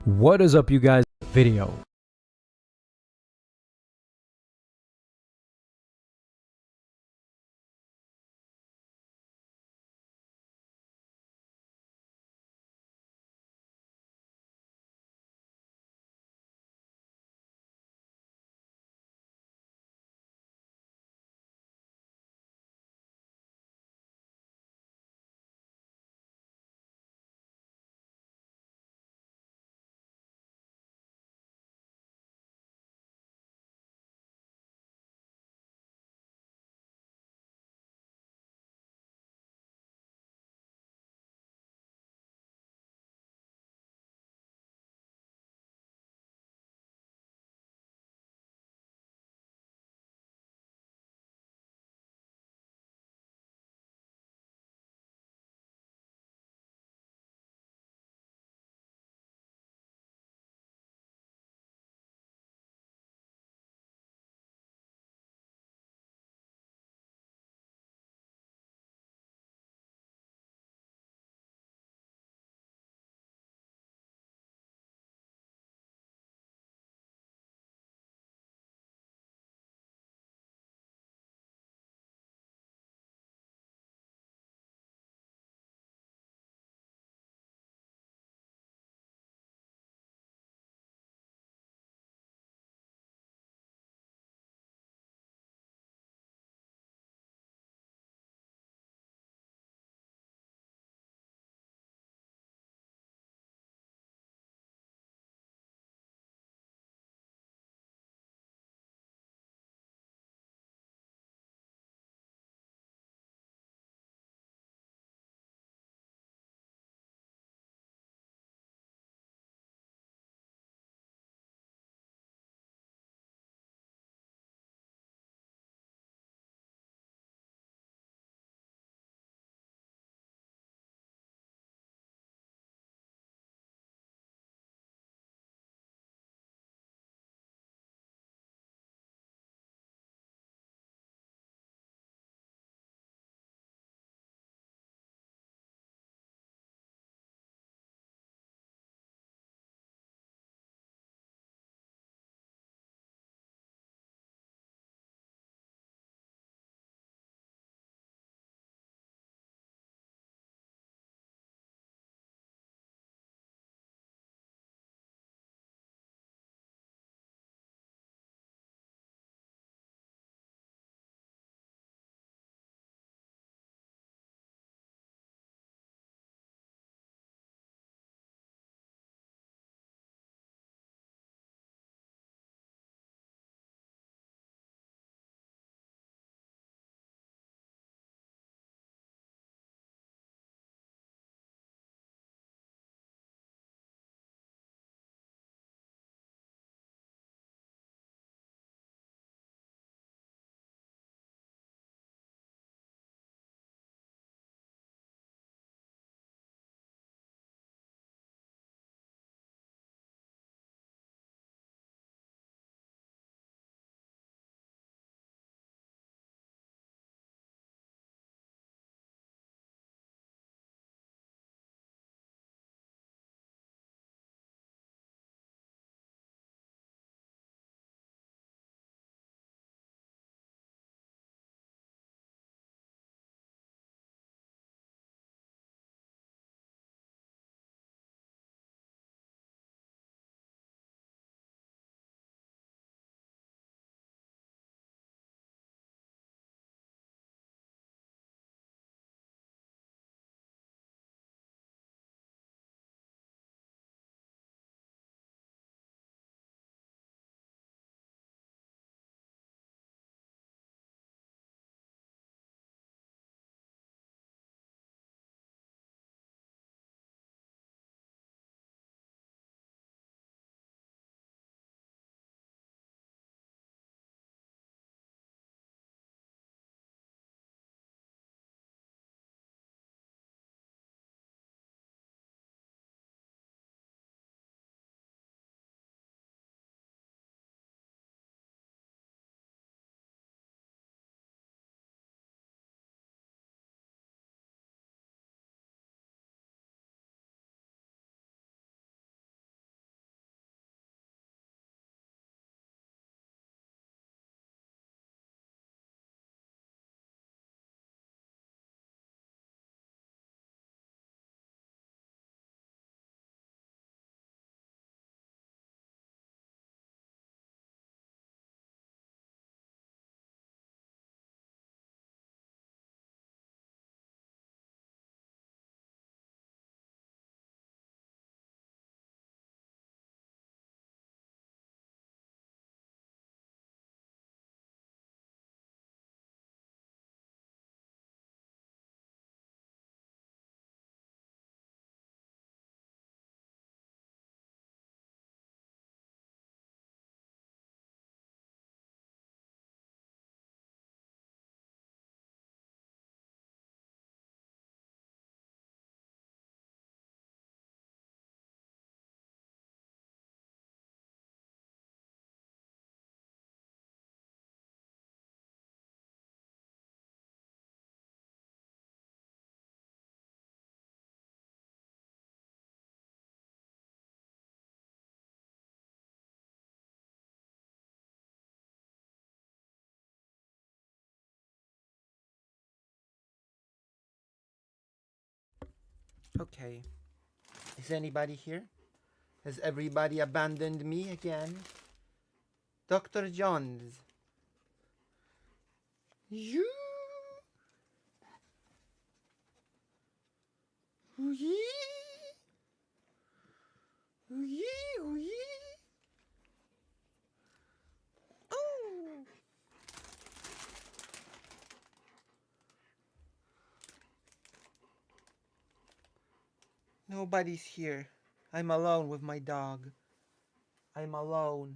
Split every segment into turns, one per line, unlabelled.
What is up, you guys? Video.
Okay. Is anybody here? Has everybody abandoned me again? Dr. Jones. You. Ooh-yee. Ooh-yee, ooh-yee. Oh. Nobody's here. I'm alone with my dog. I'm alone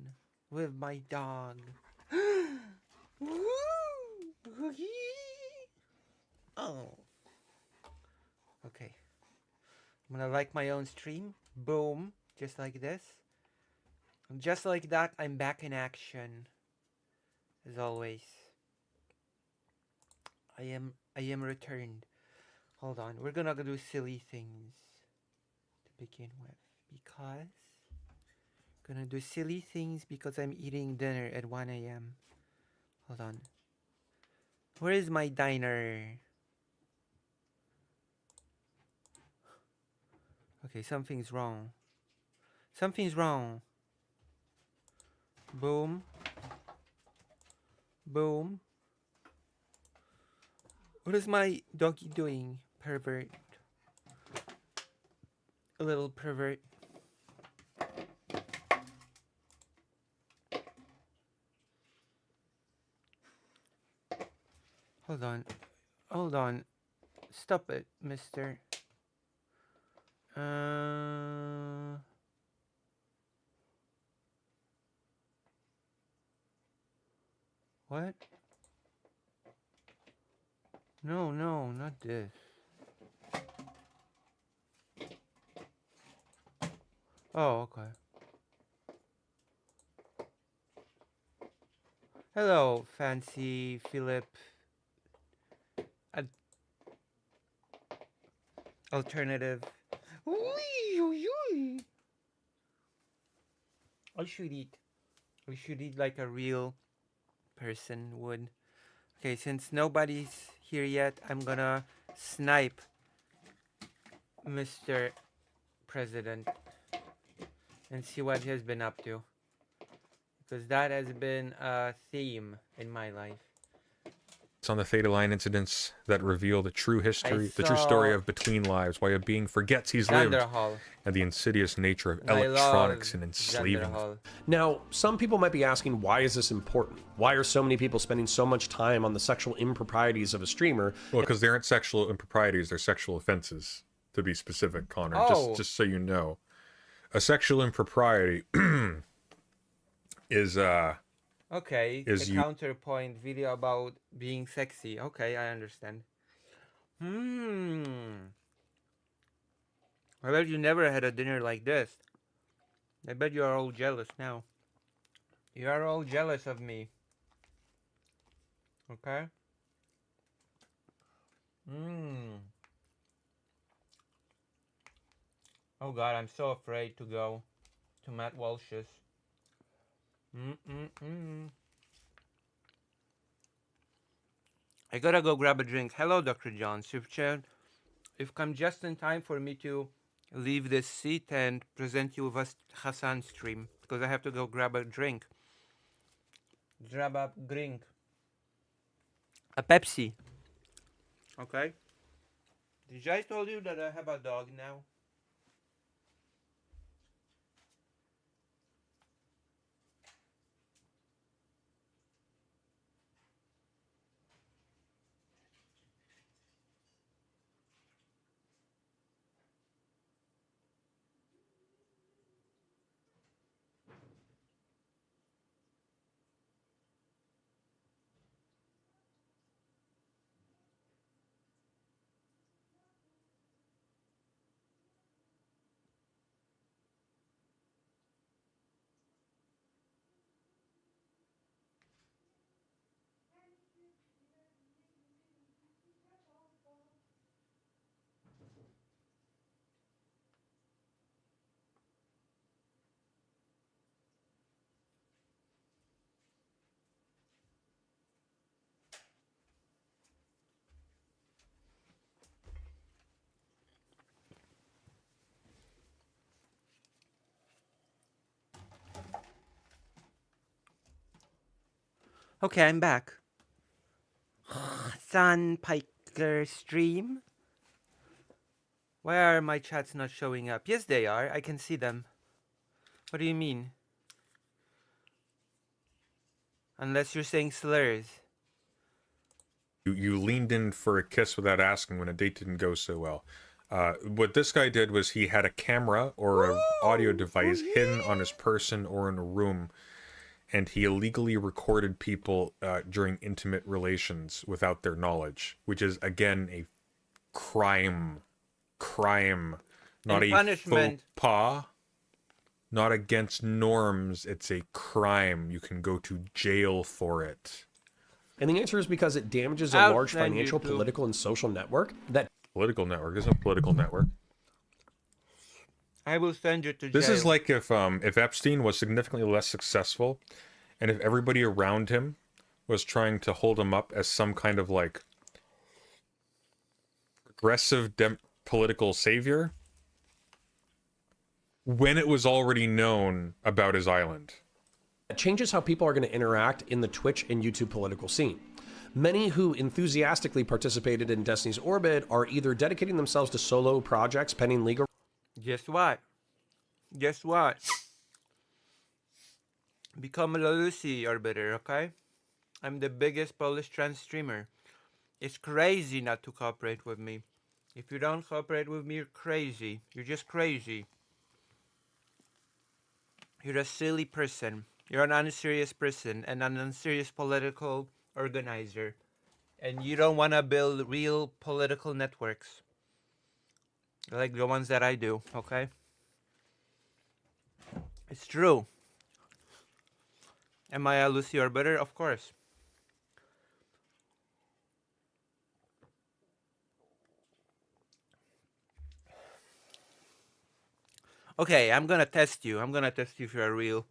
with my dog. Woo! Oh. Okay. I'm gonna like my own stream. Boom. Just like this. And just like that, I'm back in action. As always. I am returned. Hold on. We're gonna do silly things to begin with. Because gonna do silly things because I'm eating dinner at 1 a.m. Hold on. Where is my diner? Okay, something's wrong. Something's wrong. Boom. Boom. What is my doggy doing? Pervert. A little pervert. Hold on. Hold on. Stop it, mister. What? No, no, not this. Oh, okay. Hello, fancy Philip. Alternative. I should eat. We should eat like a real person would. Okay, since nobody's here yet, I'm gonna snipe Mr. President and see what he has been up to. Because that has been a theme in my life.
On the Theta Line incidents that reveal the true history, the true story of Between Lives, why a being forgets he's lived, and the insidious nature of electronics and enslaving.
Now, some people might be asking, why is this important? Why are so many people spending so much time on the sexual improprieties of a streamer?
Well, because they aren't sexual improprieties, they're sexual offenses, to be specific, Connor.
Oh.
Just so you know. A sexual impropriety is
okay, is a counterpoint video about being sexy. Okay, I understand. I bet you never had a dinner like this. I bet you are all jealous now. You are all jealous of me. Okay? Oh god, I'm so afraid to go to Matt Walsh's. I gotta go grab a drink. Hello, Dr. John. You've come just in time for me to leave this seat and present you with Hassan stream. Because I have to go grab a drink. Grab a drink. A Pepsi. Okay? Did I told you that I have a dog now? Okay, I'm back. Sun Piker stream? Why are my chats not showing up? Yes, they are. I can see them. What do you mean? Unless you're saying slurs.
You leaned in for a kiss without asking when a date didn't go so well. What this guy did was he had a camera or an audio device hidden on his person or in a room, and he illegally recorded people during intimate relations without their knowledge, which is, again, a crime. Not
and
a
punishment.
faux pas. Not against norms. It's a crime. You can go to jail for it.
And the answer is because it damages a large financial, political, and social network that...
Political network? There's no political network.
I will send you to jail.
This is like if Epstein was significantly less successful, and if everybody around him was trying to hold him up as some kind of like progressive political savior, when it was already known about his island.
It changes how people are going to interact in the Twitch and YouTube political scene. Many who enthusiastically participated in Destiny's Orbit are either dedicating themselves to solo projects pending legal...
Guess what? Guess what? Become a Lucy Orbiter, okay? I'm the biggest Polish trans streamer. It's crazy not to cooperate with me. If you don't cooperate with me, you're crazy. You're just crazy. You're a silly person. You're an unserious person and an unserious political organizer. And you don't want to build real political networks. Like the ones that I do, okay? It's true. Am I a Lucy Orbiter? Of course. Okay, I'm gonna test you. I'm gonna test you if you're a real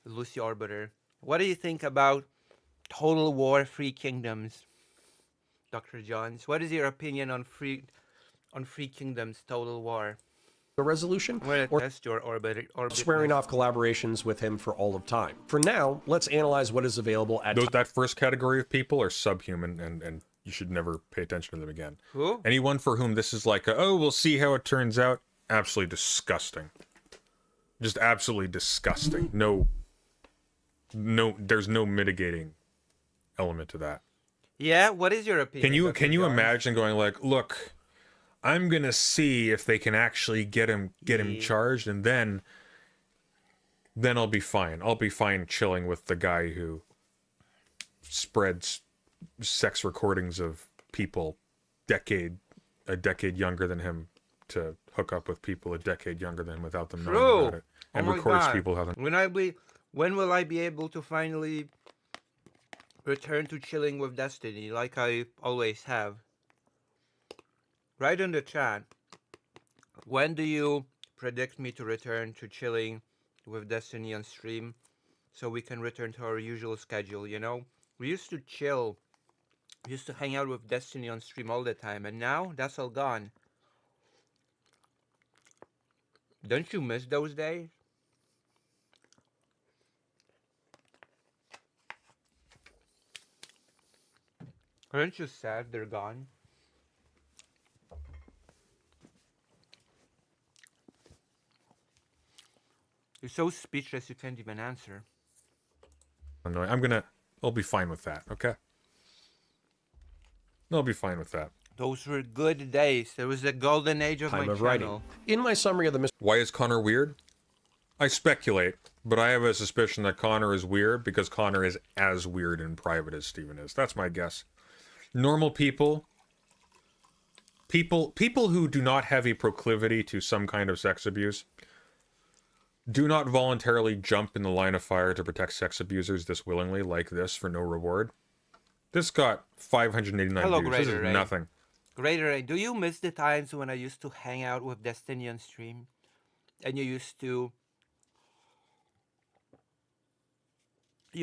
Lucy Orbiter. What do you think about Total War Free Kingdoms, Dr. Johns? What is your opinion on Free Kingdoms Total War?
The resolution,
or test your orbit
swearing off collaborations with him for all of time. For now, let's analyze what is available at...
That first category of people are subhuman, and you should never pay attention to them again.
Who?
Anyone for whom this is like, oh, we'll see how it turns out. Absolutely disgusting. Just absolutely disgusting. No, there's no mitigating element to that.
Yeah, what is your opinion?
Can you imagine going like, look, I'm gonna see if they can actually get him charged, and then I'll be fine. I'll be fine chilling with the guy who spreads sex recordings of people a decade younger than him to hook up with people a decade younger than him without them knowing about it, and records people how them.
When will I be able to finally return to chilling with Destiny like I always have? Write in the chat, when do you predict me to return to chilling with Destiny on stream so we can return to our usual schedule, you know? We used to chill, we used to hang out with Destiny on stream all the time, and now that's all gone. Don't you miss those days? Aren't you sad they're gone? You're so speechless you can't even answer.
I'll be fine with that, okay? I'll be fine with that.
Those were good days. There was the golden age of my channel.
Writing. In my summary of the...
Why is Connor weird? I speculate, but I have a suspicion that Connor is weird because Connor is as weird in private as Steven is. That's my guess. Normal people who do not have a proclivity to some kind of sex abuse do not voluntarily jump in the line of fire to protect sex abusers this willingly like this for no reward. This got 589
Hello,
views. This is nothing.
Greater, do you miss the times when I used to hang out with Destiny on stream? And you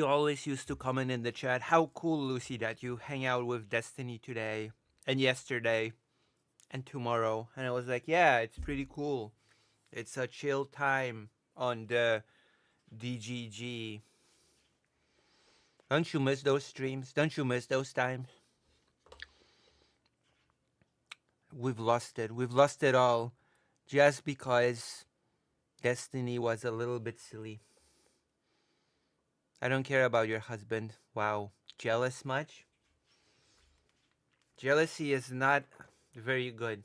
always used to comment in the chat, how cool, Lucy, that you hang out with Destiny today, and yesterday, and tomorrow. And I was like, yeah, it's pretty cool. It's a chill time on the DGG. Don't you miss those streams? Don't you miss those times? We've lost it. We've lost it all just because Destiny was a little bit silly. I don't care about your husband. Wow. Jealous much? Jealousy is not very good.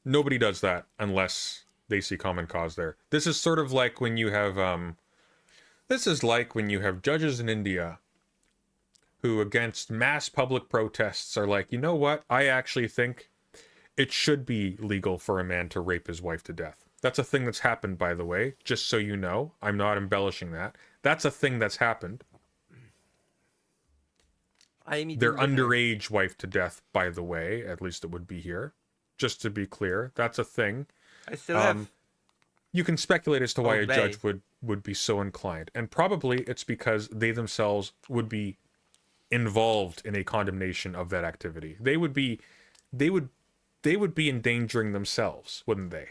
Nobody does that unless they see common cause there. This is sort of like when you have judges in India who, against mass public protests, are like, you know what? I actually think it should be legal for a man to rape his wife to death. That's a thing that's happened, by the way, just so you know. I'm not embellishing that. That's a thing that's happened. Their underage wife to death, by the way, at least it would be here. Just to be clear, that's a thing.
I still have...
You can speculate as to why a
Obey.
judge would be so inclined. And probably it's because they themselves would be involved in a condemnation of that activity. They would be endangering themselves, wouldn't they?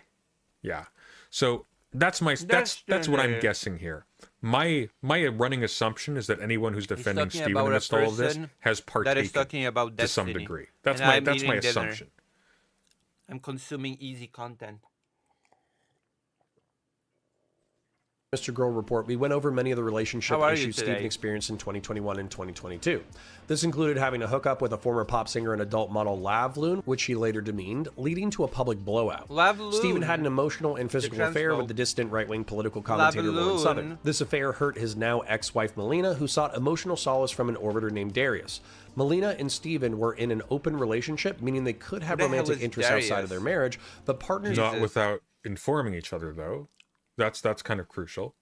Yeah. So that's what I'm guessing here. My running assumption is that anyone who's defending
talking
Steven
about
amidst all of this
person
has
that is
partaken
talking about
to some
Destiny.
degree. That's
And I'm
my
eating dinner.
assumption.
I'm consuming easy content.
Mr. Girl Report, we went over many of the relationship
How are you
issues
today?
Steven experienced in 2021 and 2022. This included having a hookup with a former pop singer and adult model Lavloon, which he later demeaned, leading to a public blowout.
Lavloon.
Steven had an emotional and physical affair with the dissident right-wing political commentator Lauren
Lavloon.
Southern. This affair hurt his now ex-wife Melina, who sought emotional solace from an orbiter named Darius. Melina and Steven were in an open relationship, meaning they could have
Who the hell
romantic
is
interests outside
Darius?
of their marriage, but partners...
Not without informing each other, though. That's kind of crucial.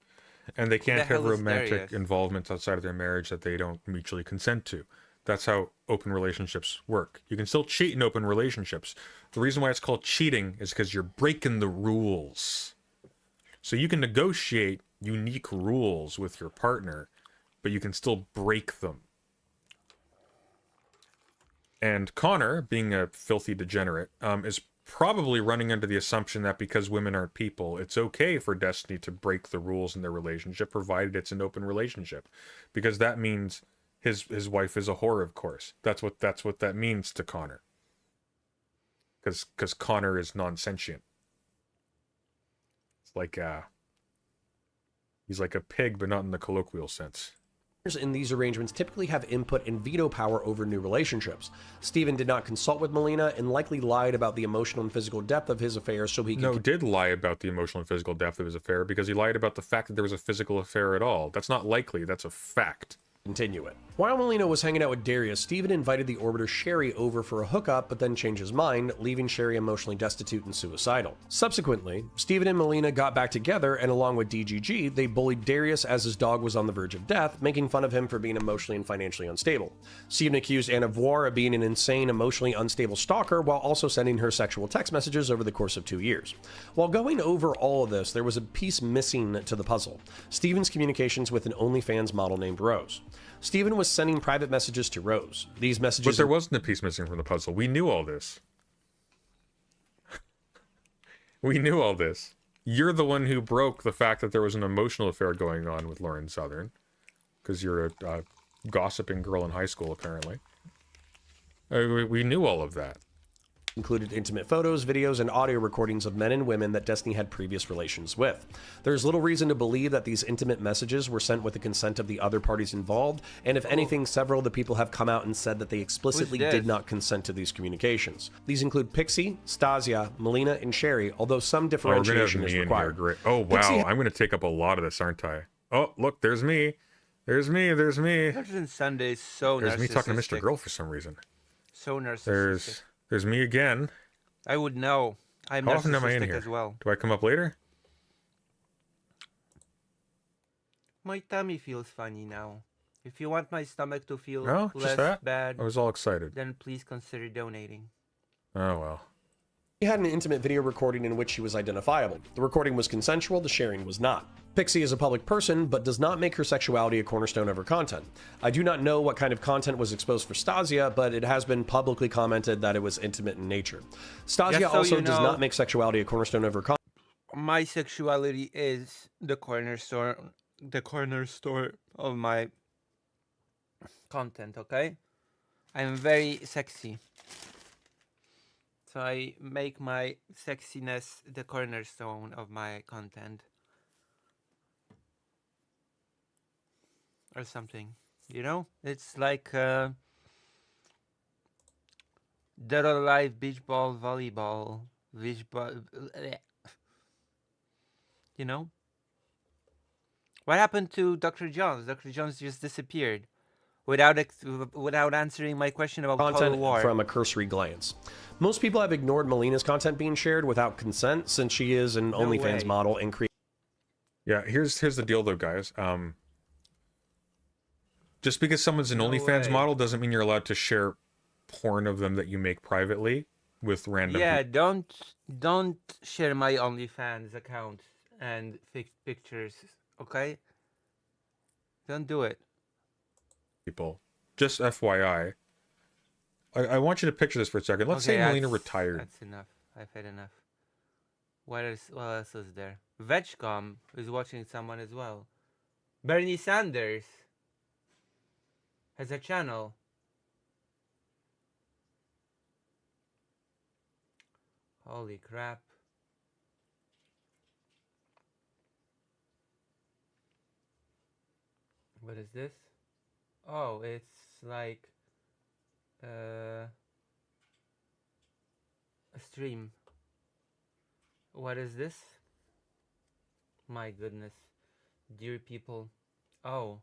And they can't
the
have
hell is
romantic
Darius?
involvements outside of their marriage that they don't mutually consent to. That's how open relationships work. You can still cheat in open relationships. The reason why it's called cheating is because you're breaking the rules. So you can negotiate unique rules with your partner, but you can still break them. And Connor, being a filthy degenerate, is probably running under the assumption that because women aren't people, it's okay for Destiny to break the rules in their relationship, provided it's an open relationship, because that means his wife is a whore. Of course, that's what that means to Connor, because Connor is non-sentient. It's like he's like a pig, but not in the colloquial sense.
in these arrangements typically have input and veto power over new relationships. Steven did not consult with Melina and likely lied about the emotional and physical depth of his affair so he could...
did lie about the emotional and physical depth of his affair because he lied about the fact that there was a physical affair at all. That's not likely, that's a fact.
Continue it. While Melina was hanging out with Darius, Steven invited the Orbiter Sherry over for a hookup, but then changed his mind, leaving Sherry emotionally destitute and suicidal. Subsequently, Steven and Melina got back together, and along with DGG, they bullied Darius as his dog was on the verge of death, making fun of him for being emotionally and financially unstable. Steven accused Anna Voir of being an insane, emotionally unstable stalker, while also sending her sexual text messages over the course of 2 years. While going over all of this, there was a piece missing to the puzzle: Steven's communications with an OnlyFans model named Rose. Steven was sending private messages to Rose. These messages...
But there wasn't a piece missing from the puzzle. We knew all this. We knew all this. You're the one who broke the fact that there was an emotional affair going on with Lauren Southern. Because you're a gossiping girl in high school, apparently. We knew all of that.
Included intimate photos, videos, and audio recordings of men and women that Destiny had previous relations with. There's little reason to believe that these intimate messages were sent with the consent of the other parties involved, and if anything, several of the people have come out and said that they explicitly did not consent to these communications. These include Pixie, Stasia, Melina, and Sherry, although some differentiation is required.
Great. Oh, wow. I'm going to take up a lot of this, aren't I? Oh, look, there's me. There's me. There's me.
Saturday Sunday is so
There's
narcissistic.
me talking to Mr. Girl for some reason.
So narcissistic.
There's me again.
I would know. I'm
How often am I in
narcissistic
here?
as well.
Do I come up later?
My tummy feels funny now. If you want my stomach to feel
No, just
less
that?
bad,
I was all excited.
then please consider donating.
Oh, well.
He had an intimate video recording in which she was identifiable. The recording was consensual, the sharing was not. Pixie is a public person, but does not make her sexuality a cornerstone of her content. I do not know what kind of content was exposed for Stasia, but it has been publicly commented that it was intimate in nature. Stasia
Just so
also
you
does
know,
not make sexuality a cornerstone of her content.
My sexuality is the cornerstone of my content, okay? I'm very sexy. So I make my sexiness the cornerstone of my content. Or something. You know? It's like Dead or Alive, beach ball, volleyball, beach ball. You know? What happened to Dr. Jones? Dr. Jones just disappeared without answering my question about Total
Content
War.
from a cursory glance. Most people have ignored Melina's content being shared without consent since she is an OnlyFans
way.
model and
Yeah, here's the deal though, guys. Just because someone's an
No
OnlyFans
way.
model doesn't mean you're allowed to share porn of them that you make privately with random
Yeah,
people.
don't share my OnlyFans account and pictures, okay? Don't do it.
Just FYI. I want you to picture this for a second. Let's say Melina retired.
That's enough. I've had enough. What else is there? Vegcom is watching someone as well. Bernie Sanders has a channel. Holy crap. What is this? Oh, it's like a stream. What is this? My goodness. Dear people. Oh.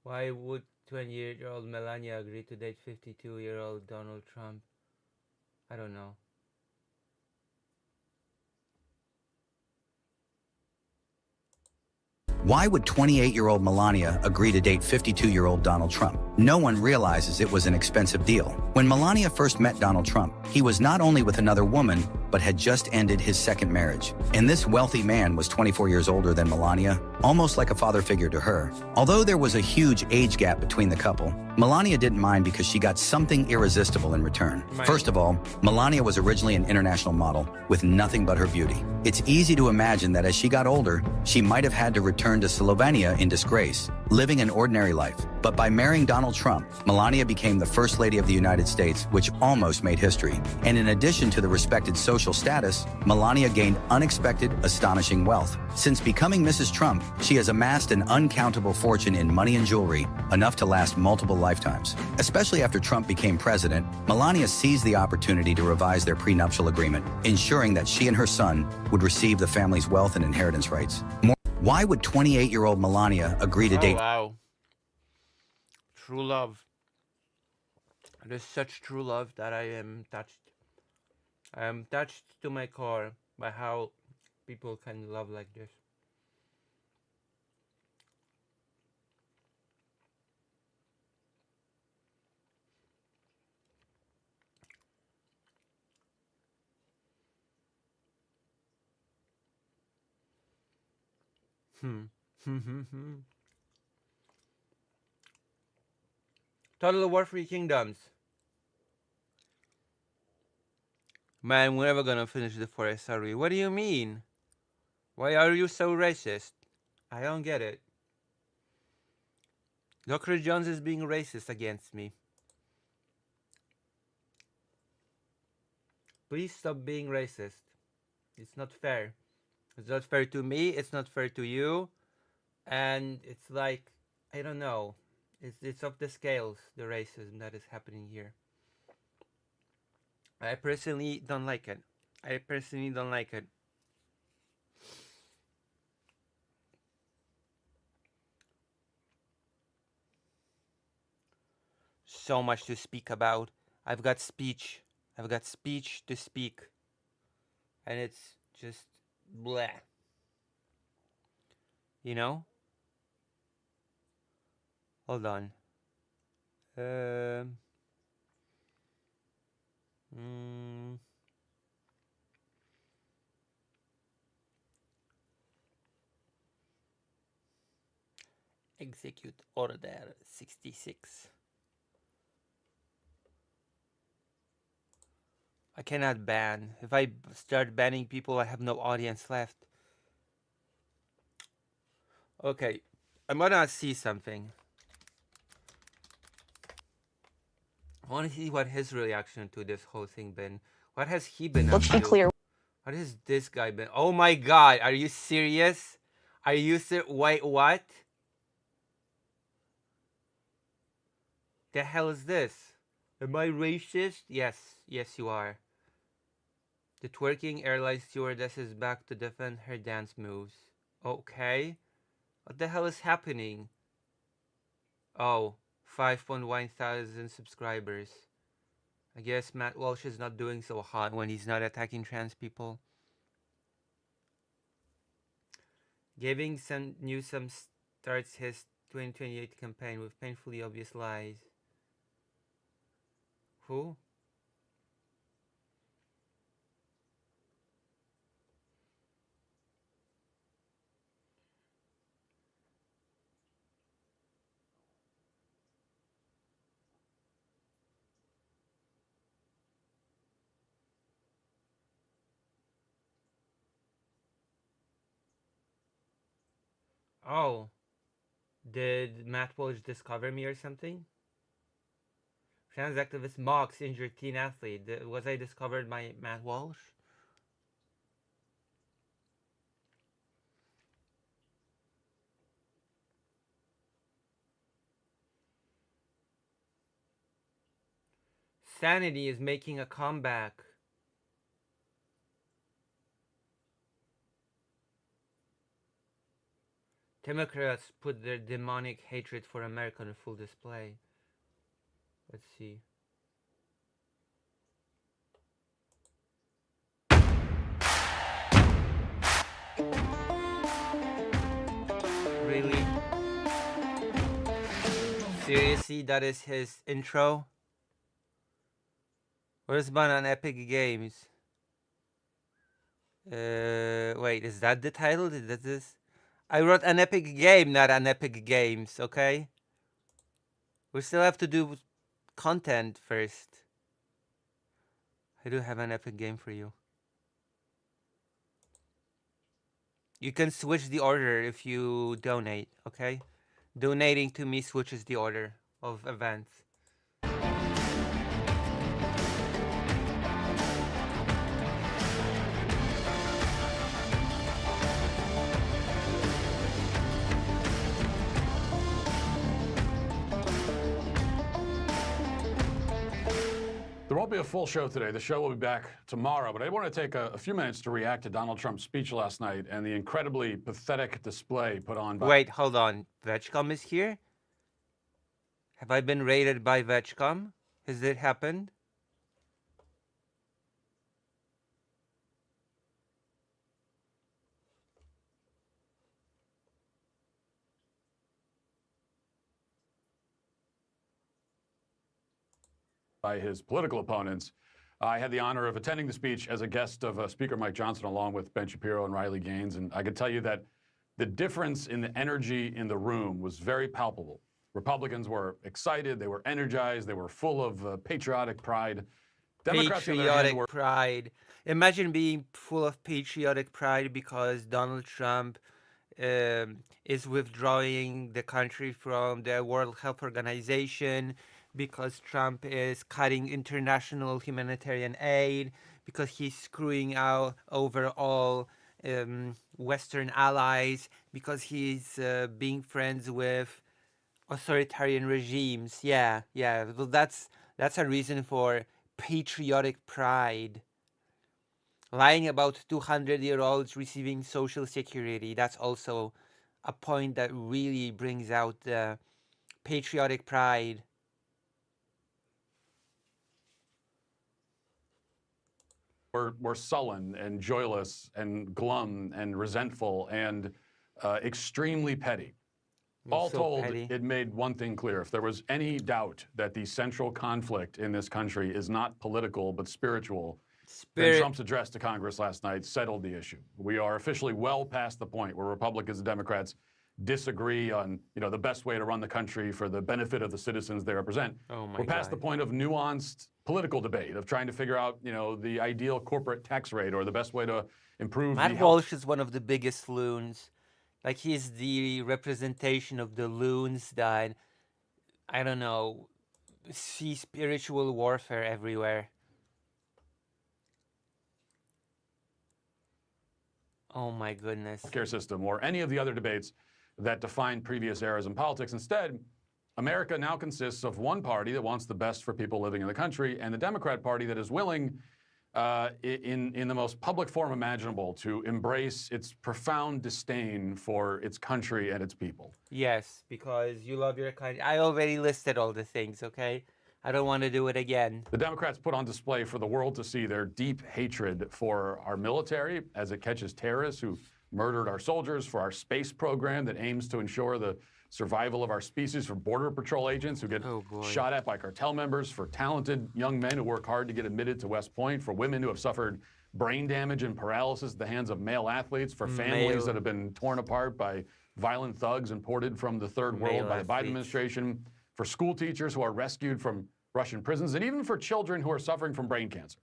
Why would 20-year-old Melania agree to date 52-year-old Donald Trump? I don't know.
Why would 28-year-old Melania agree to date 52-year-old Donald Trump? No one realizes it was an expensive deal. When Melania first met Donald Trump, he was not only with another woman, but had just ended his second marriage. And this wealthy man was 24 years older than Melania, almost like a father figure to her. Although there was a huge age gap between the couple, Melania didn't mind because she got something irresistible in return. First of all, Melania was originally an international model with nothing but her beauty. It's easy to imagine that as she got older, she might have had to return to Slovenia in disgrace, living an ordinary life. But by marrying Donald Trump, Melania became the First Lady of the United States, which almost made history. And in addition to the respected social status, Melania gained unexpected, astonishing wealth. Since becoming Mrs. Trump, she has amassed an uncountable fortune in money and jewelry, enough to last multiple lifetimes. Especially after Trump became president, Melania seized the opportunity to revise their prenuptial agreement, ensuring that she and her son would receive the family's wealth and inheritance rights. Why would 28-year-old Melania agree to date?
Wow. True love. It is such true love that I am touched. I am touched to my core by how people can love like this. Total War 3 Kingdoms. Man, we're never gonna finish the forest, are we? What do you mean? Why are you so racist? I don't get it. Dr. Jones is being racist against me. Please stop being racist. It's not fair. It's not fair to me, it's not fair to you. And it's like, I don't know. It's off the scales, the racism that is happening here. I personally don't like it. So much to speak about. I've got speech to speak. And it's just bleh. You know? Hold on. Execute order 66. I cannot ban. If I start banning people, I have no audience left. Okay, I'm gonna see something. I want to see what his reaction to this whole thing been. What has he been up
Let's be
to?
clear.
What has this guy been? Oh my god, are you serious? Are you wait, what? The hell is this? Am I racist? Yes, yes you are. The twerking airline stewardess is back to defend her dance moves. Okay. What the hell is happening? Oh, 5.1 thousand subscribers. I guess Matt Walsh is not doing so hot when he's not attacking trans people. Gavin Newsom starts his 2028 campaign with painfully obvious lies. Who? Oh. Did Matt Walsh discover me or something? Trans activist mocks injured teen athlete. Was I discovered by Matt Walsh? Sanity is making a comeback. Democrats put their demonic hatred for America on full display. Let's see. Really? Seriously, that is his intro? Where's Ban on Epic Games? Wait, is that the title? Is that this? I wrote an epic game, not an Epic Games, okay? We still have to do content first. I do have an epic game for you. You can switch the order if you donate, okay? Donating to me switches the order of events.
There won't be a full show today. The show will be back tomorrow, but I want to take a few minutes to react to Donald Trump's speech last night and the incredibly pathetic display put on by...
Wait, hold on. Vetchcom is here? Have I been raided by Vetchcom? Has it happened?
by his political opponents. I had the honor of attending the speech as a guest of Speaker Mike Johnson, along with Ben Shapiro and Riley Gaines, and I could tell you that the difference in the energy in the room was very palpable. Republicans were excited, they were energized, they were full of patriotic pride. Democrats
Patriotic pride. Imagine being full of patriotic pride because Donald Trump is withdrawing the country from the World Health Organization, because Trump is cutting international humanitarian aid, because he's screwing out over all Western allies, because he's being friends with authoritarian regimes. Yeah. Well, that's a reason for patriotic pride. Lying about 200-year-olds receiving Social Security, that's also a point that really brings out patriotic pride.
Were sullen and joyless and glum and resentful and extremely petty. All told, it made one thing clear. If there was any doubt that the central conflict in this country is not political but spiritual, then Trump's address to Congress last night settled the issue. We are officially well past the point where Republicans and Democrats disagree on, the best way to run the country for the benefit of the citizens they represent. We're past the point of nuanced political debate, of trying to figure out, the ideal corporate tax rate or the best way to improve
Matt Walsh is one of the biggest loons. Like he's the representation of the loons that, I don't know, see spiritual warfare everywhere. Oh my goodness.
Healthcare system or any of the other debates that defined previous eras in politics. Instead, America now consists of one party that wants the best for people living in the country and the Democrat Party that is willing, in the most public form imaginable, to embrace its profound disdain for its country and its people.
Yes, because you love your country. I already listed all the things, okay? I don't want to do it again.
The Democrats put on display for the world to see their deep hatred for our military as it catches terrorists who murdered our soldiers, for our space program that aims to ensure the survival of our species, for Border Patrol agents who get shot at by cartel members, for talented young men who work hard to get admitted to West Point, for women who have suffered brain damage and paralysis at the hands of male athletes, for families that have been torn apart by violent thugs imported from the third world by the Biden administration, for school teachers who are rescued from Russian prisons, and even for children who are suffering from brain cancer.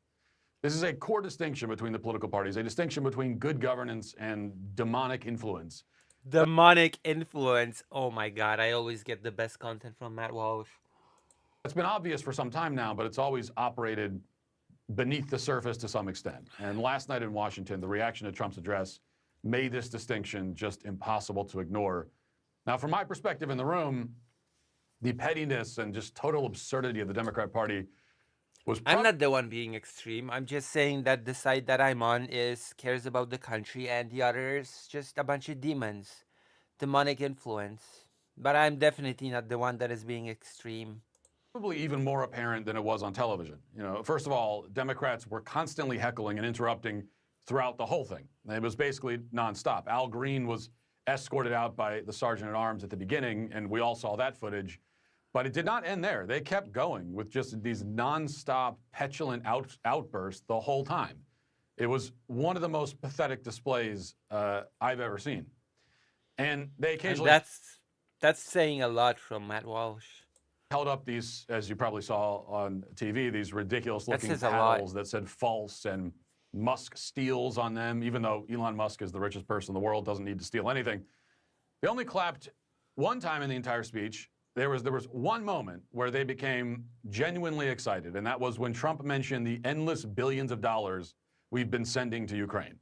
This is a core distinction between the political parties, a distinction between good governance and demonic influence.
Demonic influence. Oh my God, I always get the best content from Matt Walsh.
It's been obvious for some time now, but it's always operated beneath the surface to some extent. And last night in Washington, the reaction to Trump's address made this distinction just impossible to ignore. Now, from my perspective in the room, the pettiness and just total absurdity of the Democrat Party was...
I'm not the one being extreme. I'm just saying that the side that I'm on cares about the country, and the other is just a bunch of demons. Demonic influence. But I'm definitely not the one that is being extreme.
Probably even more apparent than it was on television. You know, first of all, Democrats were constantly heckling and interrupting throughout the whole thing. It was basically nonstop. Al Green was escorted out by the sergeant at arms at the beginning, and we all saw that footage. But it did not end there. They kept going with just these nonstop, petulant outbursts the whole time. It was one of the most pathetic displays I've ever seen. And they occasionally...
And that's saying a lot from Matt Walsh.
Held up these, as you probably saw on TV, these ridiculous-looking
says
paddles that said false, and Musk steals on them, even though Elon Musk is the richest person in the world, doesn't need to steal anything. They only clapped one time in the entire speech. There was one moment where they became genuinely excited, and that was when Trump mentioned the endless billions of dollars we've been sending to Ukraine.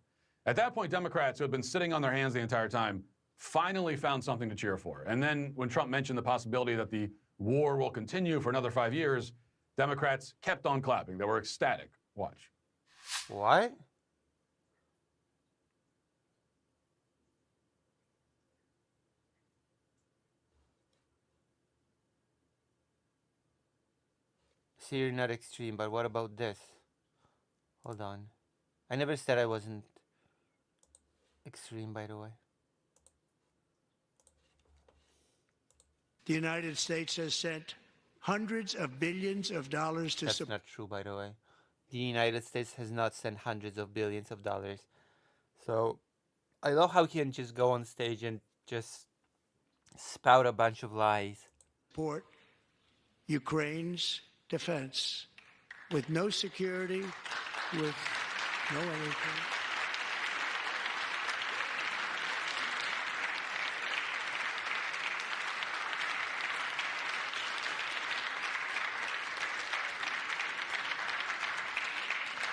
At that point, Democrats, who had been sitting on their hands the entire time, finally found something to cheer for. And then when Trump mentioned the possibility that the war will continue for another 5 years, Democrats kept on clapping. They were ecstatic. Watch.
What? See, you're not extreme, but what about this? Hold on. I never said I wasn't extreme, by the way.
The United States has sent hundreds of billions of dollars to...
That's not true, by the way. The United States has not sent hundreds of billions of dollars. So, I love how he can just go on stage and just spout a bunch of lies.
Support Ukraine's defense with no security, with no anything.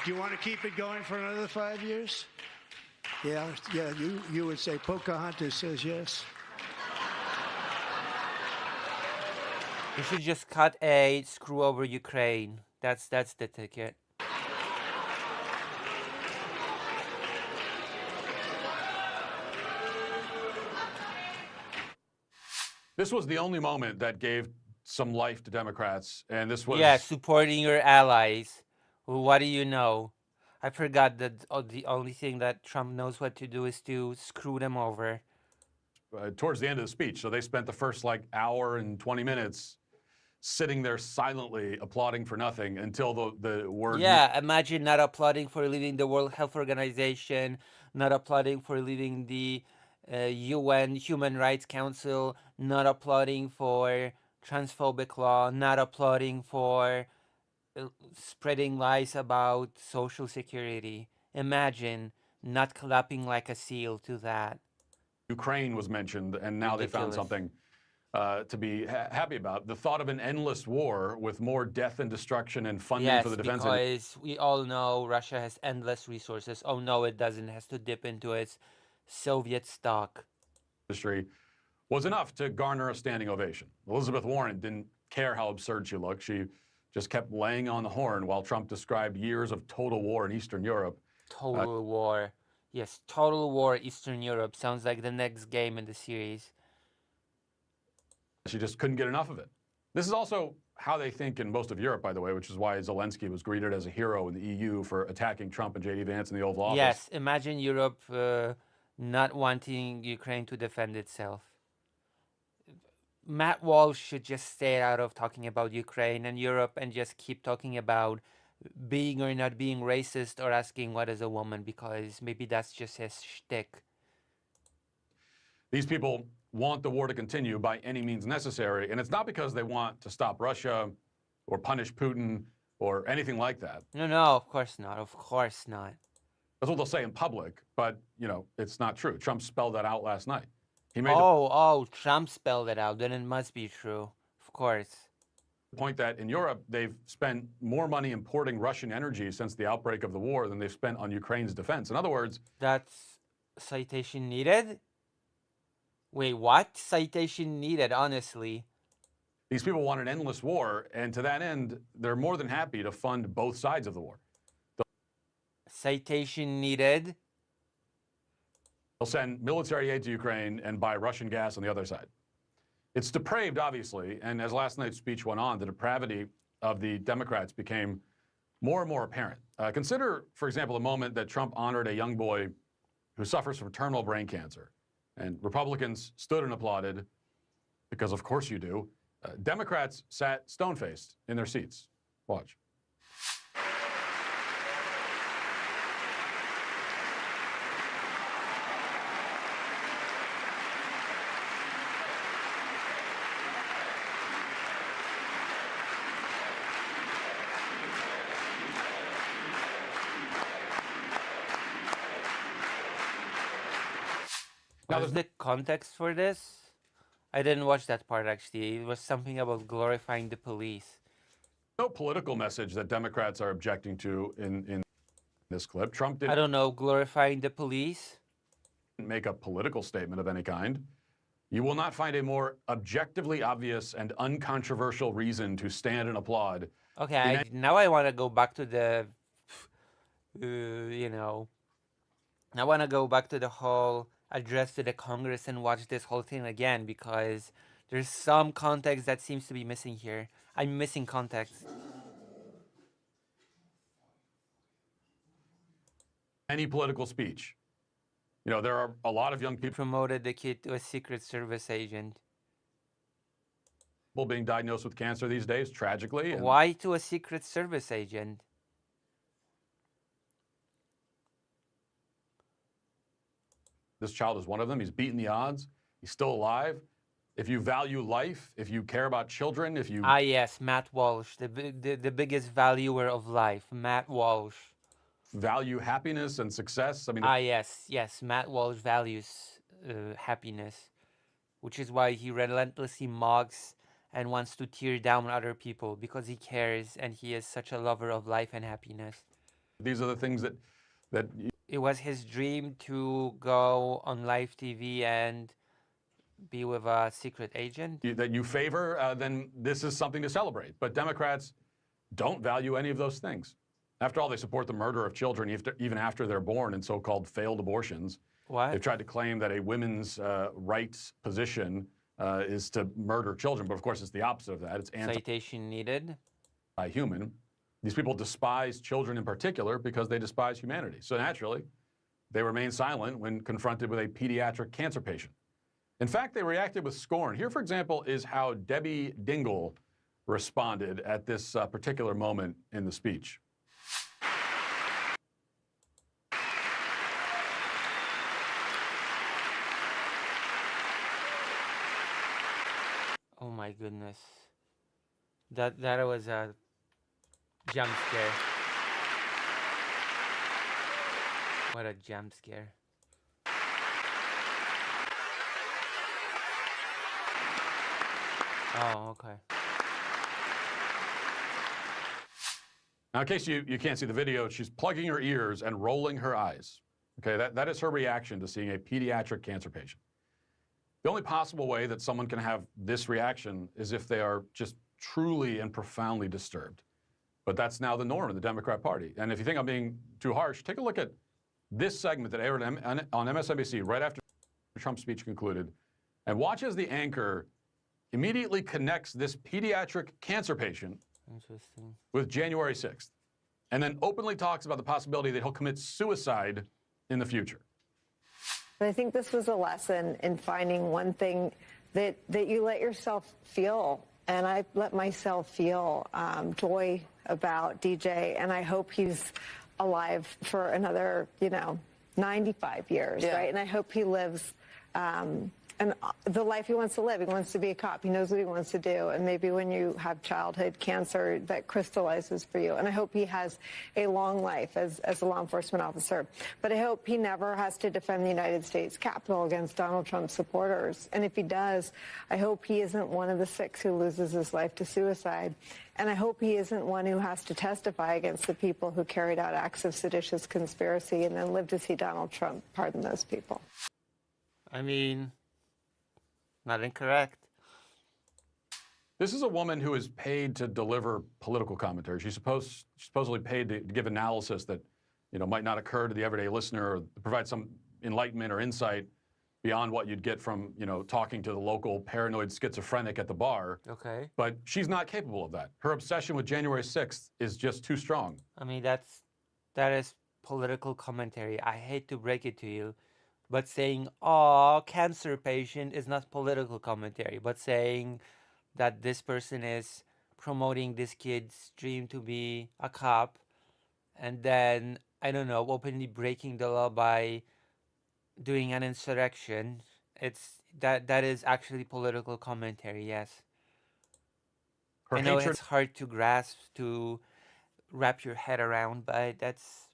Do you want to keep it going for another 5 years? Yeah, you would say Pocahontas says yes.
You should just cut a screw over Ukraine. That's the ticket.
This was the only moment that gave some life to Democrats, and this was...
Yeah, supporting your allies. Well, what do you know? I forgot that the only thing that Trump knows what to do is to screw them over.
Towards the end of the speech, so they spent the first hour and 20 minutes sitting there silently applauding for nothing until the word...
Yeah, imagine not applauding for leaving the World Health Organization, not applauding for leaving the UN Human Rights Council, not applauding for transphobic law, not applauding for spreading lies about Social Security. Imagine not clapping like a seal to that.
Ukraine was mentioned, and now they found something to be happy about. The thought of an endless war with more death and destruction and funding for the defense
because we all know Russia has endless resources. Oh no, it doesn't. It has to dip into its Soviet stock.
industry was enough to garner a standing ovation. Elizabeth Warren didn't care how absurd she looked. She just kept laying on the horn while Trump described years of total war in Eastern Europe.
Total war. Yes, total war Eastern Europe. Sounds like the next game in the series.
She just couldn't get enough of it. This is also how they think in most of Europe, by the way, which is why Zelensky was greeted as a hero in the EU for attacking Trump and J.D. Vance in the Oval Office.
Yes, imagine Europe not wanting Ukraine to defend itself. Matt Walsh should just stay out of talking about Ukraine and Europe and just keep talking about being or not being racist or asking what is a woman, because maybe that's just his shtick.
These people want the war to continue by any means necessary, and it's not because they want to stop Russia or punish Putin or anything like that.
No, of course not. Of course not.
That's what they'll say in public, but, you know, it's not true. Trump spelled that out last night. He made
Trump spelled it out. Then it must be true. Of course.
the point that in Europe, they've spent more money importing Russian energy since the outbreak of the war than they've spent on Ukraine's defense. In other words,
that's citation needed? Wait, what? Citation needed, honestly.
these people want an endless war, and to that end, they're more than happy to fund both sides of the war.
Citation needed.
They'll send military aid to Ukraine and buy Russian gas on the other side. It's depraved, obviously, and as last night's speech went on, the depravity of the Democrats became more and more apparent. Consider, for example, the moment that Trump honored a young boy who suffers from terminal brain cancer. And Republicans stood and applauded, because of course you do. Democrats sat stone-faced in their seats. Watch.
Now, there's the context for this. I didn't watch that part, actually. It was something about glorifying the police.
No political message that Democrats are objecting to in this clip. Trump
I
didn't
don't know, glorifying the police?
make a political statement of any kind. You will not find a more objectively obvious and uncontroversial reason to stand and applaud.
Okay, now I want to go back to the, you know, I want to go back to the whole address to the Congress and watch this whole thing again, because there's some context that seems to be missing here. I'm missing context.
Any political speech. You know, there are a lot of young people
Promoted the kid to a Secret Service agent.
being diagnosed with cancer these days, tragically. And
Why to a Secret Service agent?
this child is one of them. He's beaten the odds. He's still alive. If you value life, if you care about children, if you
Ah, yes, Matt Walsh, the biggest valuer of life, Matt Walsh.
value happiness and success, I mean,
Ah, yes, Matt Walsh values happiness, which is why he relentlessly mocks and wants to tear down other people, because he cares and he is such a lover of life and happiness.
these are the things that
It was his dream to go on live TV and be with a secret agent.
you favor, then this is something to celebrate. But Democrats don't value any of those things. After all, they support the murder of children even after they're born in so-called failed abortions.
What?
They've tried to claim that a women's rights position is to murder children, but of course it's the opposite of that. It's
Citation needed.
anti-human. These people despise children in particular because they despise humanity. So naturally, they remain silent when confronted with a pediatric cancer patient. In fact, they reacted with scorn. Here, for example, is how Debbie Dingell responded at this particular moment in the speech.
Oh my goodness. That was a jump scare. What a jump scare. Oh, okay.
Now, in case you can't see the video, she's plugging her ears and rolling her eyes. Okay, that is her reaction to seeing a pediatric cancer patient. The only possible way that someone can have this reaction is if they are just truly and profoundly disturbed. But that's now the norm in the Democrat Party. And if you think I'm being too harsh, take a look at this segment that aired on MSNBC right after Trump's speech concluded, and watch as the anchor immediately connects this pediatric cancer patient
Interesting.
with January 6th, and then openly talks about the possibility that he'll commit suicide in the future.
But I think this was a lesson in finding one thing that you let yourself feel. And I let myself feel joy about DJ, and I hope he's alive for another, 95 years, right? And I hope he lives and the life he wants to live. He wants to be a cop. He knows what he wants to do. And maybe when you have childhood cancer, that crystallizes for you. And I hope he has a long life as a law enforcement officer. But I hope he never has to defend the United States Capitol against Donald Trump's supporters. And if he does, I hope he isn't one of the 6 who loses his life to suicide. And I hope he isn't one who has to testify against the people who carried out acts of seditious conspiracy and then live to see Donald Trump pardon those people.
I mean, not incorrect.
This is a woman who is paid to deliver political commentary. She's supposedly paid to give analysis that, might not occur to the everyday listener, or provide some enlightenment or insight beyond what you'd get from, talking to the local paranoid schizophrenic at the bar.
Okay.
But she's not capable of that. Her obsession with January 6th is just too strong.
I mean, that is political commentary. I hate to break it to you, but saying, "Oh, cancer patient" is not political commentary. But saying that this person is promoting this kid's dream to be a cop, and then, I don't know, openly breaking the law by doing an insurrection, that is actually political commentary, yes.
Her
I know
hatred
it's hard to grasp, to wrap your head around, but that's,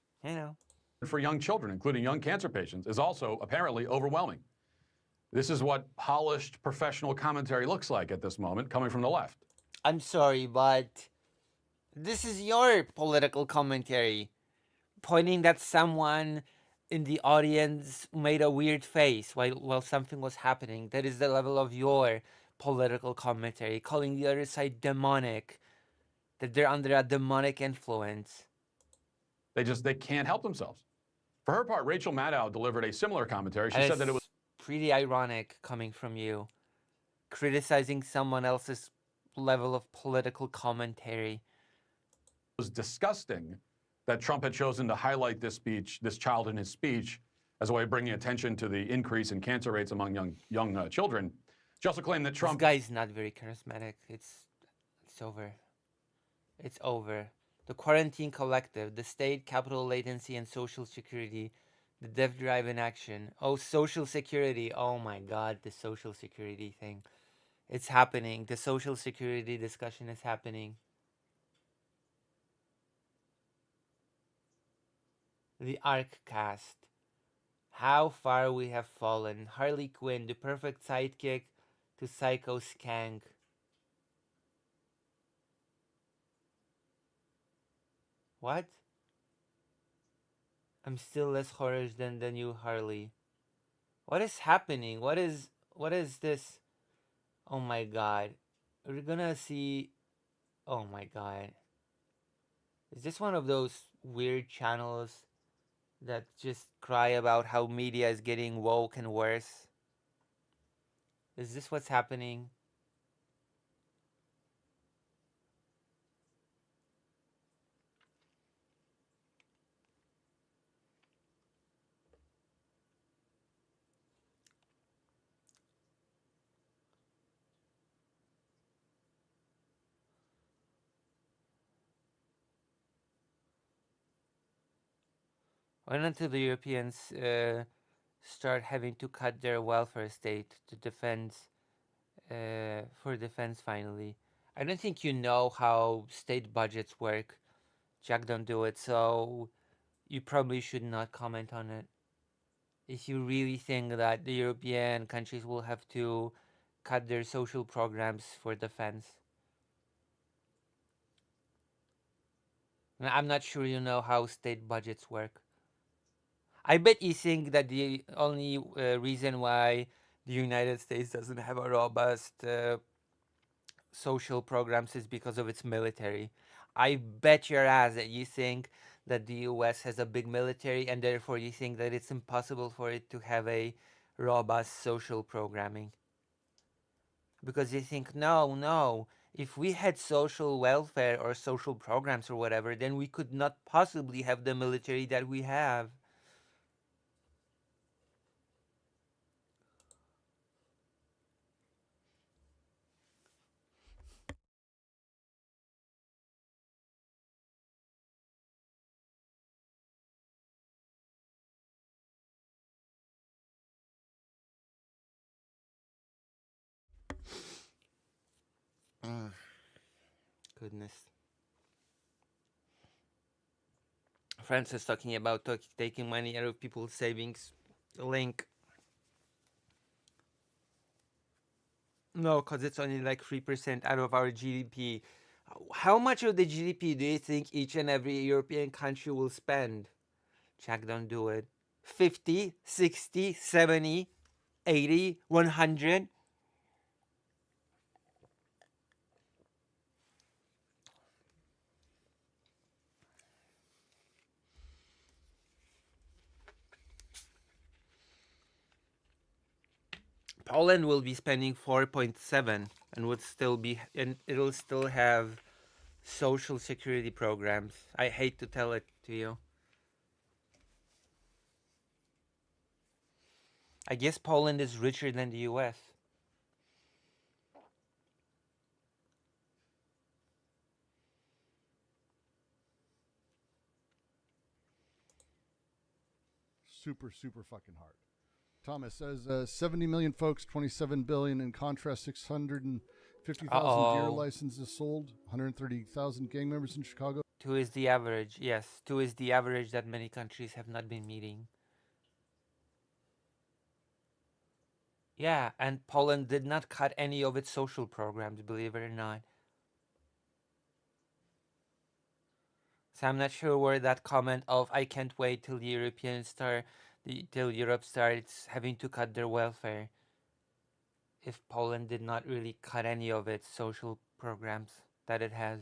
for young children, including young cancer patients, is also apparently overwhelming. This is what polished professional commentary looks like at this moment, coming from the left.
I'm sorry, but this is your political commentary, pointing that someone in the audience made a weird face while something was happening. That is the level of your political commentary, calling the other side demonic, that they're under a demonic influence.
They can't help themselves. For her part, Rachel Maddow delivered a similar commentary. She said that it was
pretty ironic coming from you, criticizing someone else's level of political commentary.
Disgusting that Trump had chosen to highlight this child in his speech, as a way of bringing attention to the increase in cancer rates among young children. She also claimed that Trump...
This guy is not very charismatic. It's over. It's over. The Quarantine Collective, the State, Capital Latency, and Social Security, the Dev Drive in Action. Oh, Social Security. Oh my God, the Social Security thing. It's happening. The Social Security discussion is happening. The Arc Cast. How far we have fallen. Harley Quinn, the perfect sidekick to Psycho Skank. What? I'm still less horror than you, Harley. What is happening? What is this? Oh my God. We're gonna see... Oh my God. Is this one of those weird channels that just cry about how media is getting woke and worse? Is this what's happening? When until the Europeans start having to cut their welfare state to for defense finally. I don't think you know how state budgets work. Jack don't do it, so you probably should not comment on it. If you really think that the European countries will have to cut their social programs for defense. I'm not sure you know how state budgets work. I bet you think that the only reason why the United States doesn't have a robust social programs is because of its military. I bet your ass that you think that the US has a big military and therefore you think that it's impossible for it to have a robust social programming. Because you think, no, if we had social welfare or social programs or whatever, then we could not possibly have the military that we have. Goodness. Francis talking about taking money out of people's savings. Link. No, because it's only like 3% out of our GDP. How much of the GDP do you think each and every European country will spend? Jack, don't do it. 50, 60, 70, 80, 100? Poland will be spending 4.7 and would still be, and it'll still have social security programs. I hate to tell it to you. I guess Poland is richer than the US.
Super fucking hard. Thomas says 70 million folks, 27 billion. In contrast, 650,000 deer licenses sold, 130,000 gang members in Chicago.
2 is the average. Yes, 2 is the average that many countries have not been meeting. Yeah, and Poland did not cut any of its social programs, believe it or not. So I'm not sure where that comment of I can't wait till the till Europe starts having to cut their welfare. If Poland did not really cut any of its social programs that it has.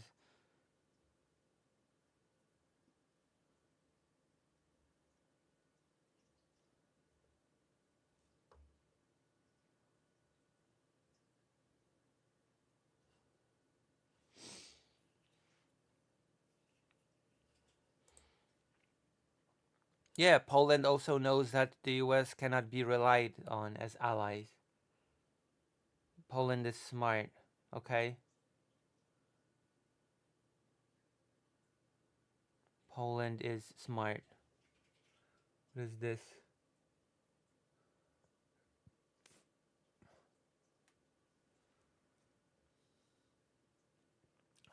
Yeah, Poland also knows that the US cannot be relied on as allies. Poland is smart, okay? Poland is smart. What is this?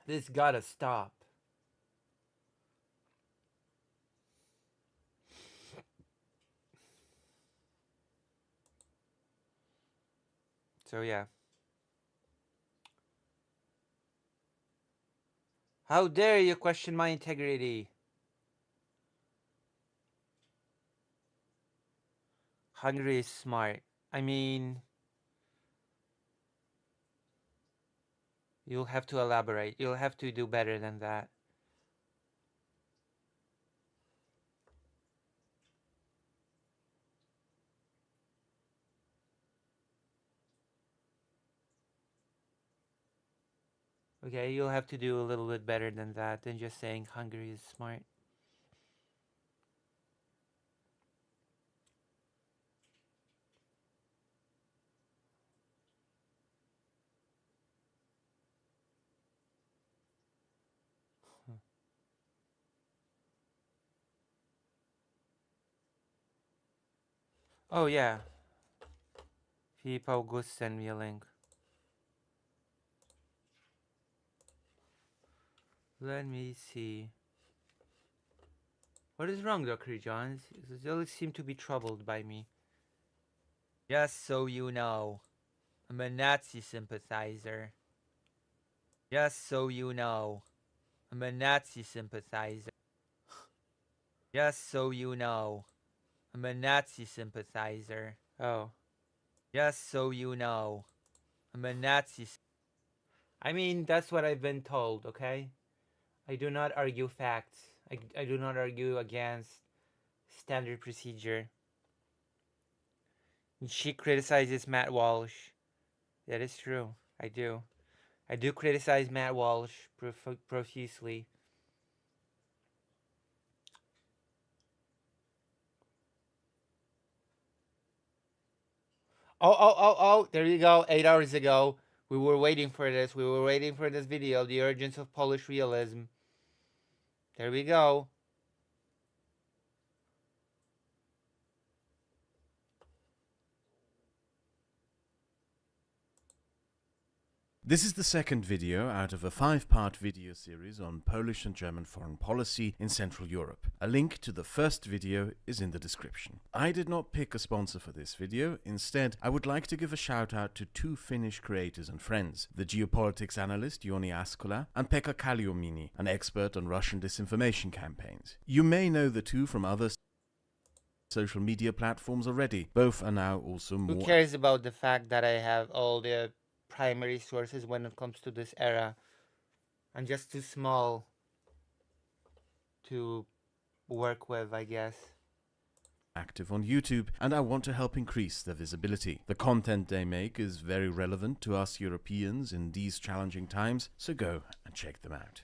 This gotta stop. So yeah. How dare you question my integrity? Hungary is smart. I mean, you'll have to elaborate. You'll have to do better than that. Okay, you'll have to do a little bit better than that than just saying Hungary is smart. Oh yeah. Philippe Auguste sent me a link. Let me see. What is wrong, Dr. Johns? You still seem to be troubled by me. Just so you know. I'm a Nazi sympathizer. Just so you know. I'm a Nazi sympathizer. Just so you know. I'm a Nazi sympathizer. Oh. Just so you know. I'm a Nazi. I mean, that's what I've been told, okay? I do not argue facts. I do not argue against standard procedure. She criticizes Matt Walsh. That is true. I do. I do criticize Matt Walsh profusely. Oh, there you go. 8 hours ago. We were waiting for this. We were waiting for this video. The Origins of Polish Realism. There we go.
This is the second video out of a 5-part video series on Polish and German foreign policy in Central Europe. A link to the first video is in the description. I did not pick a sponsor for this video. Instead, I would like to give a shout out to 2 Finnish creators and friends, the geopolitics analyst Joni Askola and Pekka Kalliomäki, an expert on Russian disinformation campaigns. You may know the two from other social media platforms already. Both are now also more...
Who cares about the fact that I have all the primary sources when it comes to this era? I'm just too small to work with, I guess.
Active on YouTube, and I want to help increase their visibility. The content they make is very relevant to us Europeans in these challenging times, so go and check them out.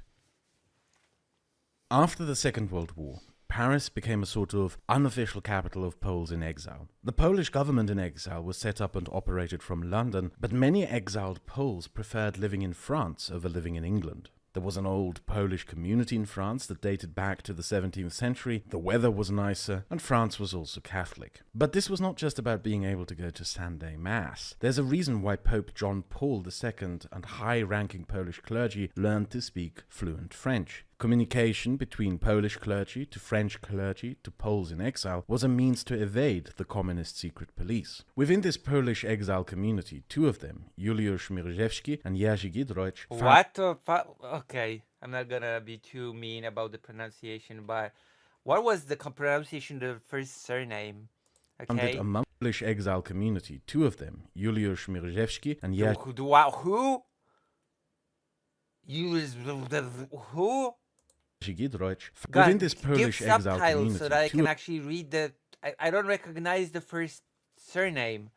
After the Second World War, Paris became a sort of unofficial capital of Poles in exile. The Polish government in exile was set up and operated from London, but many exiled Poles preferred living in France over living in England. There was an old Polish community in France that dated back to the 17th century, the weather was nicer, and France was also Catholic. But this was not just about being able to go to Sunday Mass. There's a reason why Pope John Paul II and high-ranking Polish clergy learned to speak fluent French. Communication between Polish clergy to French clergy to Poles in exile was a means to evade the communist secret police. Within this Polish exile community, 2 of them, Juliusz Mierzewski and Jerzy Giedroyć...
What the fuck? Okay, I'm not gonna be too mean about the pronunciation, but what was the pronunciation of the first surname? Okay.
...a Polish exile community, 2 of them, Juliusz Mierzewski and Jerzy...
Who? Who?
Giedroyć.
God,
Within this Polish
give
exile
subtitles
community,
so that I can actually read the... I don't recognize the first surname.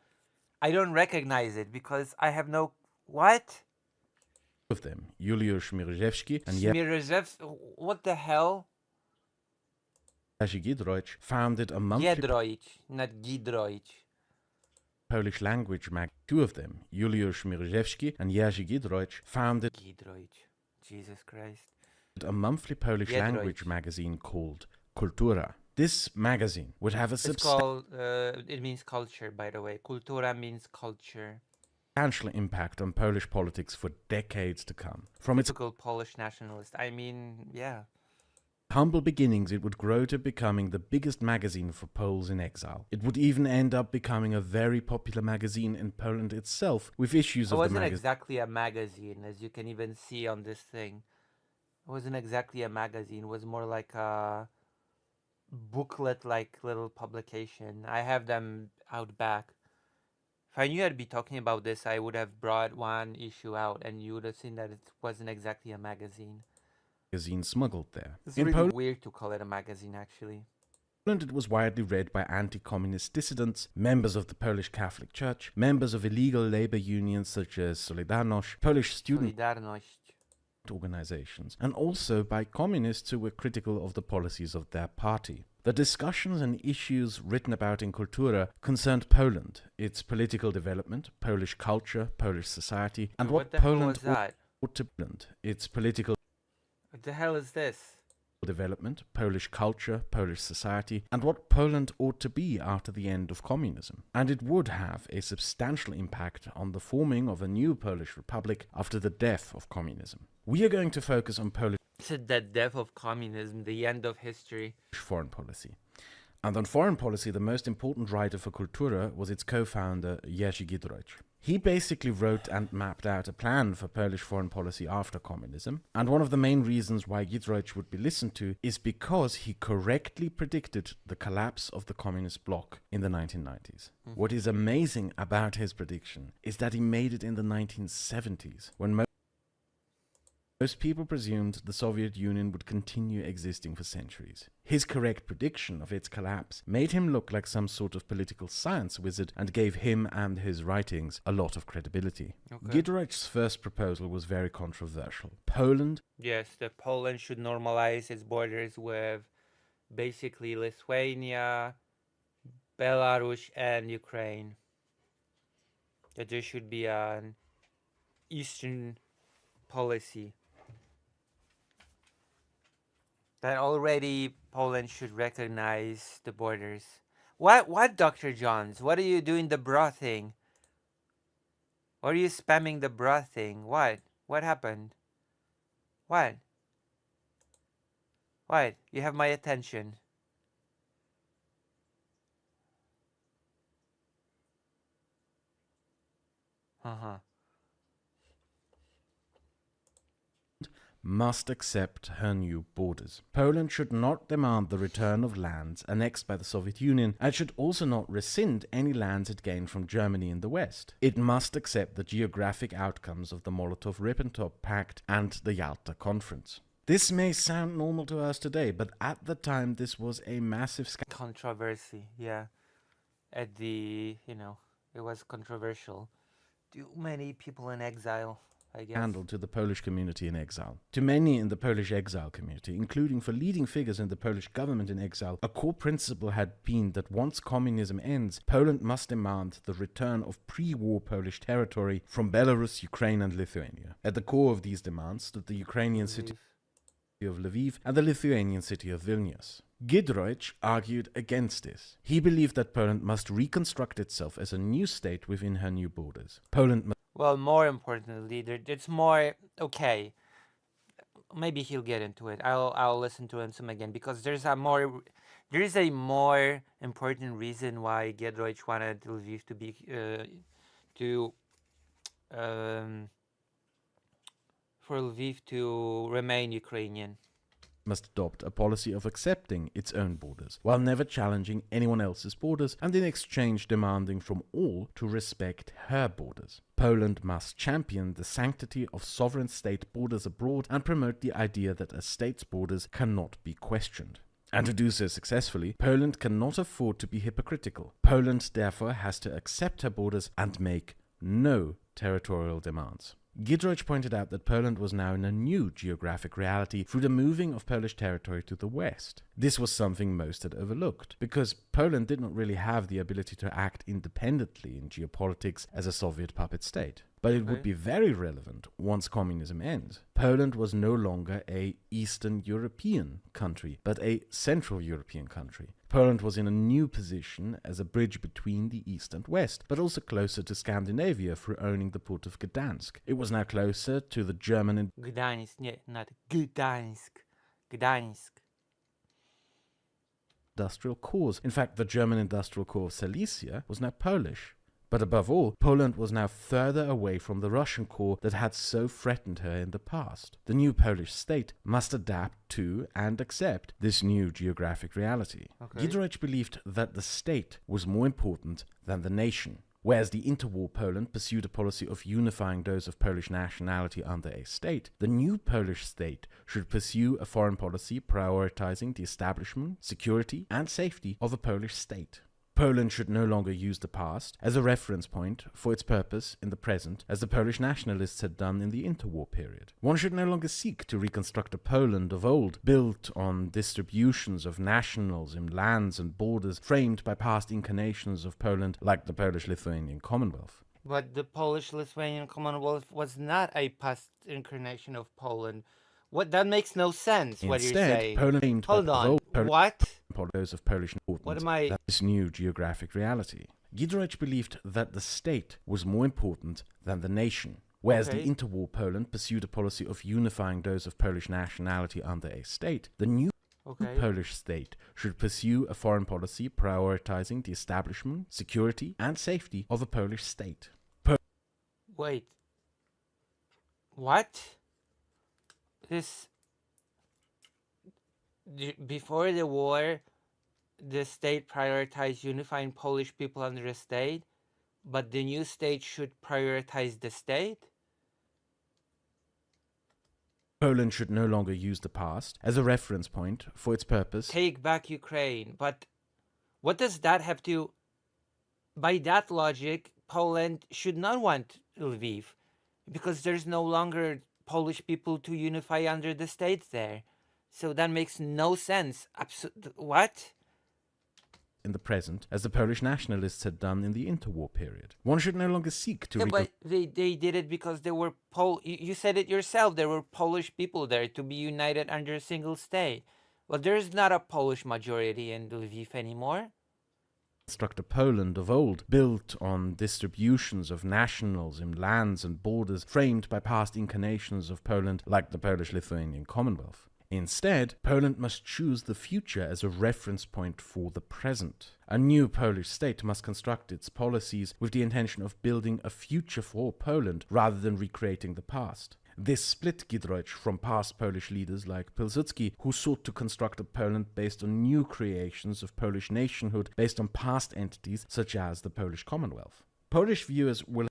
I don't recognize it because I have no... What?
Of them, Juliusz Mierzewski and
what the hell?
Jerzy Giedroyć founded a monthly...
Giedroyć, not Giedroyć.
Polish language mag. 2 of them, Juliusz Mierzewski and Jerzy Giedroyć, founded...
Giedroyć. Jesus Christ.
...a monthly Polish language magazine called Kultura. This magazine would have a
it means culture, by the way. Kultura means culture.
Substantial impact on Polish politics for decades to come. From its
typical Polish nationalist. I mean, yeah.
Humble beginnings, it would grow to becoming the biggest magazine for Poles in exile. It would even end up becoming a very popular magazine in Poland itself, with issues of the magazine.
It wasn't exactly a magazine, as you can even see on this thing. It wasn't exactly a magazine. It was more like a booklet-like little publication. I have them out back. If I knew I'd be talking about this, I would have brought one issue out, and you would have seen that it wasn't exactly a magazine.
Magazine smuggled there.
It's really weird to call it a magazine, actually.
Poland, it was widely read by anti-communist dissidents, members of the Polish Catholic Church, members of illegal labor unions such as Solidarność, Polish student organizations, and also by communists who were critical of the policies of their party. The discussions and issues written about in Kultura concerned Poland, its political development, Polish culture, Polish society, and what Poland ought to be, its political...
What the hell is this?
Development, Polish culture, Polish society, and what Poland ought to be after the end of communism. And it would have a substantial impact on the forming of a new Polish republic after the death of communism. We are going to focus on Polish...
The death of communism, the end of history.
...foreign policy. And on foreign policy, the most important writer for Kultura was its co-founder, Jerzy Giedroyć. He basically wrote and mapped out a plan for Polish foreign policy after communism, and one of the main reasons why Giedroyc would be listened to is because he correctly predicted the collapse of the communist bloc in the 1990s. What is amazing about his prediction is that he made it in the 1970s, when most people presumed the Soviet Union would continue existing for centuries. His correct prediction of its collapse made him look like some sort of political science wizard and gave him and his writings a lot of credibility. Giedroyc's first proposal was very controversial. Poland...
Yes, that Poland should normalize its borders with basically Lithuania, Belarus and Ukraine. That there should be an Eastern policy. That already Poland should recognize the borders. What, Dr. Johns? What are you doing the bra thing? Why are you spamming the bra thing? What? What happened? What? What? You have my attention.
must accept her new borders. Poland should not demand the return of lands annexed by the Soviet Union and should also not rescind any lands it gained from Germany in the West. It must accept the geographic outcomes of the Molotov-Ribbentrop Pact and the Yalta Conference. This may sound normal to us today, but at the time this was a massive
controversy, yeah. At the, it was controversial. Too many people in exile, I guess.
Handle to the Polish community in exile. To many in the Polish exile community, including for leading figures in the Polish government in exile, a core principle had been that once communism ends, Poland must demand the return of pre-war Polish territory from Belarus, Ukraine and Lithuania. At the core of these demands stood the Ukrainian city of Lviv and the Lithuanian city of Vilnius. Giedroyc argued against this. He believed that Poland must reconstruct itself as a new state within her new borders. Poland must...
Well, more importantly, it's more... Okay, maybe he'll get into it. I'll listen to him some again, because there is a more important reason why Giedroyc wanted Lviv to be... for Lviv to remain Ukrainian.
Must adopt a policy of accepting its own borders, while never challenging anyone else's borders, and in exchange demanding from all to respect her borders. Poland must champion the sanctity of sovereign state borders abroad and promote the idea that a state's borders cannot be questioned. And to do so successfully, Poland cannot afford to be hypocritical. Poland therefore has to accept her borders and make no territorial demands. Giedroyc pointed out that Poland was now in a new geographic reality through the moving of Polish territory to the west. This was something most had overlooked, because Poland did not really have the ability to act independently in geopolitics as a Soviet puppet state. But it would be very relevant once communism ends. Poland was no longer a Eastern European country, but a Central European country. Poland was in a new position as a bridge between the East and West, but also closer to Scandinavia through owning the port of Gdansk. It was now closer to the German...
Gdańsk, not Gdańsk. Gdańsk.
Industrial cores. In fact, the German industrial core of Silesia was now Polish. But above all, Poland was now further away from the Russian core that had so threatened her in the past. The new Polish state must adapt to and accept this new geographic reality. Giedroyc believed that the state was more important than the nation. Whereas the interwar Poland pursued a policy of unifying those of Polish nationality under a state, the new Polish state should pursue a foreign policy prioritizing the establishment, security, and safety of a Polish state. Poland should no longer use the past as a reference point for its purpose in the present, as the Polish nationalists had done in the interwar period. One should no longer seek to reconstruct a Poland of old, built on distributions of nationals in lands and borders framed by past incarnations of Poland, like the Polish-Lithuanian Commonwealth.
But the Polish-Lithuanian Commonwealth was not a past incarnation of Poland. That makes no sense, what you're saying.
Poland
Hold on, what?
Of Polish
what am I...
This new geographic reality. Giedroyc believed that the state was more important than the nation. Whereas the interwar Poland pursued a policy of unifying those of Polish nationality under a state, the new Polish state should pursue a foreign policy prioritizing the establishment, security, and safety of a Polish state.
Wait. What? Before the war, the state prioritized unifying Polish people under a state, but the new state should prioritize the state?
Poland should no longer use the past as a reference point for its purpose.
Take back Ukraine. But what does that have to... By that logic, Poland should not want Lviv, because there's no longer Polish people to unify under the state there. So that makes no sense. What?
In the present, as the Polish nationalists had done in the interwar period. One should no longer seek to...
Yeah, but they did it because there were you said it yourself, there were Polish people there to be united under a single state. Well, there's not a Polish majority in Lviv anymore.
Construct a Poland of old, built on distributions of nationals in lands and borders framed by past incarnations of Poland, like the Polish-Lithuanian Commonwealth. Instead, Poland must choose the future as a reference point for the present. A new Polish state must construct its policies with the intention of building a future for Poland rather than recreating the past. This split Giedroyc from past Polish leaders like Pilsudski, who sought to construct a Poland based on new creations of Polish nationhood based on past entities such as the Polish Commonwealth. Polish viewers will...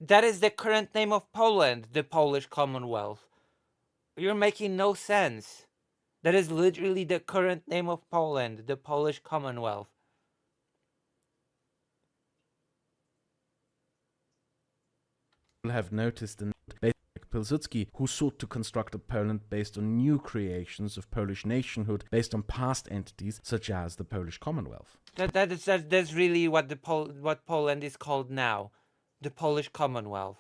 That is the current name of Poland, the Polish Commonwealth. You're making no sense. That is literally the current name of Poland, the Polish Commonwealth.
Have noticed in Pilsudski, who sought to construct a Poland based on new creations of Polish nationhood based on past entities such as the Polish Commonwealth.
That's really what what Poland is called now, the Polish Commonwealth.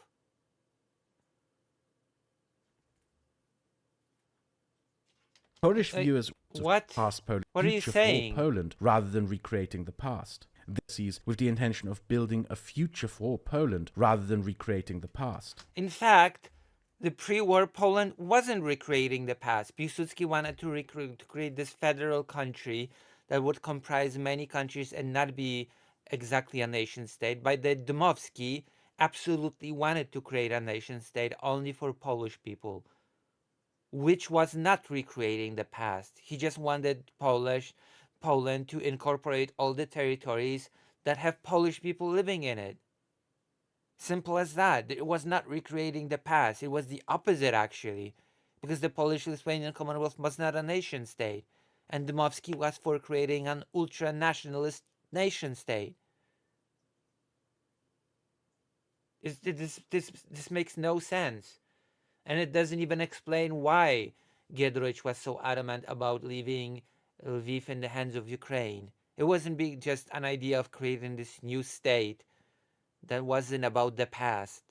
Polish viewers
what?
Past Polish
What are you
future
saying?
for Poland rather than recreating the past. This is with the intention of building a future for Poland rather than recreating the past.
In fact, the pre-war Poland wasn't recreating the past. Piłsudski wanted to create this federal country that would comprise many countries and not be exactly a nation state. But the Dmowski absolutely wanted to create a nation state only for Polish people, which was not recreating the past. He just wanted Poland to incorporate all the territories that have Polish people living in it. Simple as that. It was not recreating the past. It was the opposite, actually, because the Polish-Lithuanian Commonwealth was not a nation state, and Dmowski was for creating an ultra-nationalist nation state. This makes no sense, and it doesn't even explain why Giedroyc was so adamant about leaving Lviv in the hands of Ukraine. It wasn't just an idea of creating this new state that wasn't about the past.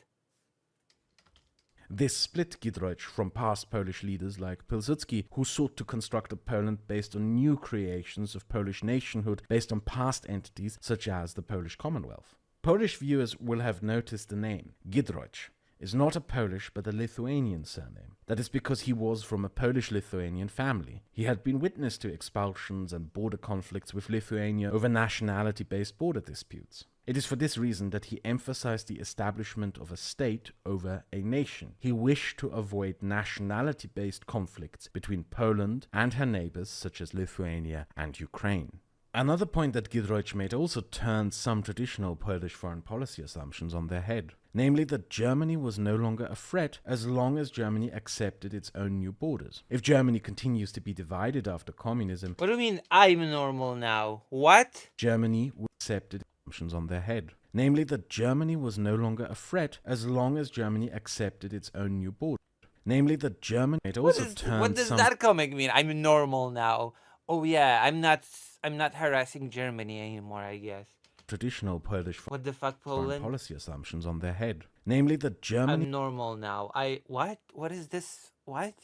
This split Giedroyc from past Polish leaders like Pilsudski, who sought to construct a Poland based on new creations of Polish nationhood based on past entities such as the Polish Commonwealth. Polish viewers will have noticed the name. Giedroyc is not a Polish but a Lithuanian surname. That is because he was from a Polish-Lithuanian family. He had been witness to expulsions and border conflicts with Lithuania over nationality-based border disputes. It is for this reason that he emphasized the establishment of a state over a nation. He wished to avoid nationality-based conflicts between Poland and her neighbors such as Lithuania and Ukraine. Another point that Giedroyc made also turned some traditional Polish foreign policy assumptions on their head, namely that Germany was no longer a threat as long as Germany accepted its own new borders. If Germany continues to be divided after communism...
What do you mean, I'm normal now? What?
Germany would accept its assumptions on their head, namely that Germany was no longer a threat as long as Germany accepted its own new borders. Namely that Germany...
What does that comic mean? I'm normal now. Oh yeah, I'm not harassing Germany anymore, I guess.
Traditional Polish
what the fuck, Poland?
Foreign policy assumptions on their head. Namely that Germany...
I'm normal now. What? What is this? What?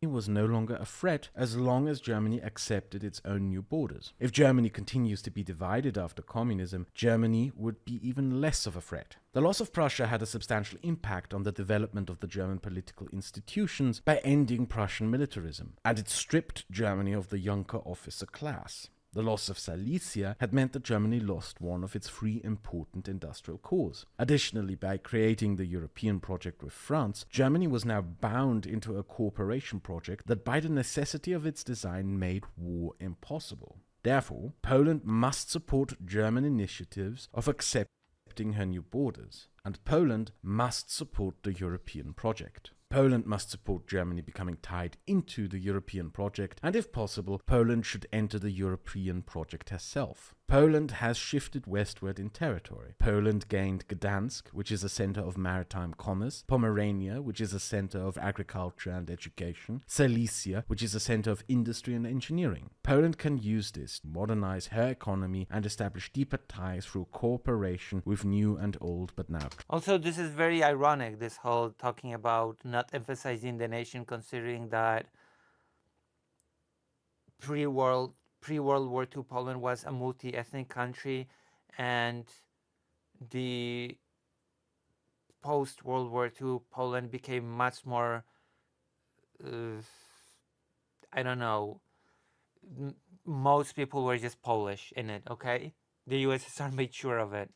was no longer a threat as long as Germany accepted its own new borders. If Germany continues to be divided after communism, Germany would be even less of a threat. The loss of Prussia had a substantial impact on the development of the German political institutions by ending Prussian militarism, and it stripped Germany of the Junker officer class. The loss of Silesia had meant that Germany lost one of its three important industrial cores. Additionally, by creating the European project with France, Germany was now bound into a cooperation project that by the necessity of its design made war impossible. Therefore, Poland must support German initiatives of accepting her new borders, and Poland must support the European project. Poland must support Germany becoming tied into the European project, and if possible, Poland should enter the European project herself. Poland has shifted westward in territory. Poland gained Gdansk, which is a center of maritime commerce, Pomerania, which is a center of agriculture and education, Silesia, which is a center of industry and engineering. Poland can use this to modernize her economy and establish deeper ties through cooperation with new and old but now.
Also, this is very ironic, this whole talking about not emphasizing the nation, considering that pre-World War II Poland was a multi-ethnic country, and the post-World War II Poland became much more, I don't know, most people were just Polish in it, okay? The USSR made sure of it.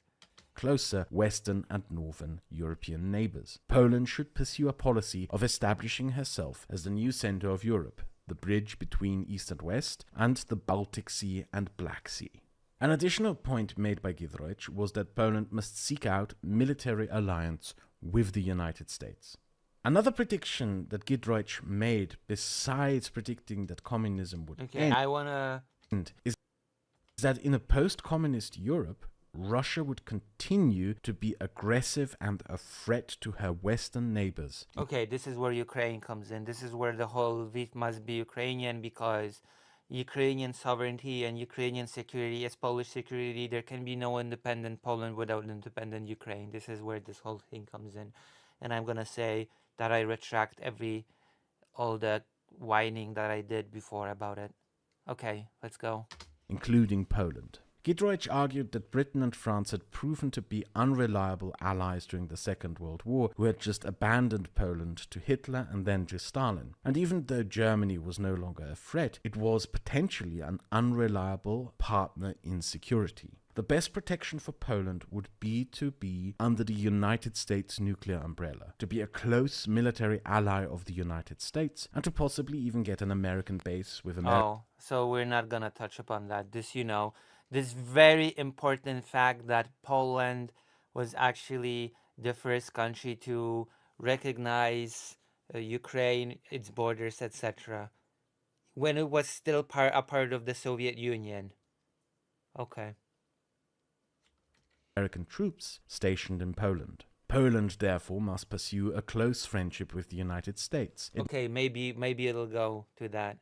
Closer Western and Northern European neighbors. Poland should pursue a policy of establishing herself as the new center of Europe, the bridge between East and West, and the Baltic Sea and Black Sea. An additional point made by Giedroyc was that Poland must seek out military alliance with the United States. Another prediction that Giedroyc made, besides predicting that communism would end, is that in a post-communist Europe, Russia would continue to be aggressive and a threat to her Western neighbors.
Okay, this is where Ukraine comes in. This is where the whole Lviv must be Ukrainian, because Ukrainian sovereignty and Ukrainian security is Polish security. There can be no independent Poland without independent Ukraine. This is where this whole thing comes in. And I'm going to say that I retract all the whining that I did before about it. Okay, let's go.
Including Poland. Giedroyc argued that Britain and France had proven to be unreliable allies during the Second World War, who had just abandoned Poland to Hitler and then to Stalin. And even though Germany was no longer a threat, it was potentially an unreliable partner in security. The best protection for Poland would be to be under the United States nuclear umbrella, to be a close military ally of the United States, and to possibly even get an American base with America.
Oh, so we're not gonna touch upon that. This very important fact that Poland was actually the first country to recognize Ukraine, its borders, etc., when it was still a part of the Soviet Union. Okay.
American troops stationed in Poland. Poland, therefore, must pursue a close friendship with the United States.
Okay, maybe it'll go to that.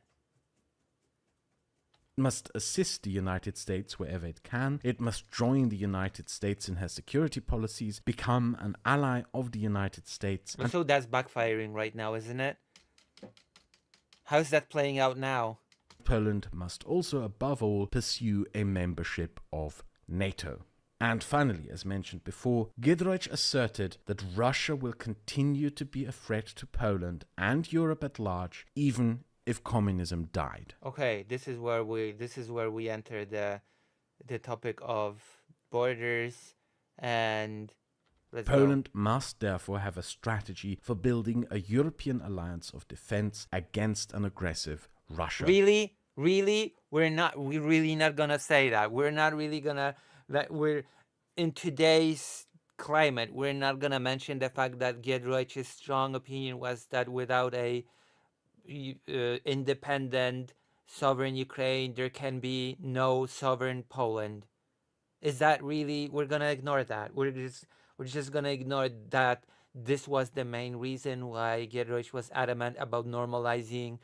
It must assist the United States wherever it can. It must join the United States in her security policies, become an ally of the United States.
So that's backfiring right now, isn't it? How's that playing out now?
Poland must also, above all, pursue a membership of NATO. And finally, as mentioned before, Giedroyc asserted that Russia will continue to be a threat to Poland and Europe at large, even if communism died.
Okay, this is where we enter the topic of borders, and
Poland must therefore have a strategy for building a European alliance of defense against an aggressive Russia.
Really? We're really not gonna say that. We're not really gonna we're in today's climate, we're not gonna mention the fact that Giedroyc's strong opinion was that without a independent sovereign Ukraine there can be no sovereign Poland. Is that really, we're gonna ignore that? We're just gonna ignore that this was the main reason why Giedroyc was adamant about normalizing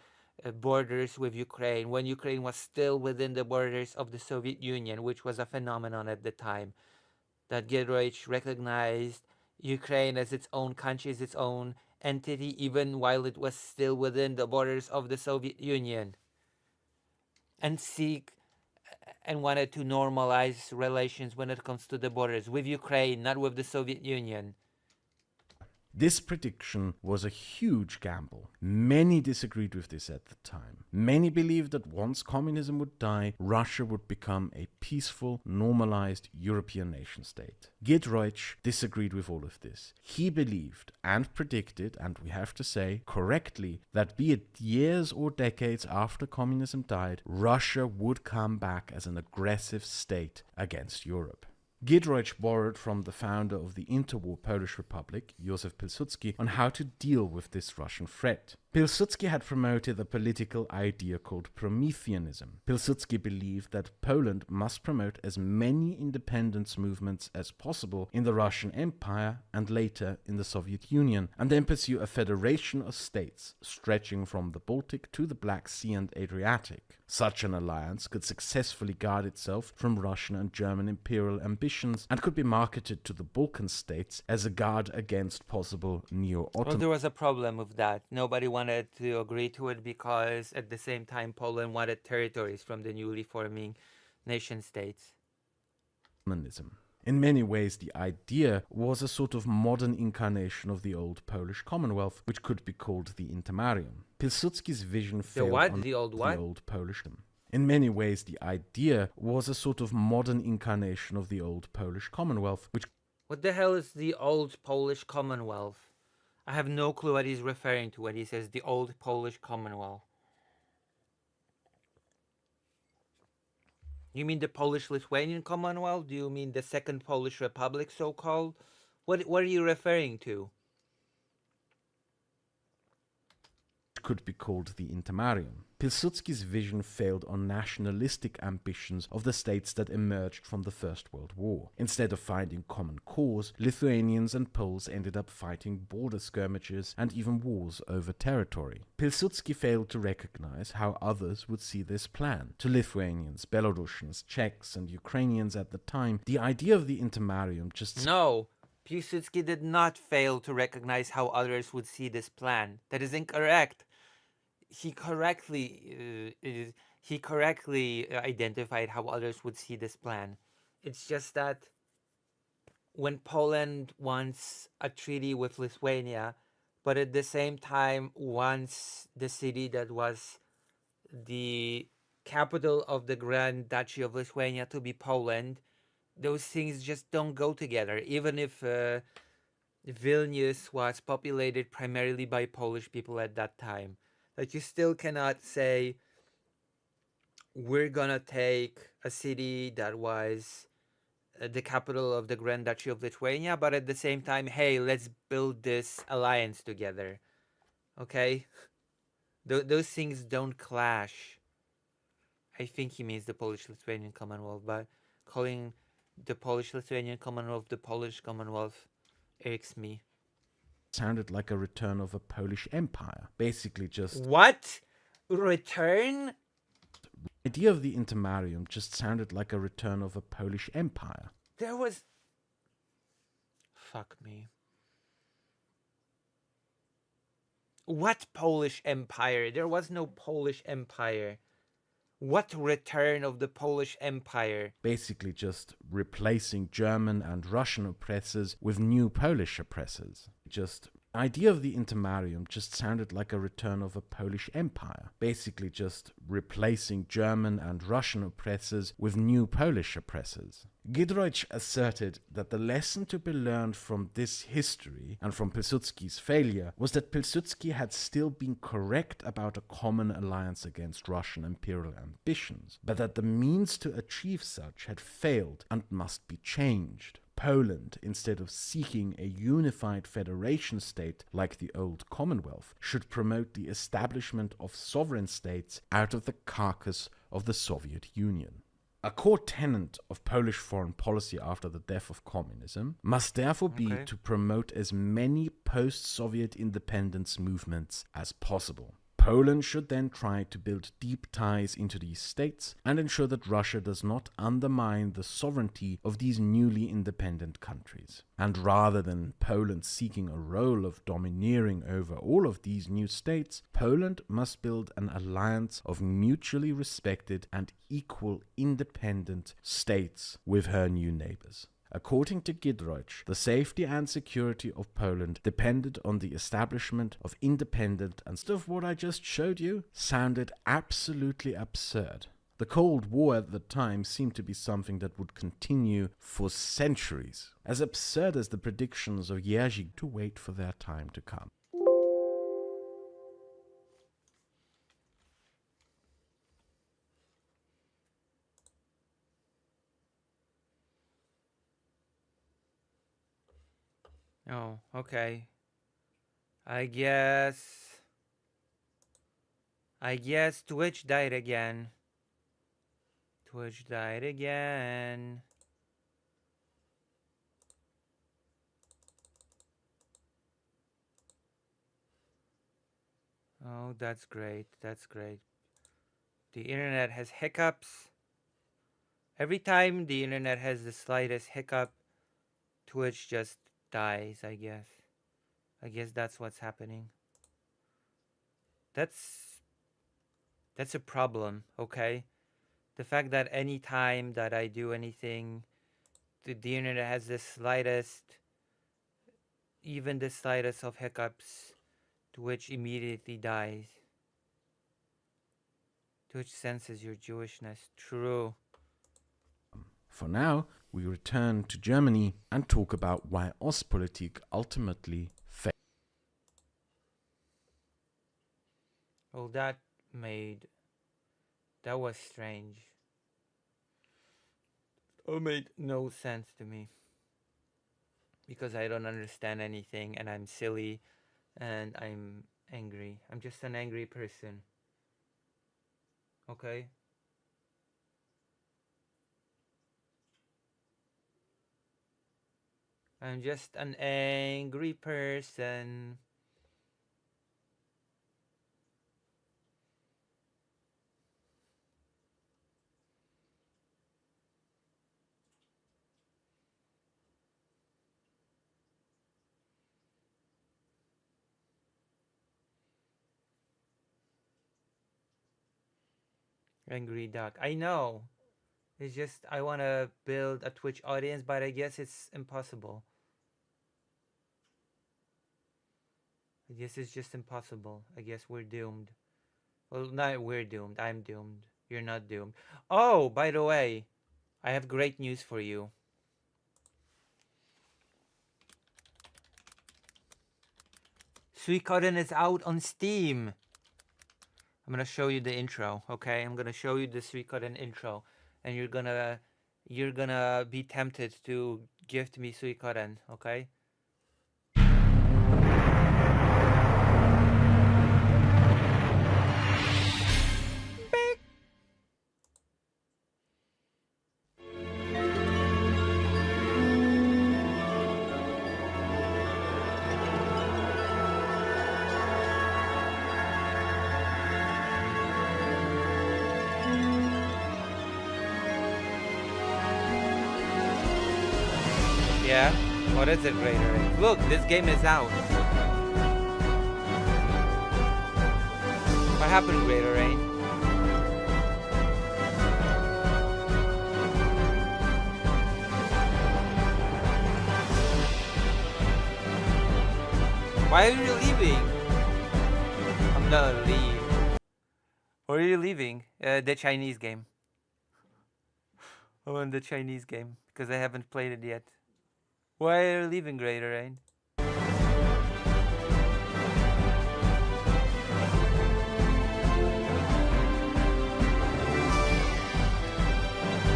borders with Ukraine when Ukraine was still within the borders of the Soviet Union, which was a phenomenon at the time. That Giedroyc recognized Ukraine as its own country, as its own entity, even while it was still within the borders of the Soviet Union, and wanted to normalize relations when it comes to the borders with Ukraine, not with the Soviet Union.
This prediction was a huge gamble. Many disagreed with this at the time. Many believed that once communism would die, Russia would become a peaceful, normalized European nation-state. Giedroyc disagreed with all of this. He believed and predicted, and we have to say correctly, that be it years or decades after communism died, Russia would come back as an aggressive state against Europe. Giedroyc borrowed from the founder of the interwar Polish Republic, Józef Pilsudski, on how to deal with this Russian threat. Pilsudski had promoted a political idea called Prometheanism. Pilsudski believed that Poland must promote as many independence movements as possible in the Russian Empire and later in the Soviet Union, and then pursue a federation of states stretching from the Baltic to the Black Sea and Adriatic. Such an alliance could successfully guard itself from Russian and German imperial ambitions and could be marketed to the Balkan states as a guard against possible neo-Ottoman.
Well, there was a problem with that. Nobody wanted to agree to it because at the same time Poland wanted territories from the newly forming nation states.
In many ways, the idea was a sort of modern incarnation of the old Polish Commonwealth, which could be called the Intermarium. Pilsudski's vision failed on
the old
Polish. In many ways, the idea was a sort of modern incarnation of the old Polish Commonwealth, which...
What the hell is the old Polish Commonwealth? I have no clue what he's referring to when he says the old Polish Commonwealth. You mean the Polish-Lithuanian Commonwealth? Do you mean the Second Polish Republic, so-called? What are you referring to?
Could be called the Intermarium. Pilsudski's vision failed on nationalistic ambitions of the states that emerged from the First World War. Instead of finding common cause, Lithuanians and Poles ended up fighting border skirmishes and even wars over territory. Pilsudski failed to recognize how others would see this plan. To Lithuanians, Belarusians, Czechs and Ukrainians at the time, the idea of the Intermarium just...
No! Pilsudski did not fail to recognize how others would see this plan. That is incorrect. He correctly identified how others would see this plan. It's just that when Poland wants a treaty with Lithuania, but at the same time wants the city that was the capital of the Grand Duchy of Lithuania to be Poland, those things just don't go together. Even if Vilnius was populated primarily by Polish people at that time. Like, you still cannot say, we're gonna take a city that was the capital of the Grand Duchy of Lithuania, but at the same time, hey, let's build this alliance together. Okay? Those things don't clash. I think he means the Polish-Lithuanian Commonwealth, but calling the Polish-Lithuanian Commonwealth the Polish Commonwealth irks me.
Sounded like a return of a Polish empire. Basically just...
What? Return?
The idea of the Intermarium just sounded like a return of a Polish empire.
There was... Fuck me. What Polish empire? There was no Polish empire. What return of the Polish Empire?
Basically just replacing German and Russian oppressors with new Polish oppressors. Just the idea of the Intermarium just sounded like a return of a Polish empire. Basically just replacing German and Russian oppressors with new Polish oppressors. Giedroyc asserted that the lesson to be learned from this history and from Pilsudski's failure was that Pilsudski had still been correct about a common alliance against Russian imperial ambitions, but that the means to achieve such had failed and must be changed. Poland, instead of seeking a unified federation state like the old Commonwealth, should promote the establishment of sovereign states out of the carcass of the Soviet Union. A core tenet of Polish foreign policy after the death of communism must therefore be to promote as many post-Soviet independence movements as possible. Poland should then try to build deep ties into these states and ensure that Russia does not undermine the sovereignty of these newly independent countries. And rather than Poland seeking a role of domineering over all of these new states, Poland must build an alliance of mutually respected and equal independent states with her new neighbors. According to Giedroyc, the safety and security of Poland depended on the establishment of independent, and stuff what I just showed you sounded absolutely absurd. The Cold War at the time seemed to be something that would continue for centuries, as absurd as the predictions of Jerzy to wait for their time to come.
Oh, okay. I guess Twitch died again. Twitch died again. Oh, that's great. That's great. The internet has hiccups. Every time the internet has the slightest hiccup, Twitch just dies, I guess. I guess that's what's happening. That's a problem, okay? The fact that any time that I do anything, the internet has the slightest, even the slightest of hiccups, Twitch immediately dies. Twitch senses your Jewishness. True.
For now, we return to Germany and talk about why Ostpolitik ultimately failed.
Well, that was strange. It made no sense to me. Because I don't understand anything and I'm silly and I'm angry. I'm just an angry person. Okay? I'm just an angry person. Angry duck. I know. It's just I want to build a Twitch audience, but I guess it's impossible. I guess it's just impossible. I guess we're doomed. Well, not we're doomed. I'm doomed. You're not doomed. Oh, by the way, I have great news for you. Suikoden is out on Steam. I'm gonna show you the intro, okay? I'm gonna show you the Suikoden intro, and you're gonna be tempted to gift me Suikoden, okay? Yeah? What is it, Raider? Look, this game is out. What happened, Raider Rain? Why are you leaving? I'm gonna leave. Where are you leaving? The Chinese game. I want the Chinese game because I haven't played it yet. Why are you leaving, Greater Rain?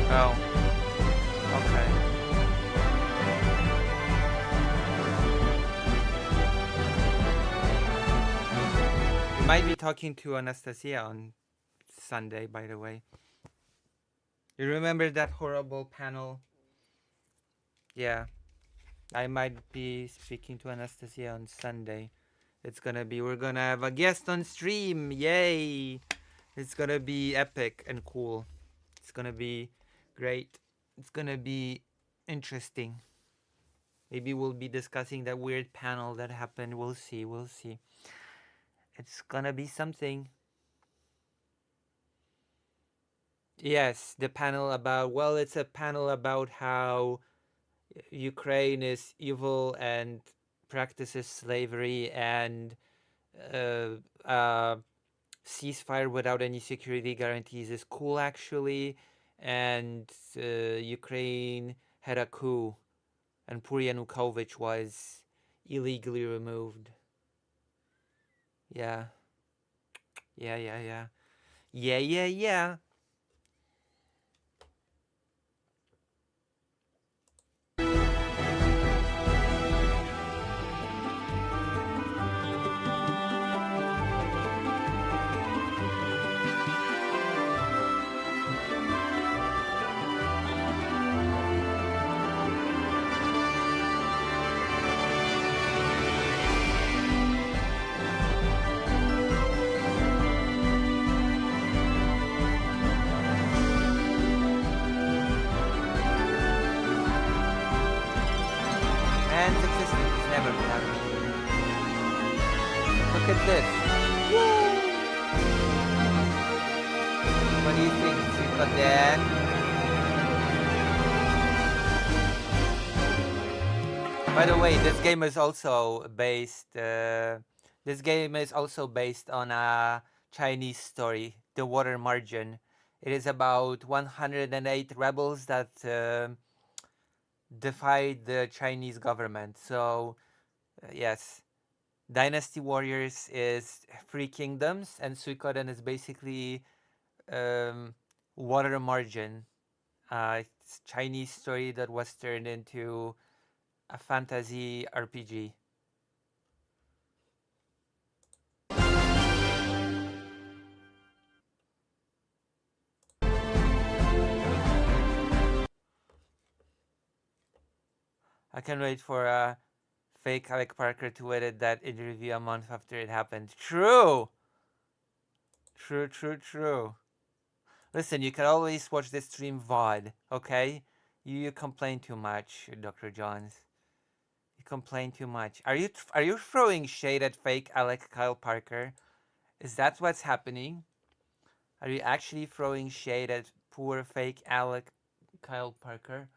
Oh. Okay. You might be talking to Anastasia on Sunday, by the way. You remember that horrible panel? Yeah. I might be speaking to Anastasia on Sunday. We're gonna have a guest on stream. Yay! It's gonna be epic and cool. It's gonna be great. It's gonna be interesting. Maybe we'll be discussing that weird panel that happened. We'll see. It's gonna be something. Yes, the panel about, well, it's a panel about how Ukraine is evil and practices slavery, and ceasefire without any security guarantees is cool actually, and Ukraine had a coup and poor Yanukovych was illegally removed. Yeah. Yeah. Man's existence is never without meaning. Look at this. What do you think, Super Dad? By the way, this game is also based. This game is also based on a Chinese story, The Water Margin. It is about 108 rebels that defied the Chinese government. So, yes, Dynasty Warriors is Three Kingdoms, and Suikoden is basically Water Margin. It's a Chinese story that was turned into a fantasy RPG. I can wait for fake Alec Parker to edit that interview a month after it happened. True! True. Listen, you can always watch the stream VOD, okay? You complain too much, Dr. Johns. You complain too much. Are you throwing shade at fake Alec Kyle Parker? Is that what's happening? Are you actually throwing shade at poor fake Alec Kyle Parker?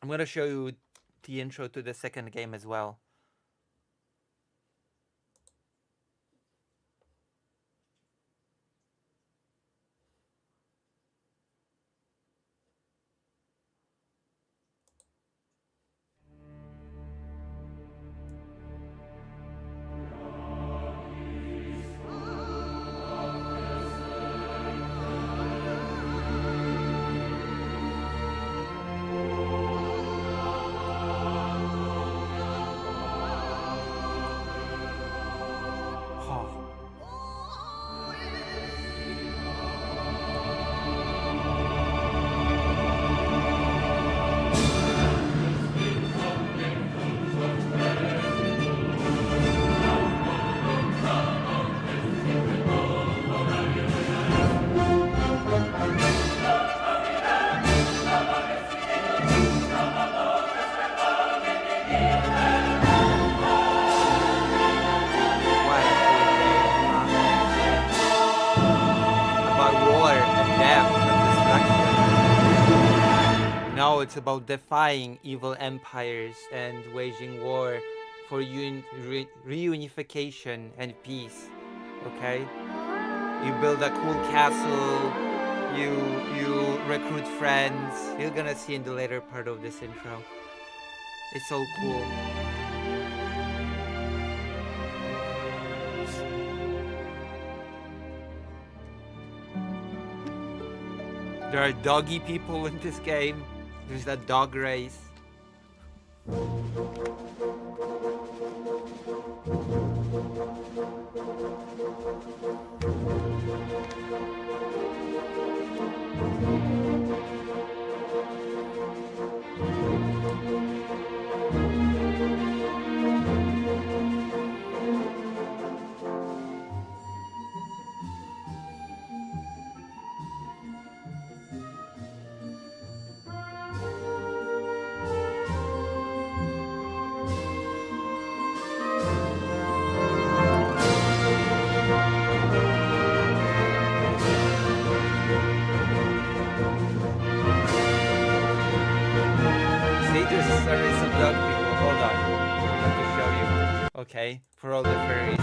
I'm gonna show you the intro to the second game as well. It's about defying evil empires and waging war for reunification and peace. Okay? You build a cool castle, you recruit friends. You're gonna see in the later part of this intro. It's so cool. There are doggy people in this game. There's that dog race. Okay, for all the furries.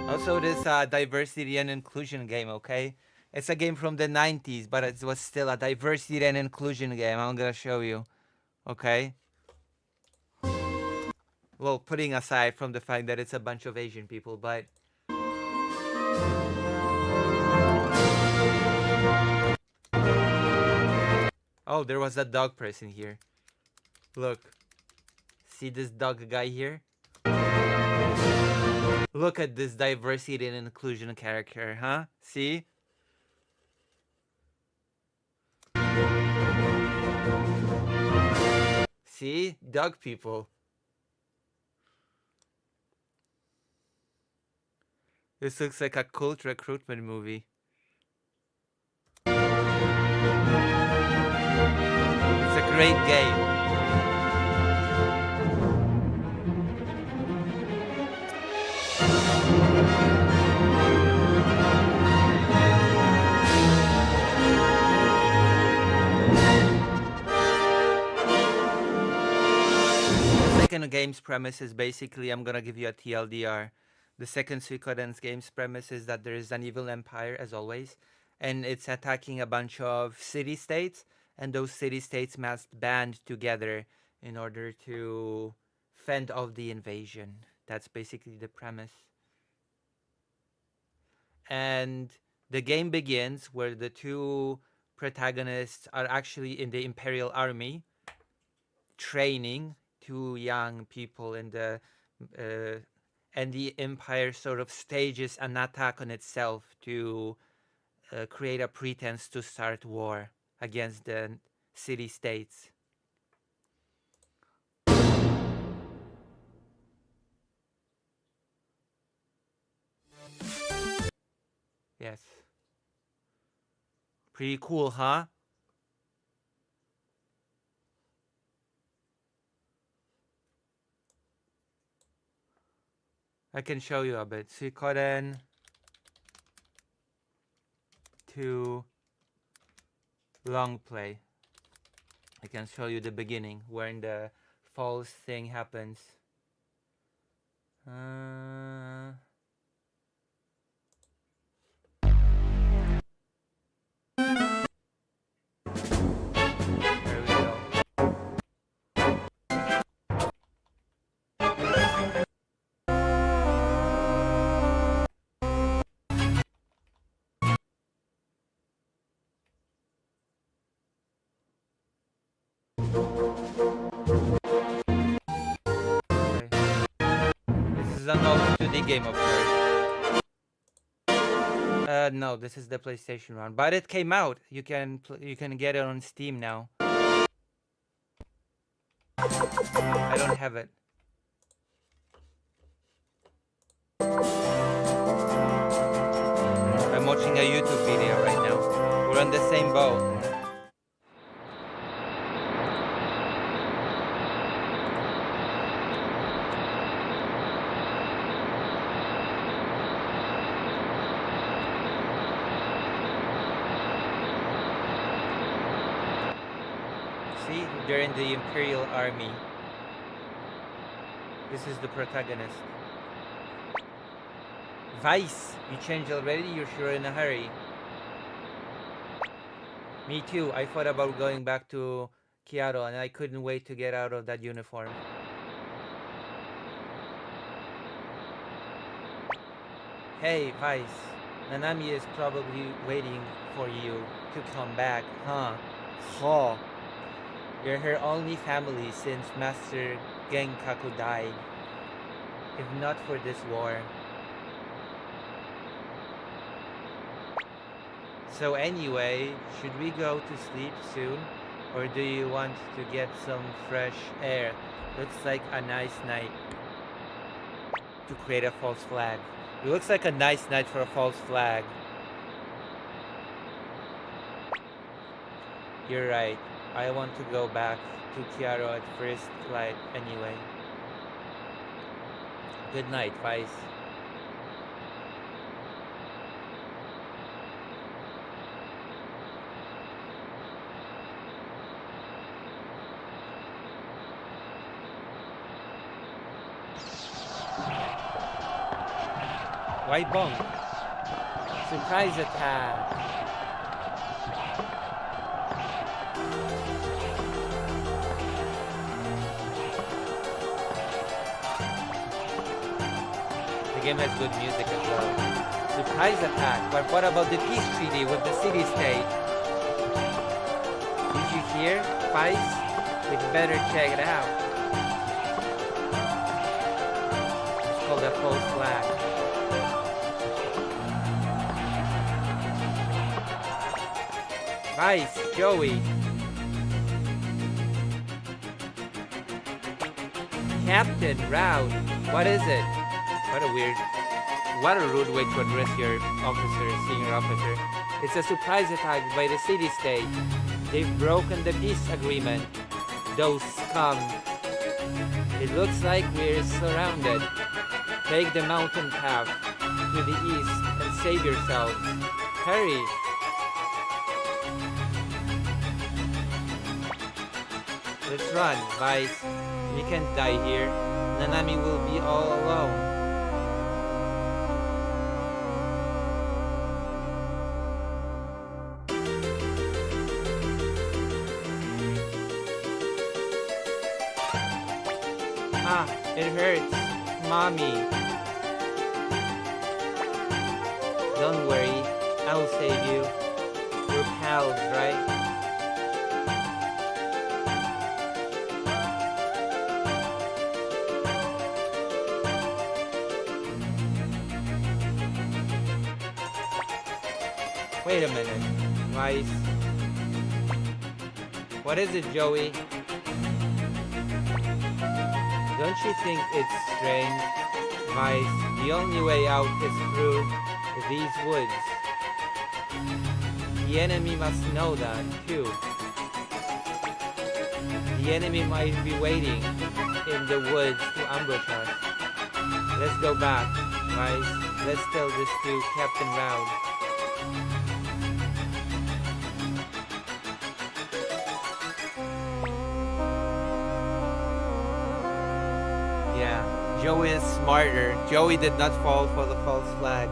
Also, this diversity and inclusion game, okay? It's a game from the 90s, but it was still a diversity and inclusion game. I'm gonna show you, okay? Well, putting aside from the fact that it's a bunch of Asian people, but... Oh, there was a dog person here. Look. See this dog guy here? Look at this diversity and inclusion character, huh? See? See? Dog people. This looks like a cult recruitment movie. It's a great game. The second game's premise is basically, I'm gonna give you a TLDR. The second Suikoden's game's premise is that there is an evil empire, as always, and it's attacking a bunch of city-states, and those city-states must band together in order to fend off the invasion. That's basically the premise. And the game begins where the two protagonists are actually in the Imperial Army, training two young people in the... and the Empire sort of stages an attack on itself to create a pretense to start war against the city-states. Yes. Pretty cool, huh? I can show you a bit. Suikoden 2 long play. I can show you the beginning when the false thing happens. There we go. This is an old 2D game, of course. No, this is the PlayStation one, but it came out. You can get it on Steam now. I don't have it. I'm watching a YouTube video right now. We're on the same boat. See, they're in the Imperial Army. This is the protagonist. Vice, you changed already? You're sure in a hurry. Me too. I thought about going back to Kyoto and I couldn't wait to get out of that uniform. Hey, Vice. Nanami is probably waiting for you to come back, huh? Huh. You're her only family since Master Genkaku died. If not for this war. So anyway, should we go to sleep soon? Or do you want to get some fresh air? Looks like a nice night to create a false flag. It looks like a nice night for a false flag. You're right. I want to go back to Kyoto at first light anyway. Good night, Vice. Why bonk? Surprise attack. The game has good music as well. Surprise attack. But what about the peace treaty with the city-state? Did you hear, Vice? We better check it out. It's called a false flag. Vice, Joey. Captain, Route. What is it? What a rude way to address your officer, senior officer. It's a surprise attack by the city-state. They've broken the peace agreement. Those scum. It looks like we're surrounded. Take the mountain path to the east and save yourselves. Hurry! Let's run, Vice. We can't die here. Nanami will be all alone. Ah, it hurts. Mommy. Don't worry, I'll save you. We're pals, right? Wait a minute, Vice. What is it, Joey? Don't you think it's strange? Vice, the only way out is through these woods. The enemy must know that, too. The enemy might be waiting in the woods to ambush us. Let's go back, Vice. Let's tell this to Captain Round. Yeah, Joey is smarter. Joey did not fall for the false flag.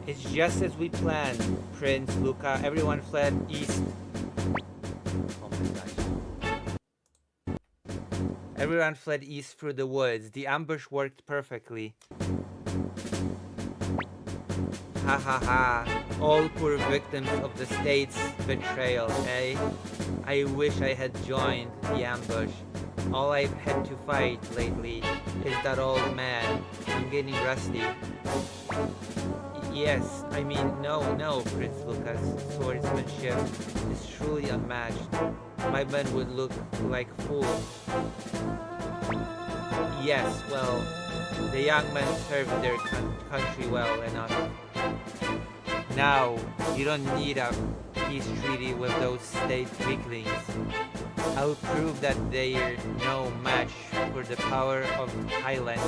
It's just as we planned, Prince Luca. Everyone fled east. Oh my gosh. Everyone fled east through the woods. The ambush worked perfectly. Ha ha ha. All poor victims of the state's betrayal, eh? I wish I had joined the ambush. All I've had to fight lately is that old man. I'm getting rusty. Yes, I mean, no, Prince Lucas. Swordsmanship is truly unmatched. My men would look like fools. Yes, well, the young men served their country well enough. Now, you don't need a peace treaty with those state weaklings. I'll prove that they're no match for the power of Highland.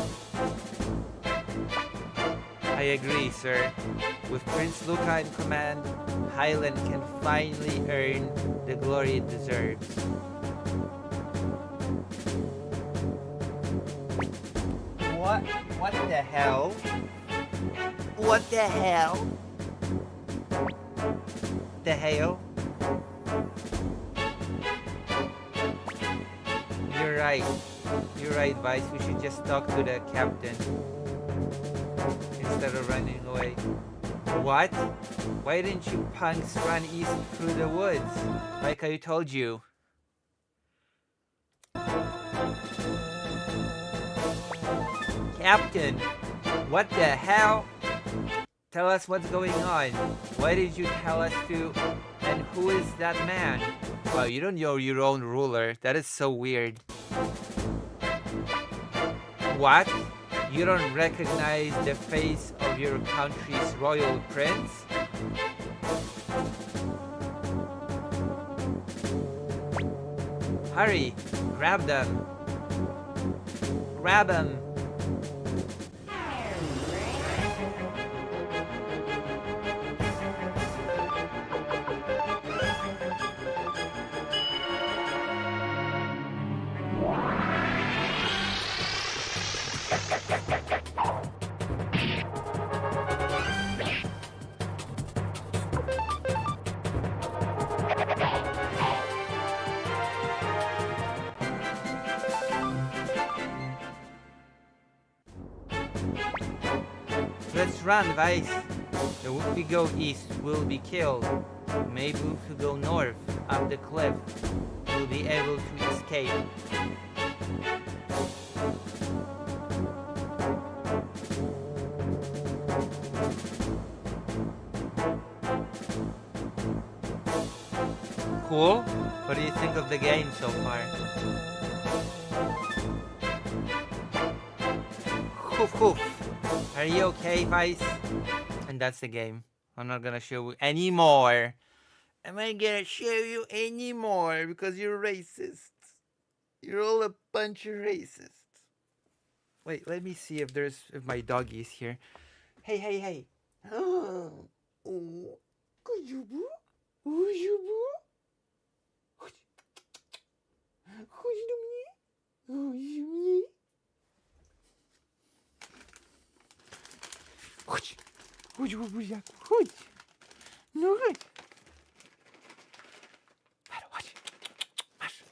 I agree, sir. With Prince Luca in command, Highland can finally earn the glory it deserves. What the hell? What the hell? The hell? You're right, Vice. We should just talk to the captain instead of running away. What? Why didn't you punks run east through the woods like I told you? Captain, what the hell? Tell us what's going on. Why did you tell us to? And who is that man? Wow, you don't know your own ruler. That is so weird. What? You don't recognize the face of your country's royal prince? Hurry, grab them. grab him. Let's run, Vice. The if we go east, we'll be killed. Maybe if we go north, up the cliff, we'll be able to escape. Cool? What do you think of the game so far? Hoof hoof. Are you okay, Vice? And that's the game. I'm not gonna show you anymore. Am I gonna show you anymore because you're racist? You're all a bunch of racists. Wait, let me see if my doggy is here. Hey, hey, hey. Oh, could you boo? Who's you boo? Who's you me? Who's you me? Chodź. Chodź, łobuziaku, chodź. No chodź. Chodź. Masz.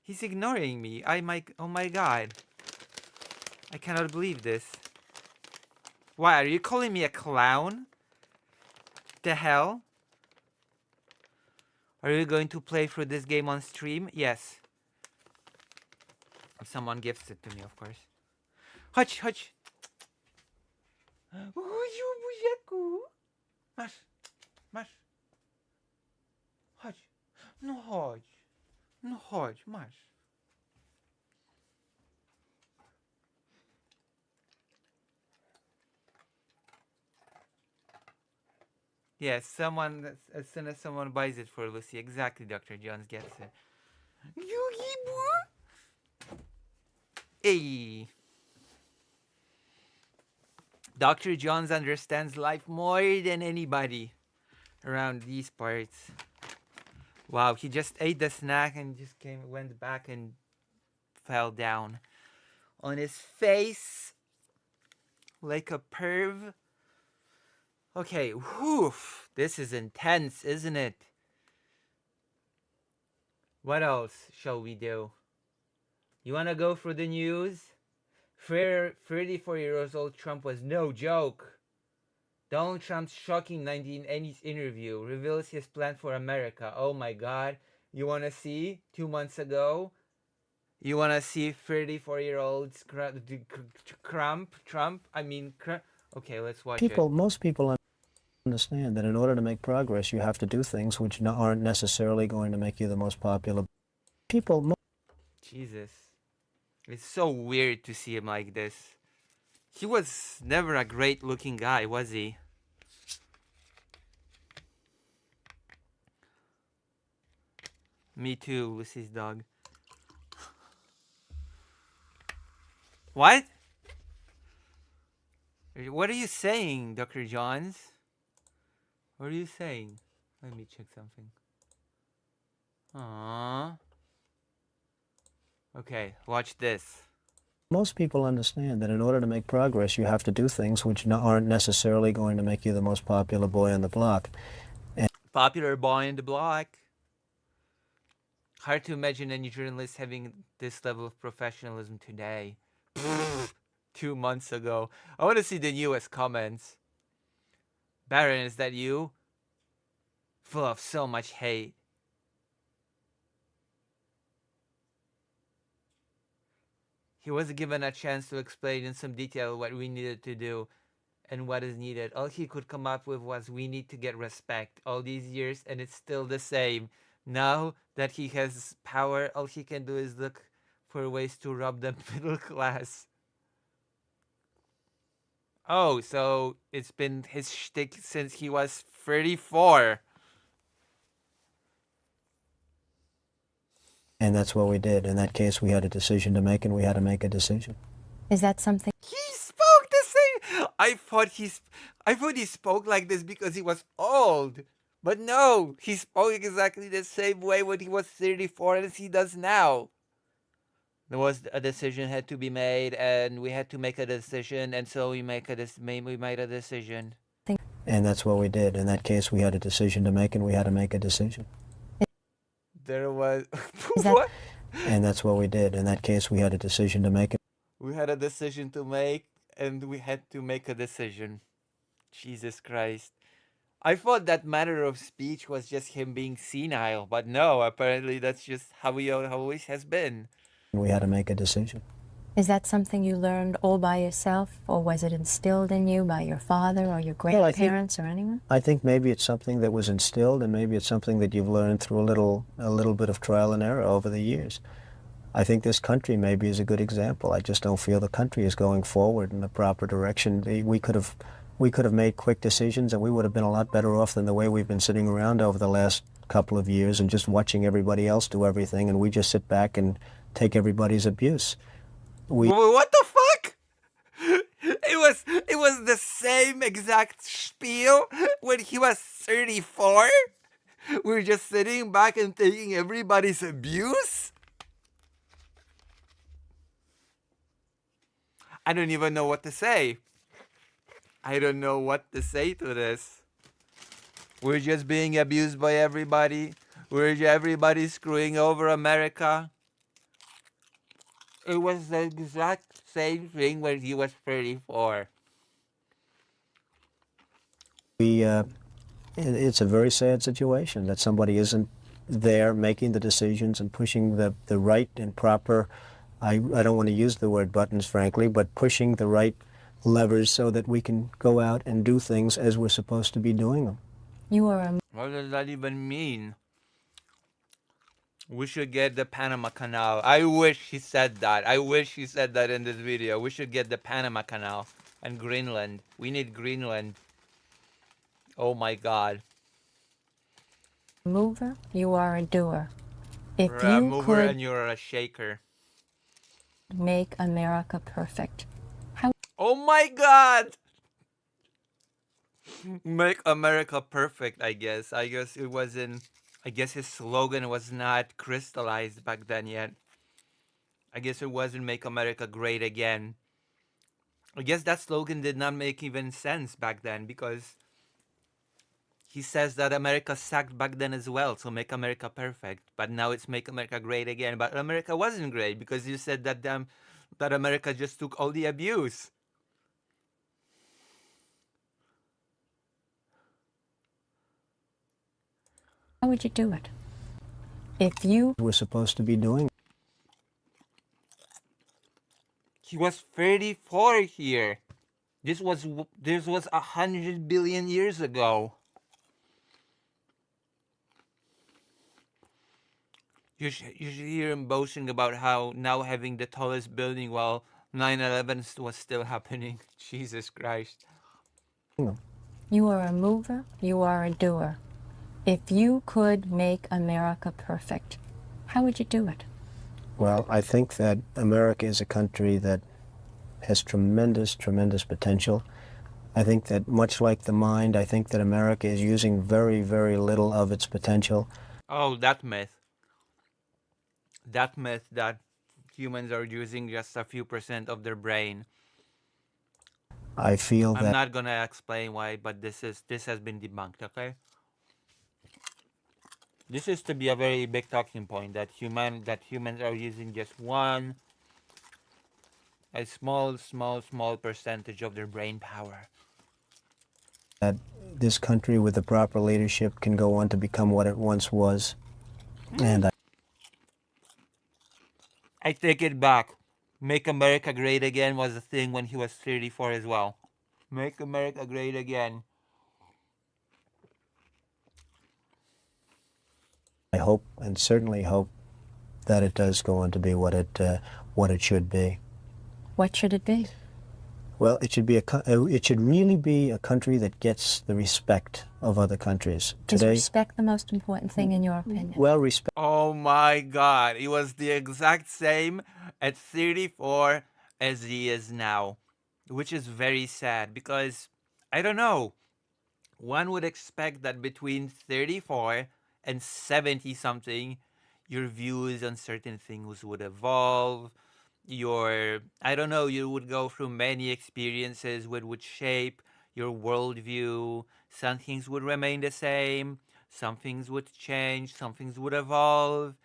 He's ignoring me. Oh my god. I cannot believe this. Why, are you calling me a clown? The hell? Are you going to play through this game on stream? Yes. If someone gifts it to me, of course. Chodź, chodź. Buziaku. Masz. Masz. Chodź. No chodź. No chodź, masz. Yes, someone, as soon as someone buys it for Lucy, exactly, Dr. Jones gets it. Hey. Dr. Jones understands life more than anybody around these parts. Wow, he just ate the snack and just went back and fell down on his face like a perv. Okay, whew, this is intense, isn't it? What else shall we do? You wanna go for the news? 34-year-old Trump was no joke. Donald Trump's shocking 1980s interview reveals his plan for America. Oh my god. You wanna see 2 months ago? You wanna see 34-year-old Trump? Okay, let's watch it.
Most people understand that in order to make progress, you have to do things which aren't necessarily going to make you the most popular.
Jesus. It's so weird to see him like this. He was never a great looking guy, was he? Me too, Lucy's dog. What? What are you saying, Dr. Johns? What are you saying? Let me check something. Aww. Okay, watch this.
Most people understand that in order to make progress, you have to do things which aren't necessarily going to make you the most popular boy on the block.
Popular boy on the block. Hard to imagine any journalist having this level of professionalism today. 2 months ago. I want to see the newest comments. Baron, is that you? Full of so much hate. He was given a chance to explain in some detail what we needed to do and what is needed. All he could come up with was we need to get respect. All these years and it's still the same. Now that he has power, all he can do is look for ways to rob the middle class. Oh, so it's been his shtick since he was 34.
And that's what we did. In that case, we had a decision to make, and we had to make a decision.
Is that something?
He spoke the same. I thought he spoke like this because he was old. But no, he spoke exactly the same way when he was 34 as he does now. There was a decision had to be made, and we had to make a decision, and so we made a decision.
And that's what we did. In that case, we had a decision to make, and we had to make a decision.
There was
That...
what?
And that's what we did. In that case, we had a decision to make.
We had a decision to make, and we had to make a decision. Jesus Christ. I thought that manner of speech was just him being senile, but no, apparently that's just how he always has been.
We had to make a decision.
Is that something you learned all by yourself, or was it instilled in you by your father or your grandparents or anyone?
I think maybe it's something that was instilled, and maybe it's something that you've learned through a little bit of trial and error over the years. I think this country maybe is a good example. I just don't feel the country is going forward in the proper direction. We could have made quick decisions, and we would have been a lot better off than the way we've been sitting around over the last couple of years and just watching everybody else do everything, and we just sit back and take everybody's abuse.
What the fuck? It was the same exact spiel when he was 34? We're just sitting back and taking everybody's abuse? I don't even know what to say. I don't know what to say to this. We're just being abused by everybody. Everybody screwing over America. It was the exact same thing when he was 34.
It's a very sad situation that somebody isn't there making the decisions and pushing the right and proper, I don't want to use the word buttons, frankly, but pushing the right levers so that we can go out and do things as we're supposed to be doing them.
What does that even mean? We should get the Panama Canal. I wish he said that. I wish he said that in this video. We should get the Panama Canal and Greenland. We need Greenland. Oh my God.
Mover, you are a doer. If
You're a
you
mover
could
and you're a shaker.
make America perfect, how?
Oh my God! Make America perfect, I guess. I guess it wasn't... I guess his slogan was not crystallized back then yet. I guess it wasn't Make America Great Again. I guess that slogan did not make even sense back then because he says that America sucked back then as well, so Make America Perfect. But now it's Make America Great Again. But America wasn't great because you said that that America just took all the abuse.
How would you do it? If you
We're supposed to be doing.
He was 34 here. This was 100 billion years ago. You should hear him boasting about how now having the tallest building while 9/11 was still happening. Jesus Christ.
You are a mover, you are a doer. If you could make America perfect, how would you do it?
Well, I think that America is a country that has tremendous, tremendous potential. I think that much like the mind, I think that America is using very, very little of its potential.
Oh, that myth. That myth that humans are using just a few % of their brain.
I feel
I'm
that
not gonna explain why, but this has been debunked, okay? This is to be a very big talking point that humans are using just a small percentage of their brain power.
that this country with the proper leadership can go on to become what it once was. And
I take it back. Make America Great Again was a thing when he was 34 as well. Make America Great Again.
I hope, and certainly hope, that it does go on to be what it should be.
What should it be?
Well, it should really be a country that gets the respect of other countries.
Is
Today,
respect the most important thing in your opinion?
well, respect.
Oh my God. He was the exact same at 34 as he is now, which is very sad because, I don't know, one would expect that between 34 and 70 something, your views on certain things would evolve. I don't know, you would go through many experiences which would shape your worldview. Some things would remain the same, some things would change, some things would evolve.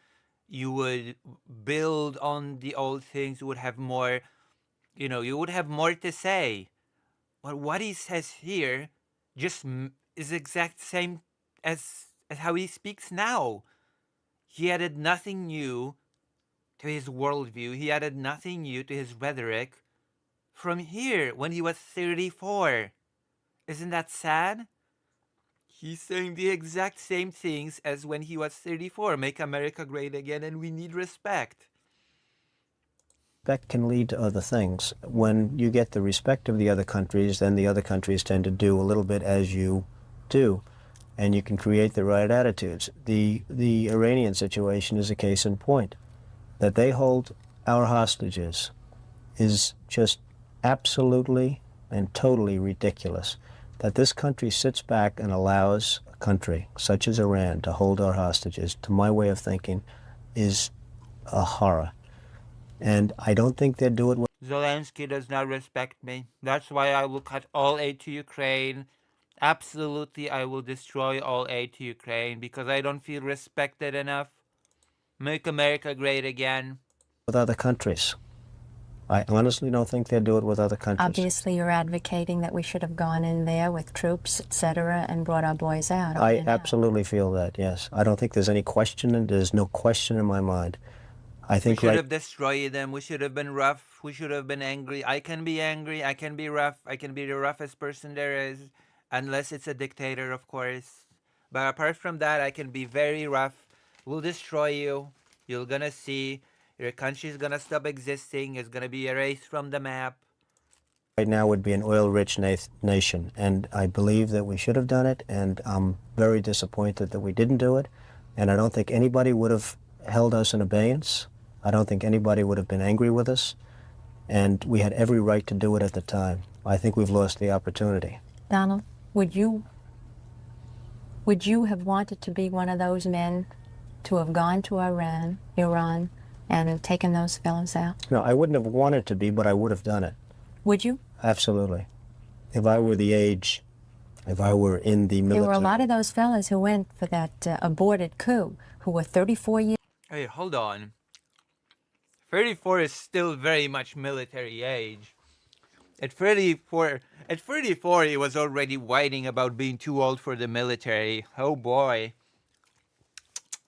You would build on the old things, you would have more, you would have more to say. But what he says here just is exact same as how he speaks now. He added nothing new to his worldview. He added nothing new to his rhetoric from here when he was 34. Isn't that sad? He's saying the exact same things as when he was 34. Make America great again, and we need respect.
Respect can lead to other things. When you get the respect of the other countries, then the other countries tend to do a little bit as you do, and you can create the right attitudes. The Iranian situation is a case in point. That they hold our hostages is just absolutely and totally ridiculous. That this country sits back and allows a country such as Iran to hold our hostages, to my way of thinking, is a horror. And I don't think they'd do it.
Zelensky does not respect me. That's why I will cut all aid to Ukraine. Absolutely, I will destroy all aid to Ukraine because I don't feel respected enough. Make America great again.
With other countries. I honestly don't think they'd do it with other countries.
Obviously, you're advocating that we should have gone in there with troops, etc., and brought our boys out.
I absolutely feel that, yes. I don't think there's any question, and there's no question in my mind. I think
we should have destroyed them. We should have been rough. We should have been angry. I can be angry. I can be rough. I can be the roughest person there is, unless it's a dictator, of course. But apart from that, I can be very rough. We'll destroy you. You're gonna see. Your country's gonna stop existing. It's gonna be erased from the map.
Right now would be an oil-rich nation, and I believe that we should have done it, and I'm very disappointed that we didn't do it, and I don't think anybody would have held us in abeyance. I don't think anybody would have been angry with us, and we had every right to do it at the time. I think we've lost the opportunity.
Donald, would you have wanted to be one of those men to have gone to Iran, and taken those fellows out?
No, I wouldn't have wanted to be, but I would have done it.
Would you?
Absolutely. If I were the age, if I were in the military.
There were a lot of those fellows who went for that aborted coup, who were 34 years.
Hey, hold on. 34 is still very much military age. At 34, he was already whining about being too old for the military. Oh boy.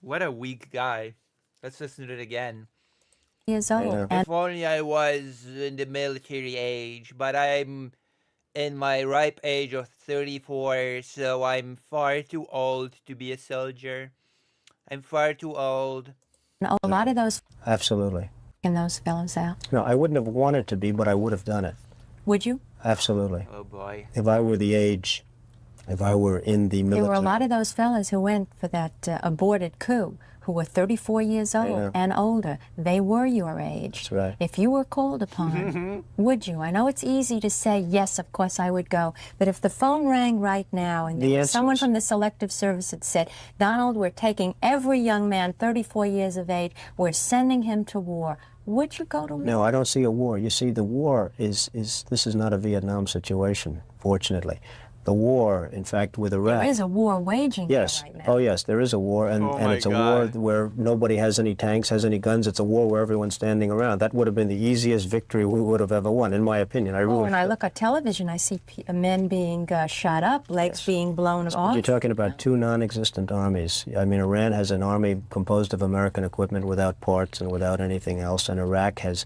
What a weak guy. Let's listen to it again.
Years old.
Yeah.
If only I was in the military age, but I'm in my ripe age of 34, so I'm far too old to be a soldier. I'm far too old.
A lot of those.
Absolutely.
Taken those fellows out.
No, I wouldn't have wanted to be, but I would have done it.
Would you?
Absolutely.
Oh boy.
If I were the age, if I were in the military.
There were a lot of those fellows who went for that aborted coup, who were 34 years old and older. They were your age.
That's right.
If you were called upon, would you? I know it's easy to say, yes, of course I would go. But if the phone rang right now and someone from the Selective Service had said, Donald, we're taking every young man 34 years of age, we're sending him to war, would you go to war?
No, I don't see a war. You see, the war this is not a Vietnam situation, fortunately. The war, in fact, with Iraq.
There is a war waging
yes.
right now.
Oh, yes, there is a war, and it's a war where nobody has any tanks, has any guns. It's a war where everyone's standing around. That would have been the easiest victory we would have ever won, in my opinion.
When I look at television, I see men being shot up, legs being blown off.
You're talking about two non-existent armies. I mean, Iran has an army composed of American equipment without parts and without anything else, and Iraq has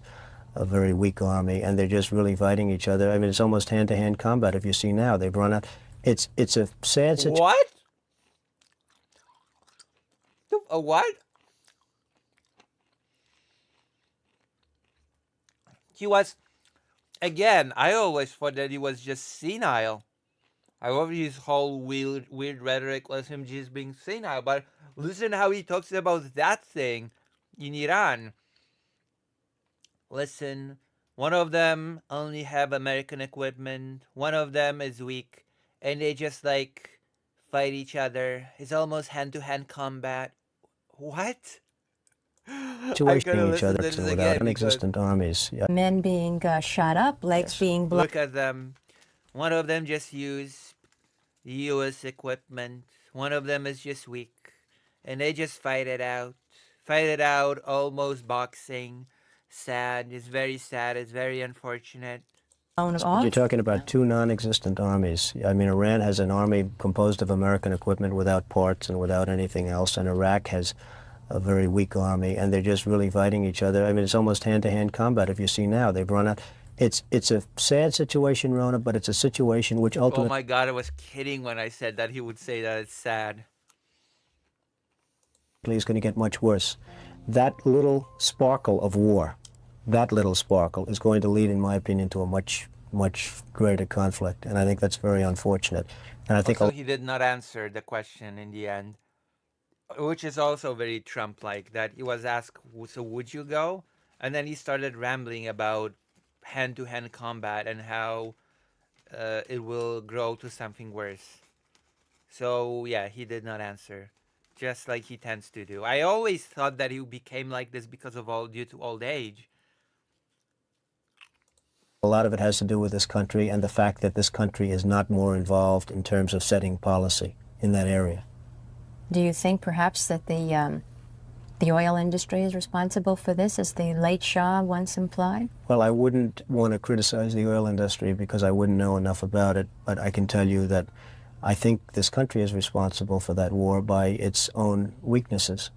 a very weak army, and they're just really fighting each other. I mean, it's almost hand-to-hand combat. If you see now, they've run out. It's a sad situation.
What? A what? He was Again, I always thought that he was just senile. I love his whole weird rhetoric was him just being senile. But listen how he talks about that thing in Iran. Listen, one of them only have American equipment. One of them is weak, and they just like fight each other. It's almost hand-to-hand combat. What?
Situating each other without non-existent armies. Yeah.
Men being shot up, legs being blown.
Look at them. One of them just use U.S. equipment. One of them is just weak, and they just fight it out. Fight it out, almost boxing. Sad. It's very sad. It's very unfortunate.
You're talking about two non-existent armies. I mean, Iran has an army composed of American equipment without parts and without anything else, and Iraq has a very weak army, and they're just really fighting each other. I mean, it's almost hand-to-hand combat. If you see now, they've run out. It's a sad situation, Rona, but it's a situation which ultimately...
Oh my God, I was kidding when I said that he would say that it's sad.
...is going to get much worse. That little sparkle of war, that little sparkle is going to lead, in my opinion, to a much greater conflict, and I think that's very unfortunate. And I think
also, he did not answer the question in the end, which is also very Trump-like, that he was asked, so would you go? And then he started rambling about hand-to-hand combat and how it will grow to something worse. So yeah, he did not answer, just like he tends to do. I always thought that he became like this because of due to old age.
A lot of it has to do with this country and the fact that this country is not more involved in terms of setting policy in that area.
Do you think perhaps that the oil industry is responsible for this, as the late Shah once implied?
Well, I wouldn't want to criticize the oil industry because I wouldn't know enough about it, but I can tell you that I think this country is responsible for that war by its own weaknesses.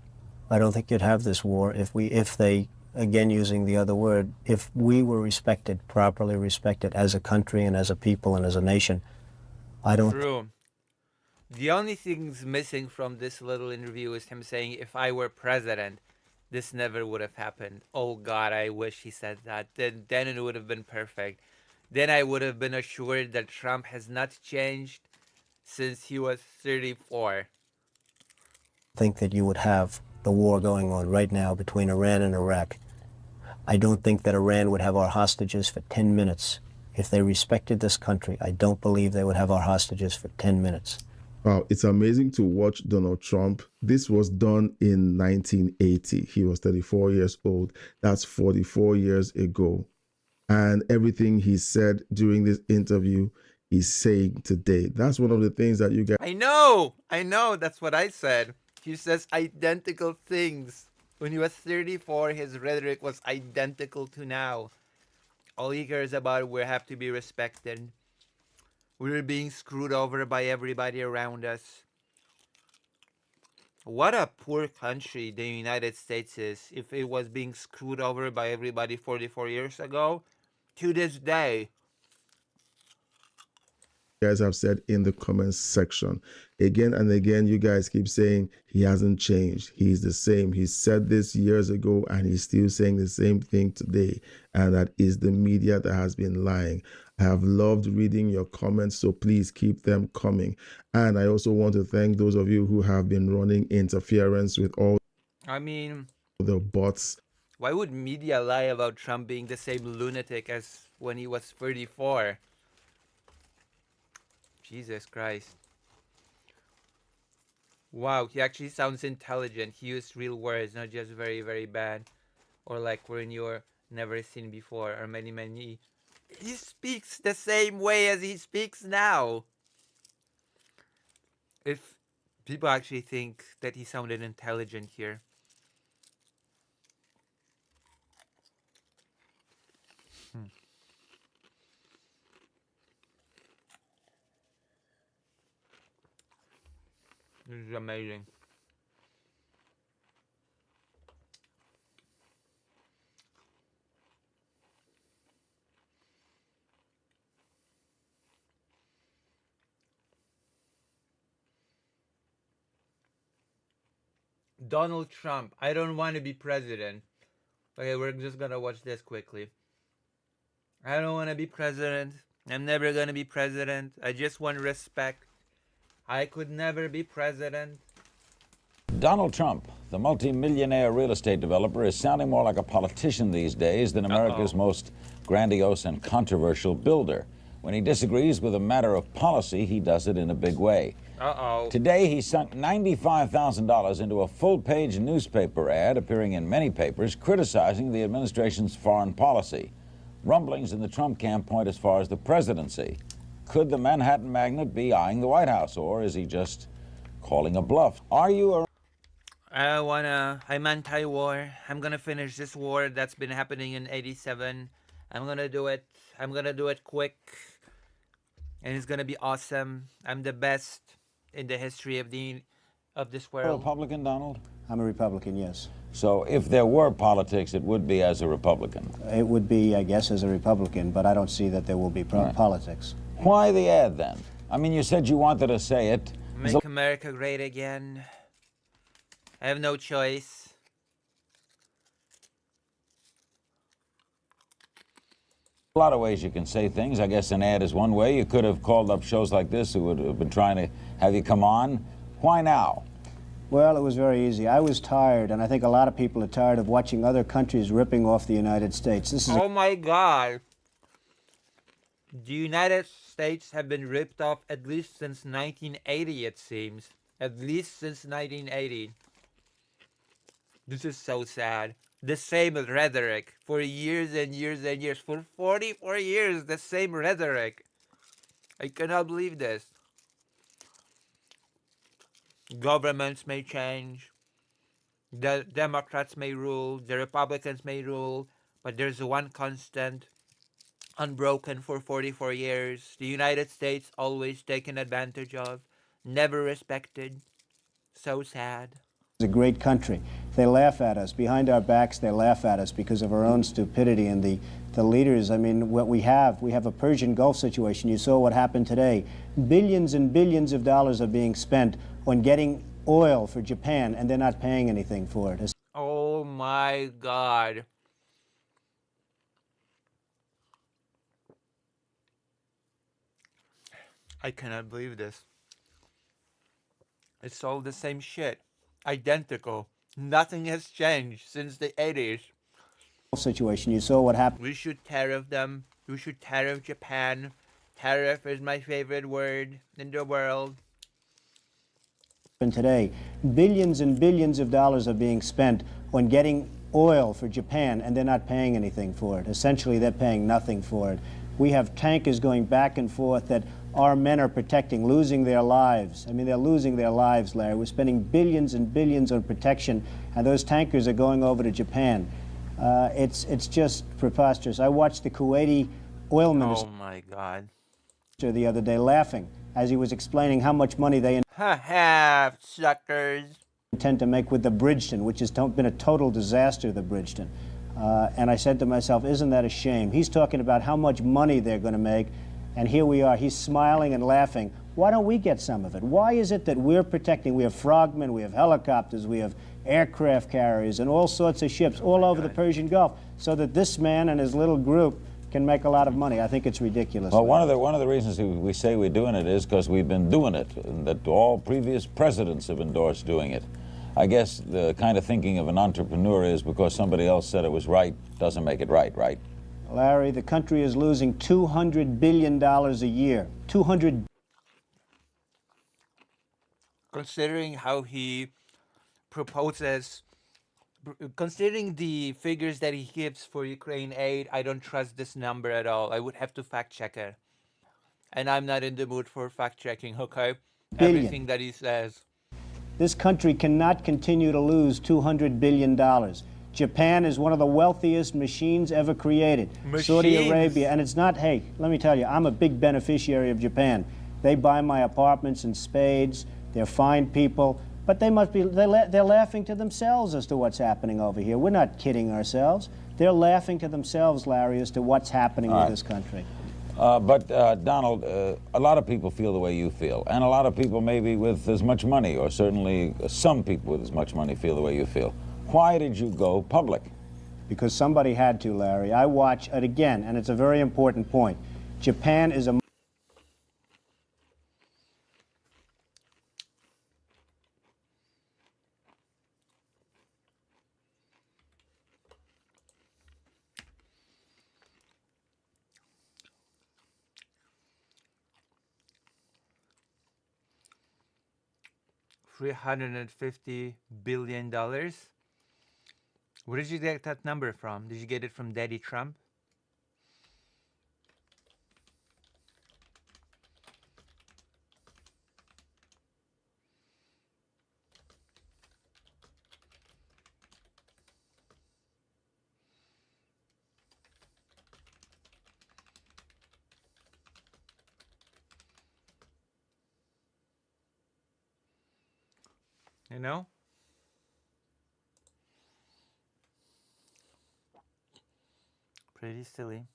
I don't think you'd have this war if they, again using the other word, if we were respected, properly respected as a country and as a people and as a nation. I don't...
True. The only things missing from this little interview is him saying, if I were president, this never would have happened. Oh God, I wish he said that. Then it would have been perfect. Then I would have been assured that Trump has not changed since he was 34.
I think that you would have the war going on right now between Iran and Iraq. I don't think that Iran would have our hostages for 10 minutes. If they respected this country, I don't believe they would have our hostages for 10 minutes.
Wow, it's amazing to watch Donald Trump. This was done in 1980. He was 34 years old. That's 44 years ago. And everything he said during this interview, he's saying today. That's one of the things that you guys...
I know. That's what I said. He says identical things. When he was 34, his rhetoric was identical to now. All he cares about, we have to be respected. We're being screwed over by everybody around us. What a poor country the United States is if it was being screwed over by everybody 44 years ago to this day.
Guys have said in the comments section again and again, you guys keep saying he hasn't changed, he's the same. He said this years ago and he's still saying the same thing today, and that is the media that has been lying. I have loved reading your comments, so please keep them coming. And I also want to thank those of you who have been running interference with all the bots.
Why would media lie about Trump being the same lunatic as when he was 34? Jesus Christ. Wow, he actually sounds intelligent. He used real words, not just very, very bad. Or like when you're never seen before, or many. He speaks the same way as he speaks now. If people actually think that he sounded intelligent here. This is amazing. Donald Trump. I don't want to be president. Okay, we're just gonna watch this quickly. I don't want to be president. I'm never going to be president. I just want respect. I could never be president.
Donald Trump, the multi-millionaire real estate developer, is sounding more like a politician these days than America's most grandiose and controversial builder. When he disagrees with a matter of policy, he does it in a big way. Today, he sunk $95,000 into a full-page newspaper ad appearing in many papers criticizing the administration's foreign policy. Rumblings in the Trump camp point as far as the presidency. Could the Manhattan magnate be eyeing the White House, or is he just calling a bluff? Are you a...
I'm anti-war. I'm gonna finish this war that's been happening in '87. I'm gonna do it. I'm gonna do it quick. And it's gonna be awesome. I'm the best in the history of this world.
Republican, Donald?
I'm a Republican, yes.
So if there were politics, it would be as a Republican?
It would be, I guess, as a Republican, but I don't see that there will be politics.
Why the ad, then? I mean, you said you wanted to say it.
Make America great again. I have no choice.
A lot of ways you can say things. I guess an ad is one way. You could have called up shows like this who would have been trying to have you come on. Why now?
Well, it was very easy. I was tired, and I think a lot of people are tired of watching other countries ripping off the United States. This is
oh my God. The United States have been ripped off at least since 1980, it seems. At least since 1980. This is so sad. The same rhetoric for years and years and years. For 44 years, the same rhetoric. I cannot believe this. Governments may change. The Democrats may rule. The Republicans may rule. But there's one constant, unbroken for 44 years. The United States always taken advantage of. Never respected. So sad.
It's a great country. They laugh at us. Behind our backs, they laugh at us because of our own stupidity and the leaders. I mean, what we have a Persian Gulf situation. You saw what happened today. Billions and billions of dollars are being spent on getting oil for Japan, and they're not paying anything for it.
Oh my God. I cannot believe this. It's all the same shit. Identical. Nothing has changed since the 80s.
Situation. You saw what happened.
We should tariff them. We should tariff Japan. Tariff is my favorite word in the world.
Today, billions and billions of dollars are being spent on getting oil for Japan, and they're not paying anything for it. Essentially, they're paying nothing for it. We have tankers going back and forth that our men are protecting, losing their lives. I mean, they're losing their lives, Larry. We're spending billions and billions on protection, and those tankers are going over to Japan. It's just preposterous. I watched the Kuwaiti oil minister
my God.
The other day laughing as he was explaining how much money they
have, suckers.
Intend to make with the Bridgeton, which has been a total disaster, the Bridgeton. And I said to myself, isn't that a shame? He's talking about how much money they're going to make, and here we are. He's smiling and laughing. Why don't we get some of it? Why is it that we're protecting? We have frogmen, we have helicopters, we have aircraft carriers, and all sorts of ships all over the Persian Gulf, so that this man and his little group can make a lot of money. I think it's ridiculous.
Well, one of the reasons we say we're doing it is because we've been doing it, and that all previous presidents have endorsed doing it. I guess the kind of thinking of an entrepreneur is because somebody else said it was right doesn't make it right, right?
Larry, the country is losing $200 billion a year.
Considering how he proposes, considering the figures that he gives for Ukraine aid, I don't trust this number at all. I would have to fact check it. And I'm not in the mood for fact checking, okay? Everything that he says.
This country cannot continue to lose $200 billion. Japan is one of the wealthiest machines ever created. Saudi Arabia, and it's not, hey, let me tell you, I'm a big beneficiary of Japan. They buy my apartments in spades. They're fine people. But they must be, they're laughing to themselves as to what's happening over here. We're not kidding ourselves. They're laughing to themselves, Larry, as to what's happening with this country.
But Donald, a lot of people feel the way you feel, and a lot of people maybe with as much money, or certainly some people with as much money feel the way you feel. Why did you go public?
because somebody had to, Larry. I watch it again, and it's a very important point. Japan is a
$350 billion. Where did you get that number from? Did you get it from Daddy Trump? You know? Pretty silly.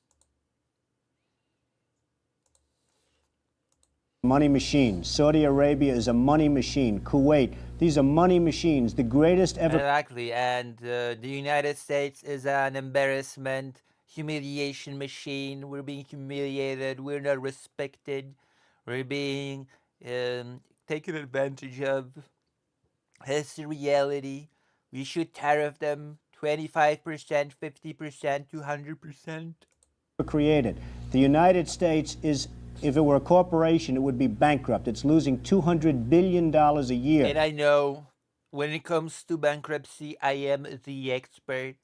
money machine. Saudi Arabia is a money machine. Kuwait, these are money machines, the greatest ever.
Exactly, and the United States is an embarrassment, humiliation machine. We're being humiliated. We're not respected. We're being taken advantage of. It's the reality. We should tariff them 25%, 50%, 200%.
Created. The United States is, if it were a corporation, it would be bankrupt. It's losing $200 billion a year.
And I know when it comes to bankruptcy, I am the expert.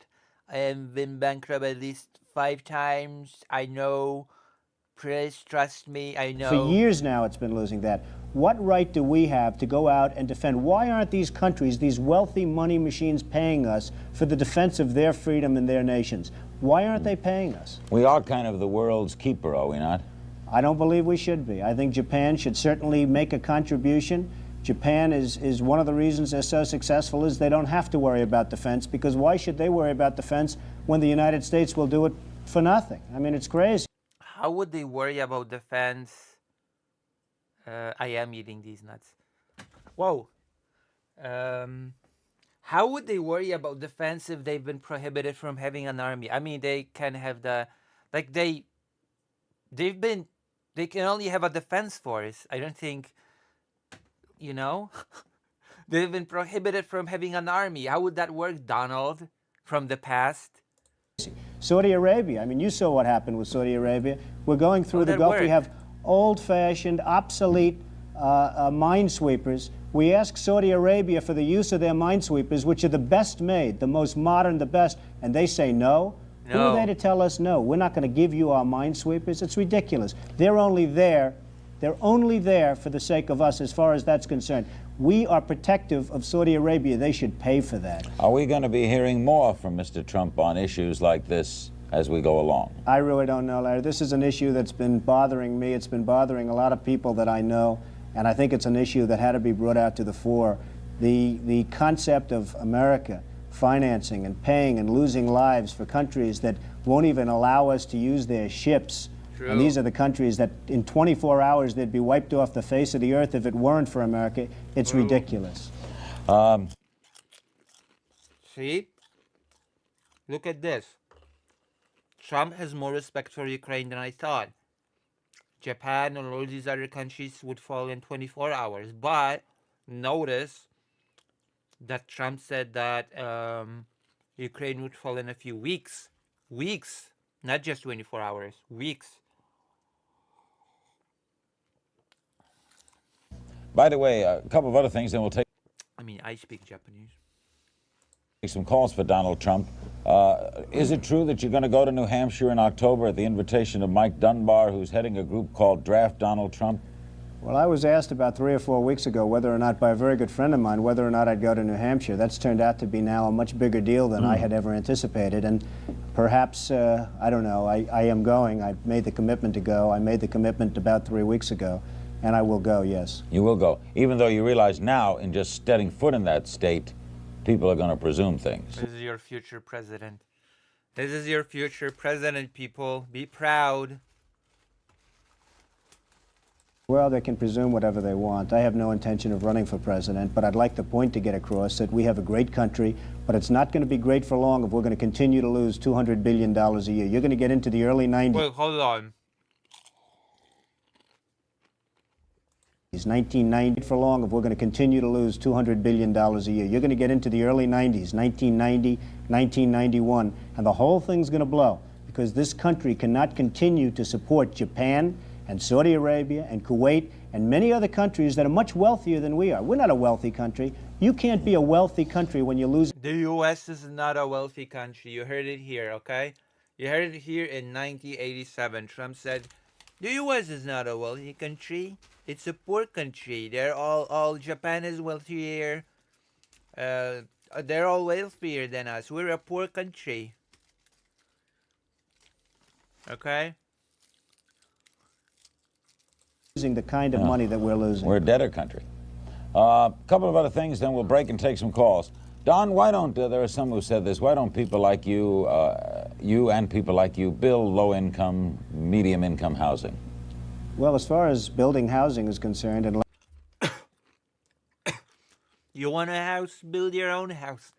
I have been bankrupt at least 5 times. I know. Please trust me. I know.
For years now, it's been losing that. What right do we have to go out and defend? Why aren't these countries, these wealthy money machines, paying us for the defense of their freedom and their nations? Why aren't they paying us?
We are kind of the world's keeper, are we not?
I don't believe we should be. I think Japan should certainly make a contribution. Japan is one of the reasons they're so successful is they don't have to worry about defense, because why should they worry about defense when the United States will do it for nothing? I mean, it's crazy.
How would they worry about defense? I am eating these nuts. Whoa. How would they worry about defense if they've been prohibited from having an army? I mean, they can have the, like they can only have a defense force. I don't think, you know, they've been prohibited from having an army. How would that work, Donald, from the past?
Saudi Arabia, I mean, you saw what happened with Saudi Arabia. We're going through the Gulf. We have old-fashioned, obsolete minesweepers. We ask Saudi Arabia for the use of their minesweepers, which are the best made, the most modern, the best, and they say no. Who are they to tell us no? We're not going to give you our minesweepers. It's ridiculous. They're only there for the sake of us as far as that's concerned. We are protective of Saudi Arabia. They should pay for that.
Are we going to be hearing more from Mr. Trump on issues like this as we go along?
I really don't know, Larry. This is an issue that's been bothering me. It's been bothering a lot of people that I know, and I think it's an issue that had to be brought out to the fore. The concept of America financing and paying and losing lives for countries that won't even allow us to use their ships. True. And these are the countries that in 24 hours they'd be wiped off the face of the earth if it weren't for America. It's ridiculous.
See? Look at this. Trump has more respect for Ukraine than I thought. Japan and all these other countries would fall in 24 hours. But notice that Trump said that Ukraine would fall in a few weeks. Weeks. Not just 24 hours. Weeks.
By the way, a couple of other things, then we'll take...
I mean, I speak Japanese.
Some calls for Donald Trump. Is it true that you're going to go to New Hampshire in October at the invitation of Mike Dunbar, who's heading a group called Draft Donald Trump?
Well, I was asked about 3 or 4 weeks ago whether or not, by a very good friend of mine, whether or not I'd go to New Hampshire. That's turned out to be now a much bigger deal than I had ever anticipated. And perhaps, I don't know, I am going. I made the commitment to go. I made the commitment about 3 weeks ago. And I will go, yes.
You will go, even though you realize now, in just stepping foot in that state, people are going to presume things.
This is your future president. This is your future president, people. Be proud.
Well, they can presume whatever they want. I have no intention of running for president, but I'd like the point to get across that we have a great country, but it's not going to be great for long if we're going to continue to lose $200 billion a year. You're going to get into the early 90s.
Wait, hold on.
1990 for long if we're going to continue to lose $200 billion a year. You're going to get into the early 90s, 1990, 1991, and the whole thing's going to blow because this country cannot continue to support Japan and Saudi Arabia and Kuwait and many other countries that are much wealthier than we are. We're not a wealthy country. You can't be a wealthy country when you lose.
The U.S. is not a wealthy country. You heard it here, okay? You heard it here in 1987. Trump said, the U.S. is not a wealthy country. It's a poor country. They're all Japan is wealthier. They're all wealthier than us. We're a poor country. Okay?
Losing the kind of money that we're losing.
We're a debtor country. A couple of other things, then we'll break and take some calls. Don, why don't, there are some who said this, why don't people like you, you and people like you, build low-income, medium-income housing?
Well, as far as building housing is concerned, and
you want a house? Build your own house.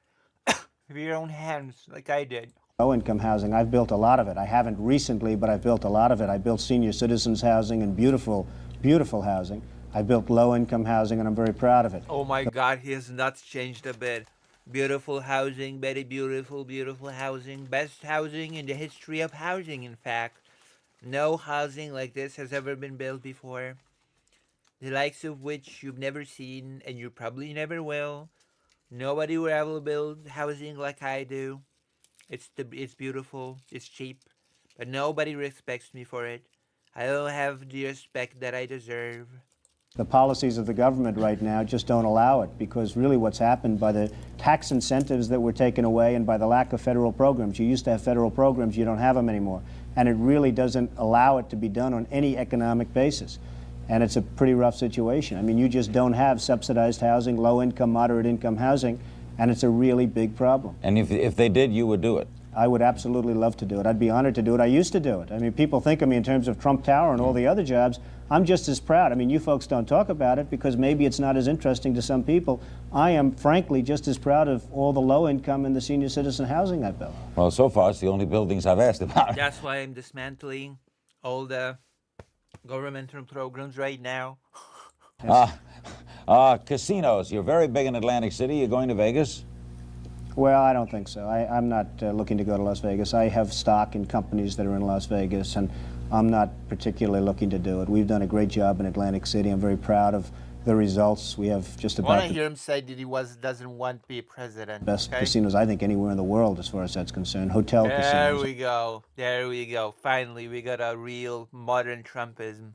With your own hands, like I did.
low-income housing, I've built a lot of it. I haven't recently, but I've built a lot of it. I built senior citizens housing and beautiful, beautiful housing. I built low-income housing, and I'm very proud of it.
Oh my God, his nuts changed a bit. Beautiful housing, very beautiful, beautiful housing. Best housing in the history of housing, in fact. No housing like this has ever been built before. The likes of which you've never seen, and you probably never will. Nobody will ever build housing like I do. It's beautiful, it's cheap, but nobody respects me for it. I don't have the respect that I deserve.
The policies of the government right now just don't allow it, because really what's happened by the tax incentives that were taken away and by the lack of federal programs. You used to have federal programs, you don't have them anymore. And it really doesn't allow it to be done on any economic basis. And it's a pretty rough situation. I mean, you just don't have subsidized housing, low-income, moderate-income housing, and it's a really big problem.
And if they did, you would do it?
I would absolutely love to do it. I'd be honored to do it. I used to do it. I mean, people think of me in terms of Trump Tower and all the other jobs. I'm just as proud. I mean, you folks don't talk about it because maybe it's not as interesting to some people. I am, frankly, just as proud of all the low-income and the senior citizen housing I've built.
Well, so far, it's the only buildings I've asked about.
That's why I'm dismantling all the governmental programs right now.
Casinos. You're very big in Atlantic City. You're going to Vegas?
Well, I don't think so. I'm not looking to go to Las Vegas. I have stock in companies that are in Las Vegas, and I'm not particularly looking to do it. We've done a great job in Atlantic City. I'm very proud of the results. We have just about
I want to hear him say that he doesn't want to be president.
Best casinos, I think, anywhere in the world as far as that's concerned. Hotel casinos.
There we go. There we go. Finally, we got a real modern Trumpism.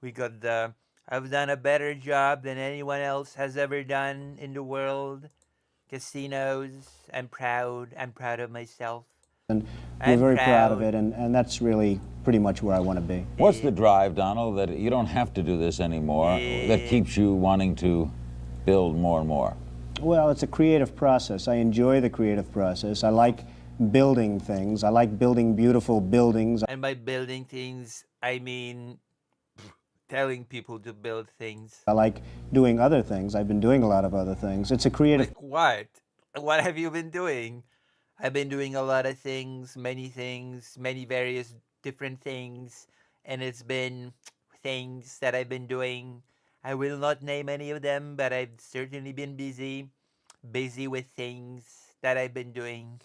We got the, I've done a better job than anyone else has ever done in the world. Casinos. I'm proud. I'm proud of myself.
And we're very proud of it, and that's really pretty much where I want to be.
What's the drive, Donald, that you don't have to do this anymore, that keeps you wanting to build more and more?
Well, it's a creative process. I enjoy the creative process. I like building things. I like building beautiful buildings.
And by building things, I mean telling people to build things.
I like doing other things. I've been doing a lot of other things. It's a creative...
Like what? What have you been doing? I've been doing a lot of things, many various different things, and it's been things that I've been doing. I will not name any of them, but I've certainly been busy with things that I've been doing.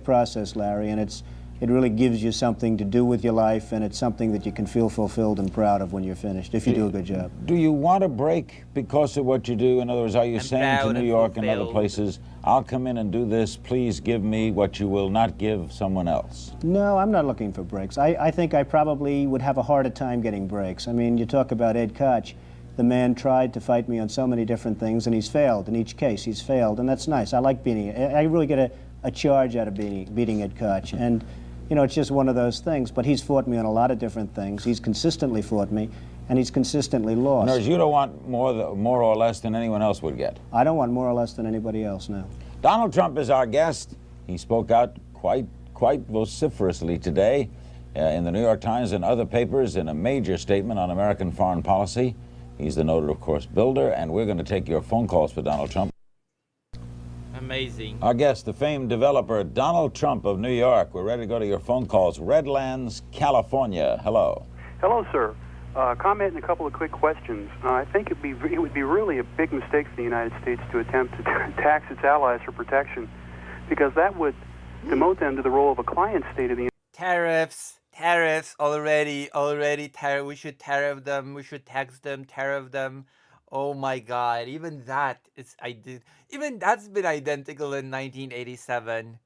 Process, Larry, and it really gives you something to do with your life, and it's something that you can feel fulfilled and proud of when you're finished, if you do a good job.
Do you want a break because of what you do? In other words, are you saying to New York and other places, I'll come in and do this, please give me what you will not give someone else?
No, I'm not looking for breaks. I think I probably would have a harder time getting breaks. I mean, you talk about Ed Koch. The man tried to fight me on so many different things, and he's failed. In each case, he's failed, and that's nice. I like beating it. I really get a charge out of beating Ed Koch. And, you know, it's just one of those things. But he's fought me on a lot of different things. He's consistently fought me, and he's consistently lost.
In other words, you don't want more or less than anyone else would get?
I don't want more or less than anybody else, no.
Donald Trump is our guest. He spoke out quite vociferously today. in the New York Times and other papers in a major statement on American foreign policy. He's the noted, of course, builder, and we're going to take your phone calls for Donald Trump.
Amazing.
Our guest, the famed developer Donald Trump of New York. We're ready to go to your phone calls. Redlands, California. Hello.
Hello, sir. Comment and a couple of quick questions. I think it would be really a big mistake for the United States to attempt to tax its allies for protection, because that would demote them to the role of a client state of the
Tariffs already, we should tariff them, we should tax them, tariff them. Oh my God, even that's been identical in 1987.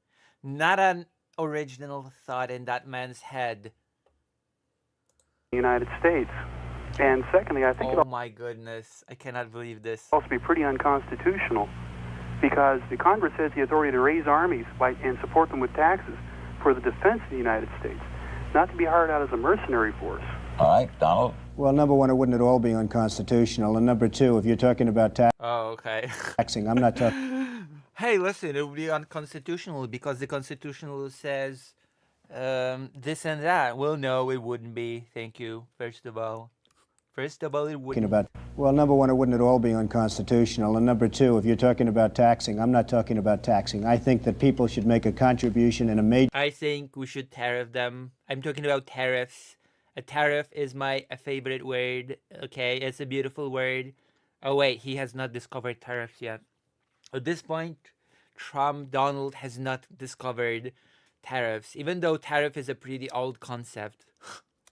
Not an original thought in that man's head.
United States. And secondly, I think
oh my goodness, I cannot believe this.
Also be pretty unconstitutional, because the Congress has the authority to raise armies and support them with taxes for the defense of the United States, not to be hired out as a mercenary force.
All right, Donald.
Well, number one, it wouldn't at all be unconstitutional. And number two, if you're talking about taxing, I'm not talking.
Hey, listen, it would be unconstitutional because the Constitution says this and that. Well, no, it wouldn't be. Thank you, first of all, it wouldn't.
Well, number one, it wouldn't at all be unconstitutional. And number two, if you're talking about taxing, I'm not talking about taxing. I think that people should make a contribution in a major...
I think we should tariff them. I'm talking about tariffs. A tariff is my favorite word. Okay, it's a beautiful word. Oh wait, he has not discovered tariffs yet. At this point, Donald has not discovered tariffs, even though tariff is a pretty old concept.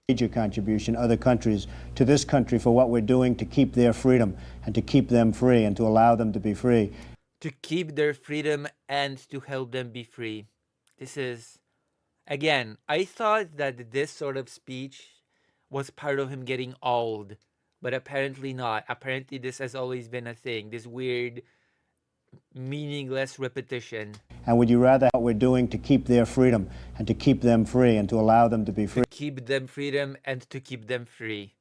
Major contribution, other countries, to this country for what we're doing to keep their freedom and to keep them free and to allow them to be free.
To keep their freedom and to help them be free. This is, again, I thought that this sort of speech was part of him getting old, but apparently not. Apparently this has always been a thing, this weird, meaningless repetition.
And would you rather what we're doing to keep their freedom and to keep them free and to allow them to be free?
To keep them freedom and to keep them free.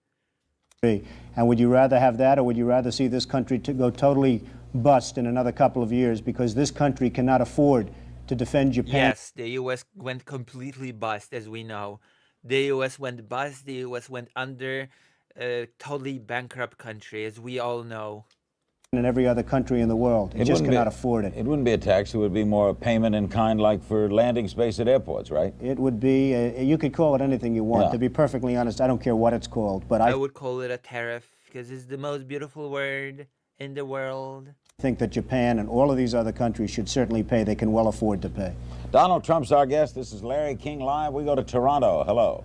And would you rather have that, or would you rather see this country to go totally bust in another couple of years because this country cannot afford to defend Japan?
Yes, the U.S. went completely bust, as we know. The U.S. went bust, the U.S. went under, a totally bankrupt country, as we all know.
In every other country in the world. It just cannot afford it.
It wouldn't be a tax. It would be more a payment in kind, like for landing space at airports, right?
It would be, you could call it anything you want.
Yeah.
To be perfectly honest, I don't care what it's called. But
I would call it a tariff, because it's the most beautiful word in the world.
I think that Japan and all of these other countries should certainly pay. They can well afford to pay.
Donald Trump's our guest. This is Larry King Live. We go to Toronto. Hello.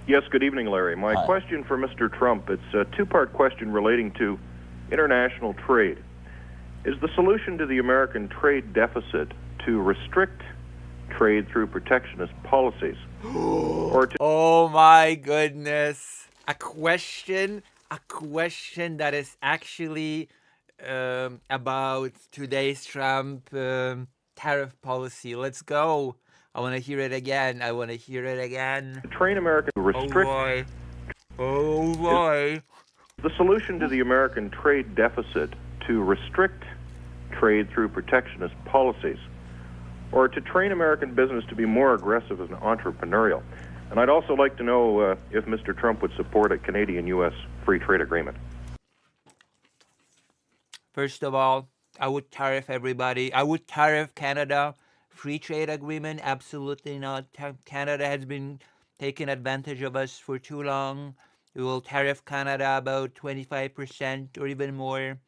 Yes, good evening, Larry. My question for Mr. Trump, it's a two-part question relating to international trade. Is the solution to the American trade deficit to restrict trade through protectionist policies? Or to
oh my goodness. A question that is actually about today's Trump tariff policy. Let's go. I want to hear it again.
train America to restrict...
Oh boy.
The solution to the American trade deficit to restrict trade through protectionist policies, or to train American business to be more aggressive and entrepreneurial? And I'd also like to know if Mr. Trump would support a Canadian-U.S. free trade agreement.
First of all, I would tariff everybody. I would tariff Canada. Free trade agreement? Absolutely not. Canada has been taking advantage of us for too long. We will tariff Canada about 25% or even more.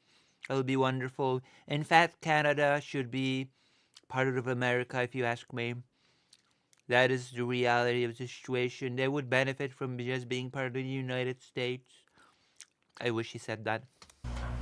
It'll be wonderful. In fact, Canada should be part of America, if you ask me. That is the reality of the situation. They would benefit from just being part of the United States. I wish he said that.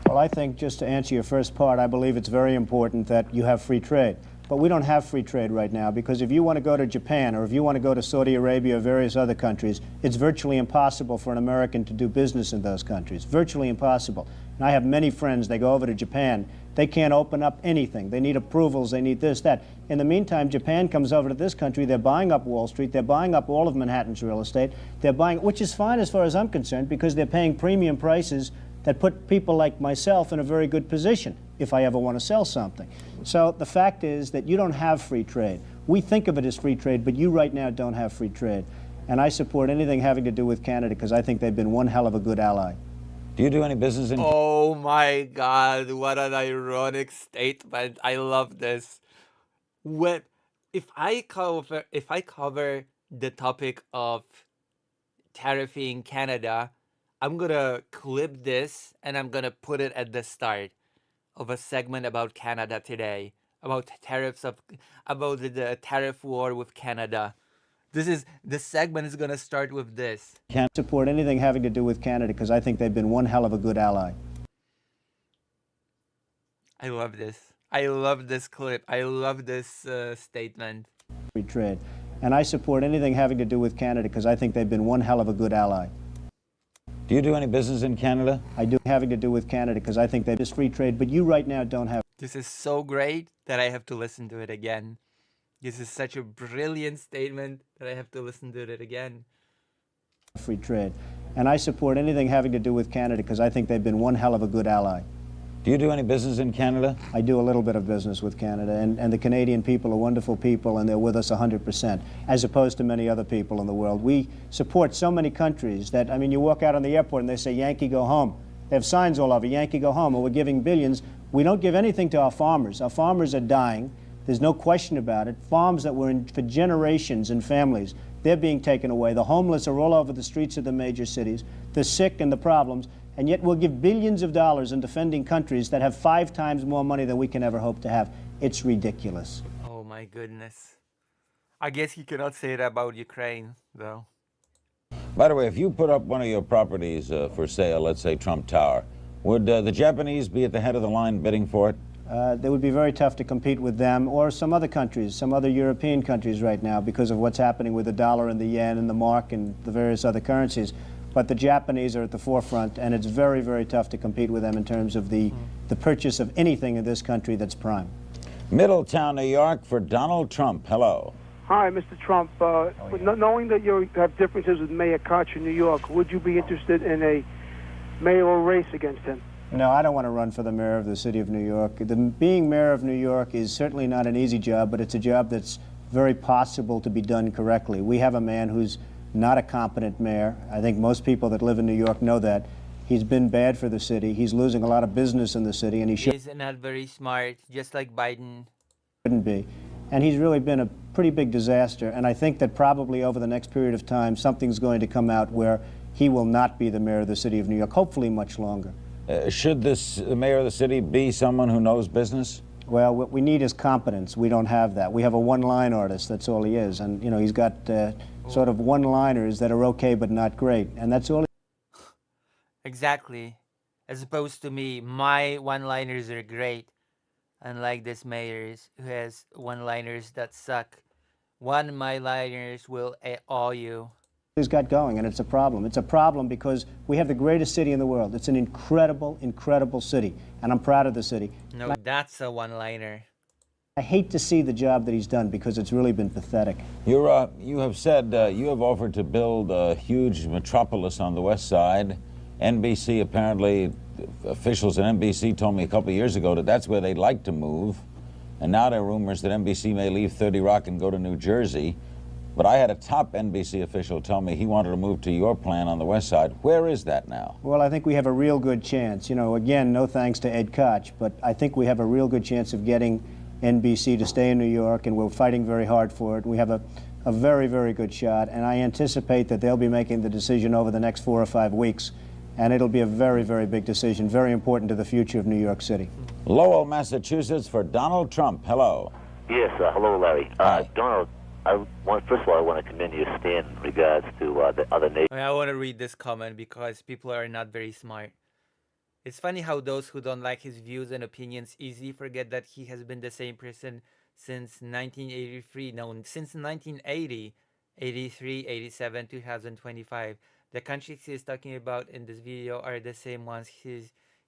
Well, I think, just to answer your first part, I believe it's very important that you have free trade. But we don't have free trade right now, because if you want to go to Japan or if you want to go to Saudi Arabia or various other countries, it's virtually impossible for an American to do business in those countries. Virtually impossible. And I have many friends, they go over to Japan. They can't open up anything. They need approvals, they need this, that. In the meantime, Japan comes over to this country, they're buying up Wall Street, they're buying up all of Manhattan's real estate, they're buying, which is fine as far as I'm concerned, because they're paying premium prices that put people like myself in a very good position if I ever want to sell something. So the fact is that you don't have free trade. We think of it as free trade, but you right now don't have free trade. And I support anything having to do with Canada because I think they've been one hell of a good ally.
Do you do any business in?
Oh my God! What an ironic statement. I love this. When if I cover the topic of tariffing Canada, I'm gonna clip this and I'm gonna put it at the start of a segment about Canada today, about about the tariff war with Canada. The segment is gonna start with this.
Can't support anything having to do with Canada because I think they've been one hell of a good ally.
I love this. I love this clip. I love this statement.
Free trade. And I support anything having to do with Canada because I think they've been one hell of a good ally.
Do you do any business in Canada?
I do having to do with Canada because I think they've just free trade, but you right now don't have.
This is so great that I have to listen to it again. This is such a brilliant statement that I have to listen to it again.
Free trade. And I support anything having to do with Canada because I think they've been one hell of a good ally.
Do you do any business in Canada?
I do a little bit of business with Canada, and the Canadian people are wonderful people, and they're with us 100%, as opposed to many other people in the world. We support so many countries that, I mean, you walk out on the airport and they say, Yankee, go home. They have signs all over, Yankee, go home, and we're giving billions. We don't give anything to our farmers. Our farmers are dying. There's no question about it. Farms that were in for generations and families, they're being taken away. The homeless are all over the streets of the major cities. The sick and the problems. And yet we'll give billions of dollars in defending countries that have 5 times more money than we can ever hope to have. It's ridiculous.
Oh my goodness. I guess he cannot say that about Ukraine, though.
By the way, if you put up one of your properties for sale, let's say Trump Tower, would the Japanese be at the head of the line bidding for it?
It would be very tough to compete with them or some other countries, some other European countries right now because of what's happening with the dollar and the yen and the mark and the various other currencies. But the Japanese are at the forefront, and it's very, very tough to compete with them in terms of the purchase of anything in this country that's prime.
Middletown, New York, for Donald Trump. Hello.
Hi, Mr. Trump. Knowing that you have differences with Mayor Koch in New York, would you be interested in a mayoral race against him?
No, I don't want to run for the mayor of the city of New York. Being mayor of New York is certainly not an easy job, but it's a job that's very possible to be done correctly. We have a man who's not a competent mayor. I think most people that live in New York know that. He's been bad for the city. He's losing a lot of business in the city, and
He's not very smart, just like Biden.
Shouldn't be. And he's really been a pretty big disaster. And I think that probably over the next period of time, something's going to come out where he will not be the mayor of the city of New York, hopefully much longer.
Should the mayor of the city be someone who knows business?
Well, what we need is competence. We don't have that. We have a one-line artist. That's all he is. And, you know, he's got sort of one-liners that are okay but not great. And that's all.
Exactly. As opposed to me, my one-liners are great. Unlike this mayor's who has one-liners that suck. One my-liners will awe you.
He's got going, and it's a problem. It's a problem because we have the greatest city in the world. It's an incredible, incredible city, and I'm proud of the city.
No, that's a one-liner.
I hate to see the job that he's done because it's really been pathetic.
You have said you have offered to build a huge metropolis on the west side. NBC apparently, officials at NBC told me a couple of years ago that that's where they'd like to move. And now there are rumors that NBC may leave 30 Rock and go to New Jersey. But I had a top NBC official tell me he wanted to move to your plan on the west side. Where is that now?
Well, I think we have a real good chance. You know, again, no thanks to Ed Koch, but I think we have a real good chance of getting NBC to stay in New York, and we're fighting very hard for it. We have a very, very good shot, and I anticipate that they'll be making the decision over the next 4 or 5 weeks, and it'll be a very, very big decision, very important to the future of New York City.
Lowell, Massachusetts, for Donald Trump. Hello.
Yes, hello, Larry. Donald, first of all, I want to commend your stand in regards to the other nations.
I want to read this comment because people are not very smart. It's funny how those who don't like his views and opinions easily forget that he has been the same person since 1983. No, since 1980, 83, 87, 2025. The countries he's talking about in this video are the same ones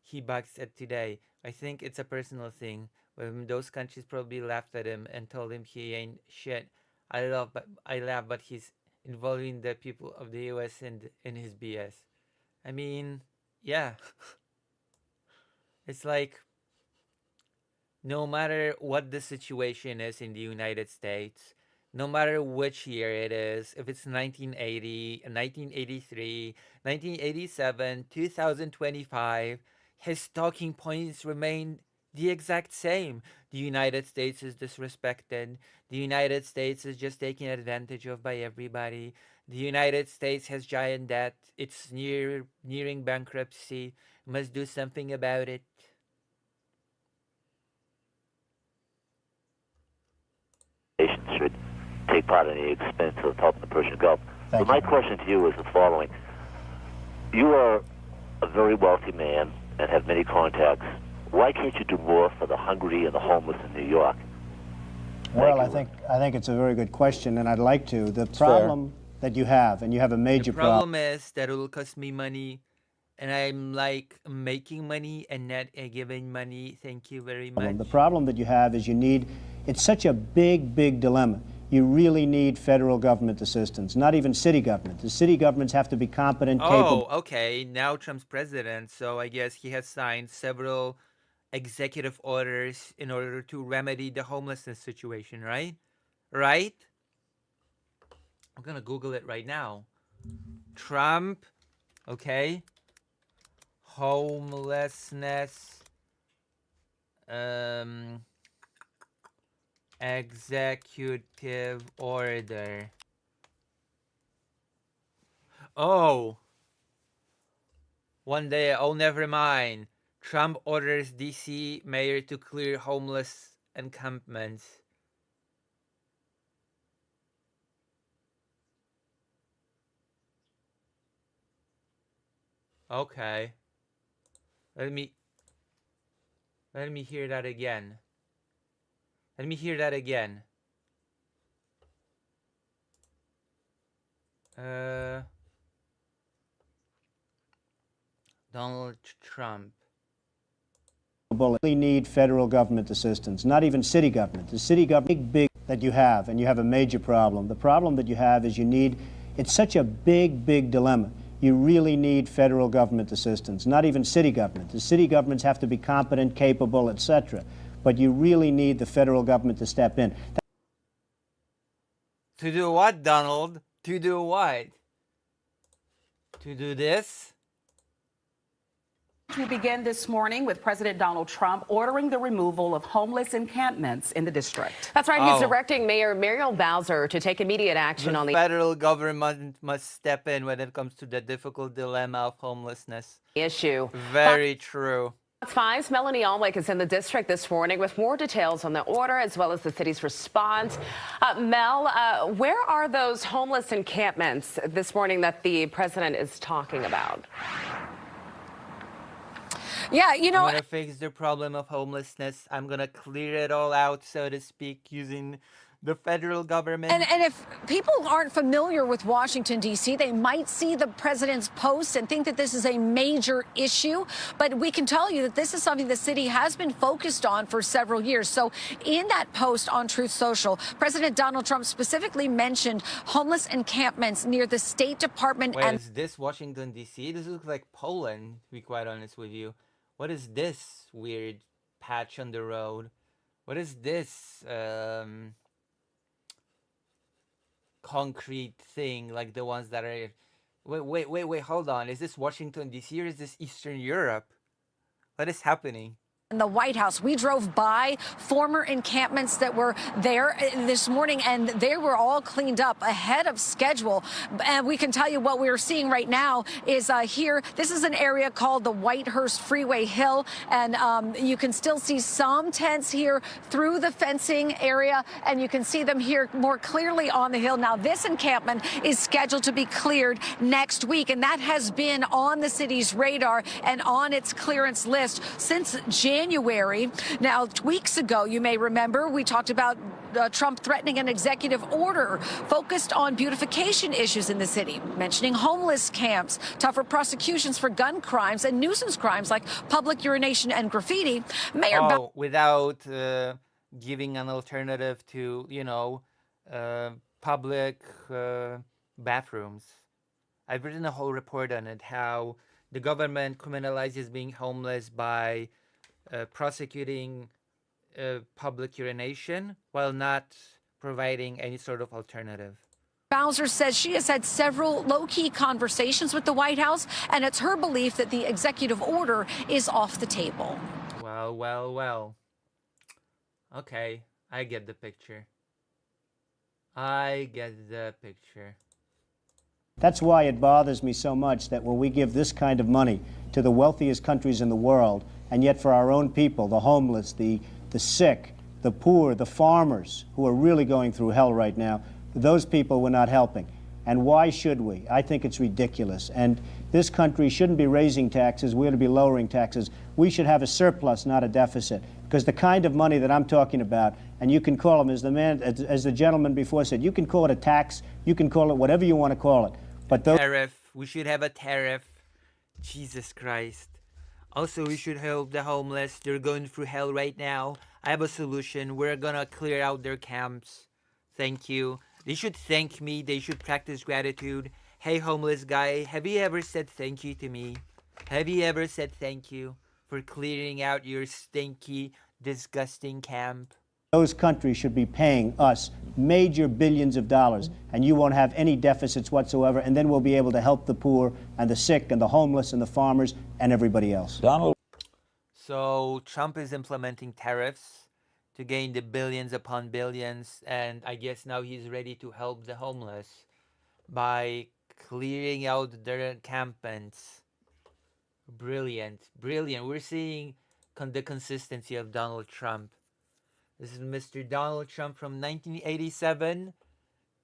he backs at today. I think it's a personal thing. When those countries probably laughed at him and told him he ain't shit. I laugh, but he's involving the people of the U.S. in his BS. I mean, yeah. It's like, no matter what the situation is in the United States,
no matter which year it is, if it's 1980, 1983, 1987, 2025, his talking points remain the exact same. The United States is disrespected. The United States is just taken advantage of by everybody. The United States has giant debt. It's nearing bankruptcy. Must do something about it.
Should take part in the expense of helping the Persian Gulf. But my question to you is the following. You are a very wealthy man and have many contacts. Why can't you do more for the hungry and the homeless in New York?
Well, I think it's a very good question, and I'd like to. The problem that you have, and you have a major
problem is that it will cost me money, and I'm like making money and not giving money. Thank you very much.
The problem that you have is it's such a big dilemma. You really need federal government assistance, not even city government. The city governments have to be competent, capable.
Oh, okay. Now Trump's president, so I guess he has signed several executive orders in order to remedy the homelessness situation, right? Right? I'm gonna Google it right now. Trump, okay. Homelessness, executive order. Oh. One day, oh, never mind. Trump orders DC mayor to clear homeless encampments. Okay. Let me hear that again. Let me hear that again. Donald Trump.
We need federal government assistance, not even city government. The city government, big that you have, and you have a major problem. The problem that you have is it's such a big dilemma. You really need federal government assistance, not even city government. The city governments have to be competent, capable, etc. But you really need the federal government to step in.
To do what, Donald? To do what? To do this?
We begin this morning with President Donald Trump ordering the removal of homeless encampments in the district.
That's right. He's directing Mayor Muriel Bowser to take immediate action on the
federal government must step in when it comes to the difficult dilemma of homelessness
issue.
Very true.
Fox 5's Melanie Alwick is in the district this morning with more details on the order as well as the city's response. Mel, where are those homeless encampments this morning that the president is talking about?
Yeah, you know,
I'm gonna fix the problem of homelessness. I'm gonna clear it all out, so to speak, using the federal government.
And if people aren't familiar with Washington, D.C., they might see the president's posts and think that this is a major issue. But we can tell you that this is something the city has been focused on for several years. So in that post on Truth Social, President Donald Trump specifically mentioned homeless encampments near the State Department.
Wait, is this Washington, D.C.? This looks like Poland, to be quite honest with you. What is this weird patch on the road? What is this concrete thing like the ones that are... Wait, hold on. Is this Washington, D.C. or is this Eastern Europe? What is happening?
In the White House, we drove by former encampments that were there this morning, and they were all cleaned up ahead of schedule. And we can tell you what we're seeing right now is here. This is an area called the Whitehurst Freeway Hill, and you can still see some tents here through the fencing area, and you can see them here more clearly on the hill. Now, this encampment is scheduled to be cleared next week, and that has been on the city's radar and on its clearance list since January. Now, weeks ago, you may remember, we talked about Trump threatening an executive order focused on beautification issues in the city, mentioning homeless camps, tougher prosecutions for gun crimes and nuisance crimes like public urination and graffiti. Mayor
without giving an alternative to, public bathrooms. I've written a whole report on it, how the government criminalizes being homeless by prosecuting public urination while not providing any sort of alternative.
Bowser says she has had several low-key conversations with the White House, and it's her belief that the executive order is off the table.
Well, well, well. Okay, I get the picture. I get the picture.
That's why it bothers me so much that when we give this kind of money to the wealthiest countries in the world, and yet for our own people, the homeless, the sick, the poor, the farmers who are really going through hell right now, those people we're not helping. And why should we? I think it's ridiculous. And this country shouldn't be raising taxes. We ought to be lowering taxes. We should have a surplus, not a deficit. Because the kind of money that I'm talking about, and you can call them, as the gentleman before said, you can call it a tax, you can call it whatever you want to call it. But
tariff. We should have a tariff. Jesus Christ. Also, we should help the homeless. They're going through hell right now. I have a solution. We're gonna clear out their camps. Thank you. They should thank me. They should practice gratitude. Hey, homeless guy, have you ever said thank you to me? Have you ever said thank you for clearing out your stinky, disgusting camp?
those countries should be paying us major billions of dollars, and you won't have any deficits whatsoever, and then we'll be able to help the poor and the sick and the homeless and the farmers and everybody else.
Donald.
So Trump is implementing tariffs to gain the billions upon billions, and I guess now he's ready to help the homeless by clearing out their encampments. Brilliant, brilliant. We're seeing the consistency of Donald Trump. This is Mr. Donald Trump from 1987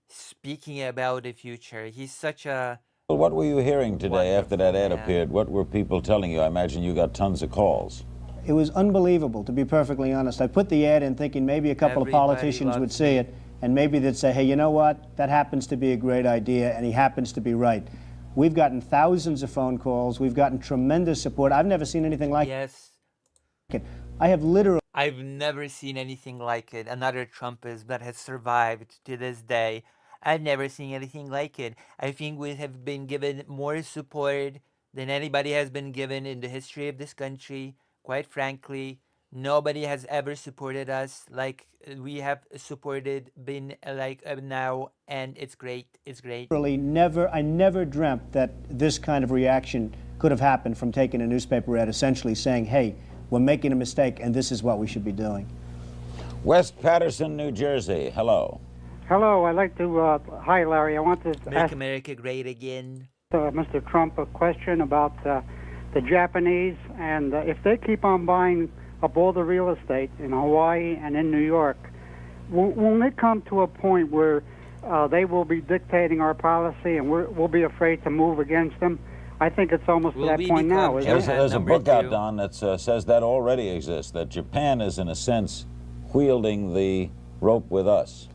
speaking about the future. He's such a...
Well, what were you hearing today after that ad appeared? What were people telling you? I imagine you got tons of calls.
It was unbelievable, to be perfectly honest. I put the ad in thinking maybe a couple of politicians would see it, and maybe they'd say, hey, you know what? That happens to be a great idea, and he happens to be right. We've gotten thousands of phone calls. We've gotten tremendous support. I've never seen anything like it. I have literally...
I've never seen anything like it. Another Trumpist that has survived to this day. I've never seen anything like it. I think we have been given more support than anybody has been given in the history of this country. Quite frankly, nobody has ever supported us like we have supported now, and it's great. It's great.
I never dreamt that this kind of reaction could have happened from taking a newspaper ad essentially saying, hey, we're making a mistake and this is what we should be doing.
West Patterson, New Jersey. Hello.
Hello. I'd like to, hi, Larry. I want to
Make America great again.
Mr. Trump a question about the Japanese, and if they keep on buying up all the real estate in Hawaii and in New York, won't it come to a point where they will be dictating our policy and we'll be afraid to move against them? I think it's almost to that point now.
There's a book out, Don, that says that already exists, that Japan is, in a sense, wielding the rope with us.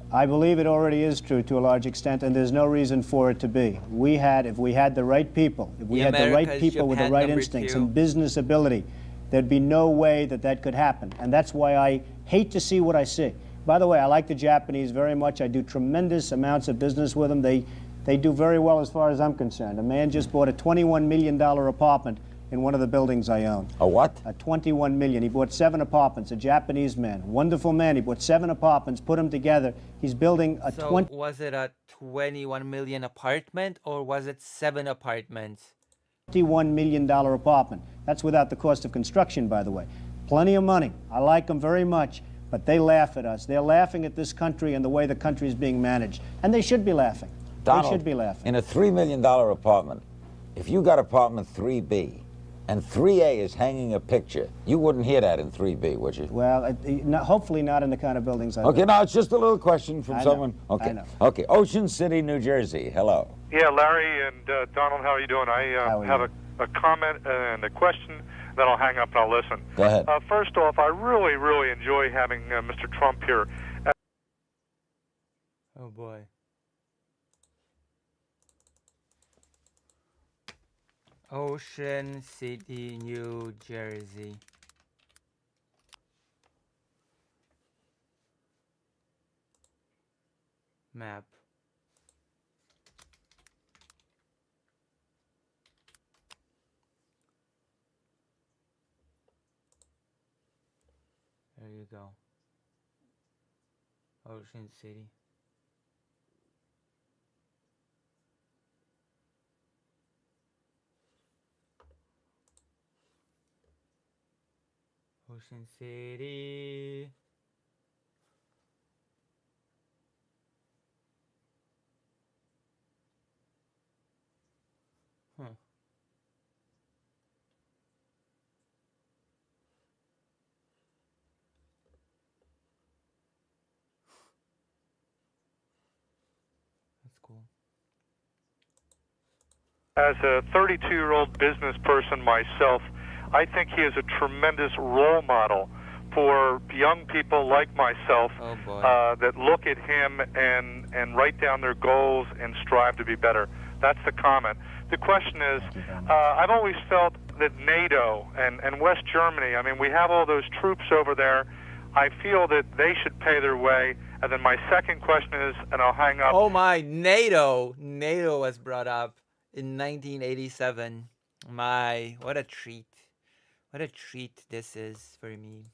I believe it already is true to a large extent, and there's no reason for it to be. If we had the right people, if we had the right people with the right instincts and business ability, there'd be no way that that could happen. And that's why I hate to see what I see. By the way, I like the Japanese very much. I do tremendous amounts of business with them. They do very well as far as I'm concerned. A man just bought a $21 million apartment in one of the buildings I own.
A what?
A $21 million. He bought 7 apartments, a Japanese man. Wonderful man. He bought 7 apartments, put them together. He's building a
was it a $21 million apartment or was it 7 apartments?
$21 million apartment. That's without the cost of construction, by the way. Plenty of money. I like them very much, but they laugh at us. They're laughing at this country and the way the country is being managed. And they should be laughing.
Donald,
they should be laughing.
In a $3 million apartment, if you got apartment 3B, and 3A is hanging a picture, you wouldn't hear that in 3B, would you?
Well, hopefully not in the kind of buildings I
Okay,
live.
No, it's just a little question from someone. Okay,
I know.
Okay, Ocean City, New Jersey. Hello.
Yeah, Larry and Donald, how are you doing? I have a comment and a question, then I'll hang up and I'll listen.
Go ahead.
First off, I really, really enjoy having Mr. Trump here.
Oh, boy. Ocean City, New Jersey. Map. There you go. Ocean City. Ocean City. Huh. That's cool.
As a 32-year-old business person myself, I think he is a tremendous role model for young people like myself that look at him and write down their goals and strive to be better. That's the comment. The question is, I've always felt that NATO and West Germany, I mean, we have all those troops over there. I feel that they should pay their way. And then my second question is, and I'll hang up.
Oh my, NATO. NATO was brought up in 1987. My, what a treat. What a treat this is for me.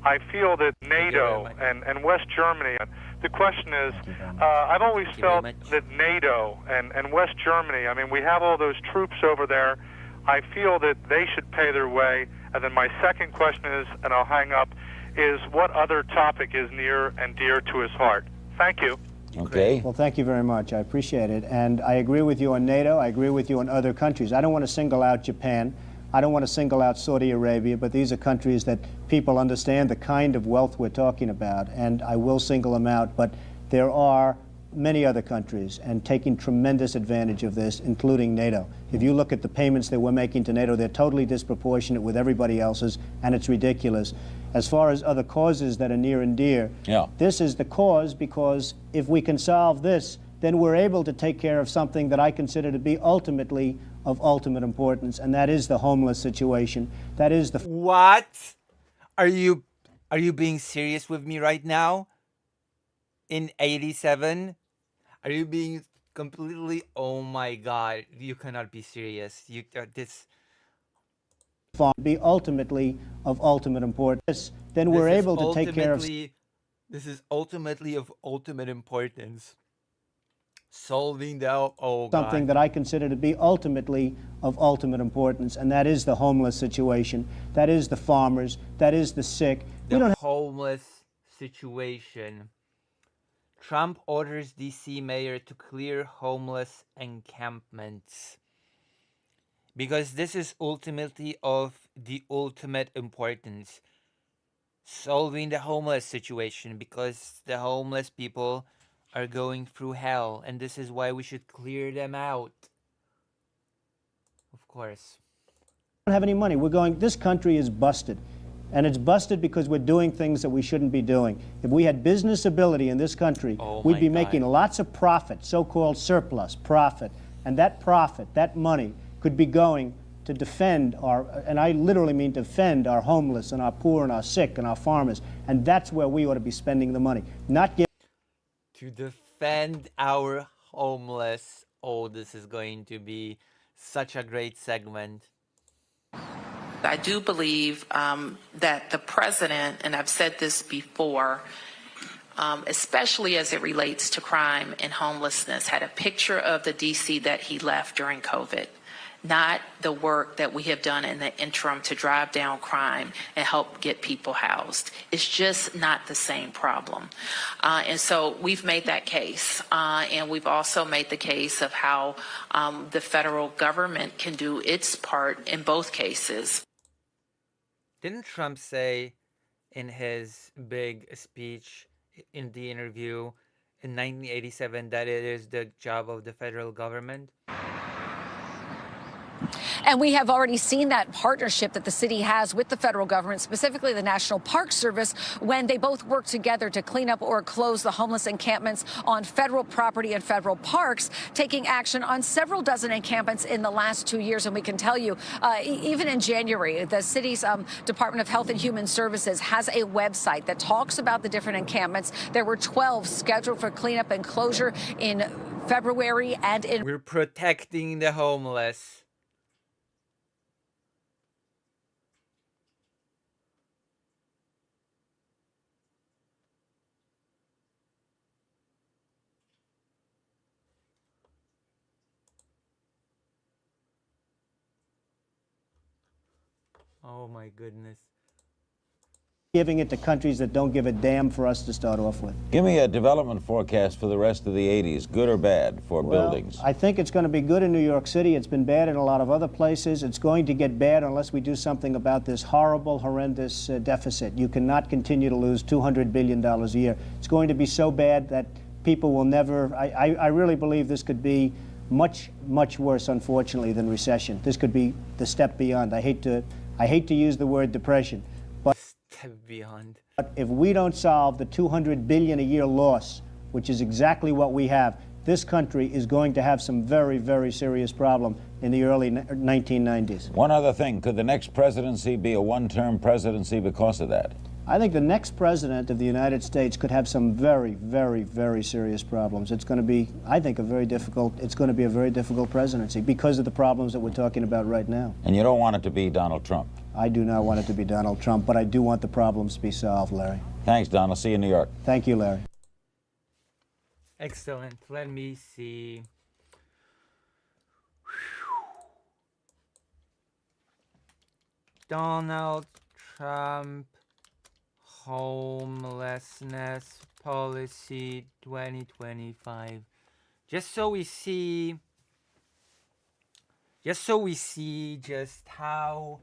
I feel that NATO and West Germany, the question is, I've always felt that NATO and West Germany, I mean, we have all those troops over there. I feel that they should pay their way. And then my second question is, and I'll hang up, is what other topic is near and dear to his heart? Thank you.
Okay. Well, thank you very much. I appreciate it. And I agree with you on NATO. I agree with you on other countries. I don't want to single out Japan. I don't want to single out Saudi Arabia, but these are countries that people understand the kind of wealth we're talking about, and I will single them out. But there are many other countries and taking tremendous advantage of this, including NATO. If you look at the payments that we're making to NATO, they're totally disproportionate with everybody else's, and it's ridiculous. As far as other causes that are near and dear, this is the cause, because if we can solve this, then we're able to take care of something that I consider to be ultimately of ultimate importance, and that is the homeless situation. That is the...
What? Are you being serious with me right now? In 87? Are you being completely... Oh my God, you cannot be serious. You this...
be ultimately of ultimate importance, then we're able to take care of...
This is ultimately of ultimate importance. Solving the... Oh,
something that I consider to be ultimately of ultimate importance, and that is the homeless situation. That is the farmers. That is the sick.
The homeless situation. Trump orders D.C. mayor to clear homeless encampments. Because this is ultimately of the ultimate importance. Solving the homeless situation, because the homeless people are going through hell, and this is why we should clear them out. Of course.
We don't have any money. We're going, this country is busted. And it's busted because we're doing things that we shouldn't be doing. If we had business ability in this country, we'd be making lots of profit, so-called surplus profit. And that profit, that money, could be going to defend our, and I literally mean defend our homeless and our poor and our sick and our farmers. And that's where we ought to be spending the money, not give...
To defend our homeless. Oh, this is going to be such a great segment.
I do believe that the president, and I've said this before, especially as it relates to crime and homelessness, had a picture of the DC that he left during COVID, not the work that we have done in the interim to drive down crime and help get people housed. It's just not the same problem. And so we've made that case. And we've also made the case of how the federal government can do its part in both cases.
Didn't Trump say in his big speech in the interview in 1987 that it is the job of the federal government?
And we have already seen that partnership that the city has with the federal government, specifically the National Park Service, when they both work together to clean up or close the homeless encampments on federal property and federal parks, taking action on several dozen encampments in the last 2 years. And we can tell you, even in January, the city's Department of Health and Human Services has a website that talks about the different encampments. There were 12 scheduled for cleanup and closure in February and in...
We're protecting the homeless. Oh my goodness.
Giving it to countries that don't give a damn for us to start off with.
Give me a development forecast for the rest of the 80s, good or bad, for buildings.
I think it's going to be good in New York City. It's been bad in a lot of other places. It's going to get bad unless we do something about this horrible, horrendous deficit. You cannot continue to lose $200 billion a year. It's going to be so bad that people will never, I really believe this could be much, much worse, unfortunately, than recession. This could be the step beyond. I hate to use the word depression, but
beyond.
But if we don't solve the $200 billion a year loss, which is exactly what we have, this country is going to have some very, very serious problem in the early 1990s.
One other thing, could the next presidency be a one-term presidency because of that?
I think the next president of the United States could have some very, very, very serious problems. It's going to be, I think, it's going to be a very difficult presidency because of the problems that we're talking about right now.
And you don't want it to be Donald Trump?
I do not want it to be Donald Trump, but I do want the problems to be solved, Larry.
Thanks, Donald. See you in New York.
Thank you, Larry.
Excellent. Let me see. Donald Trump homelessness policy 2025. Just so we see just how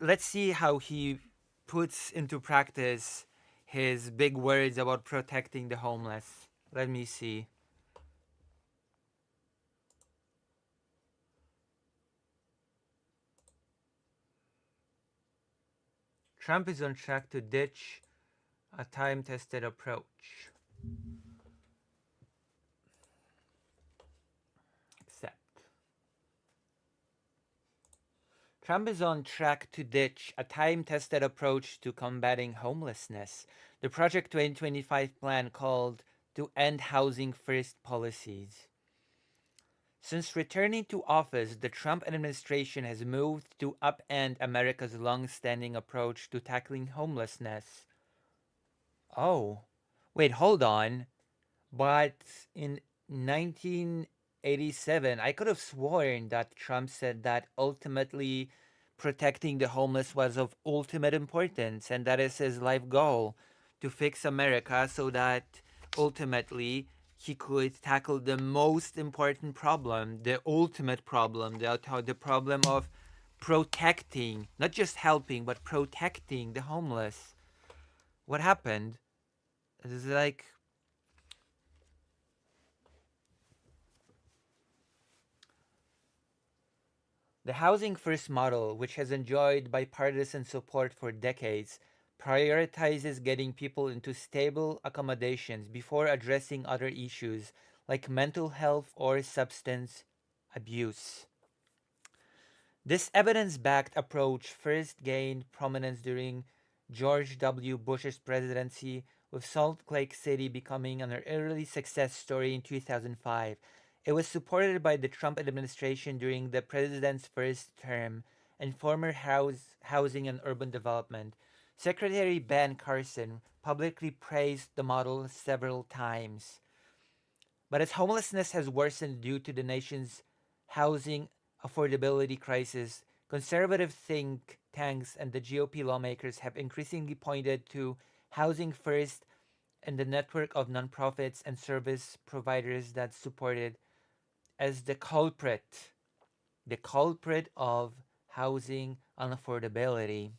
let's see how he puts into practice his big words about protecting the homeless. Let me see. Trump is on track to ditch a time-tested approach. Trump is on track to ditch a time-tested approach to combating homelessness. The Project 2025 plan called to end housing first policies. Since returning to office, the Trump administration has moved to upend America's long-standing approach to tackling homelessness. Oh, wait, hold on. But in 1987, I could have sworn that Trump said that ultimately protecting the homeless was of ultimate importance, and that is his life goal, to fix America so that ultimately he could tackle the most important problem, the ultimate problem, the problem of protecting, not just helping, but protecting the homeless. What happened? It's like the Housing First model, which has enjoyed bipartisan support for decades, prioritizes getting people into stable accommodations before addressing other issues like mental health or substance abuse. This evidence-backed approach first gained prominence during George W. Bush's presidency, with Salt Lake City becoming an early success story in 2005. It was supported by the Trump administration during the president's first term and former Housing and Urban Development. Secretary Ben Carson publicly praised the model several times. But as homelessness has worsened due to the nation's housing affordability crisis, conservative think tanks and the GOP lawmakers have increasingly pointed to Housing First and the network of nonprofits and service providers that support it as the culprit of housing unaffordability.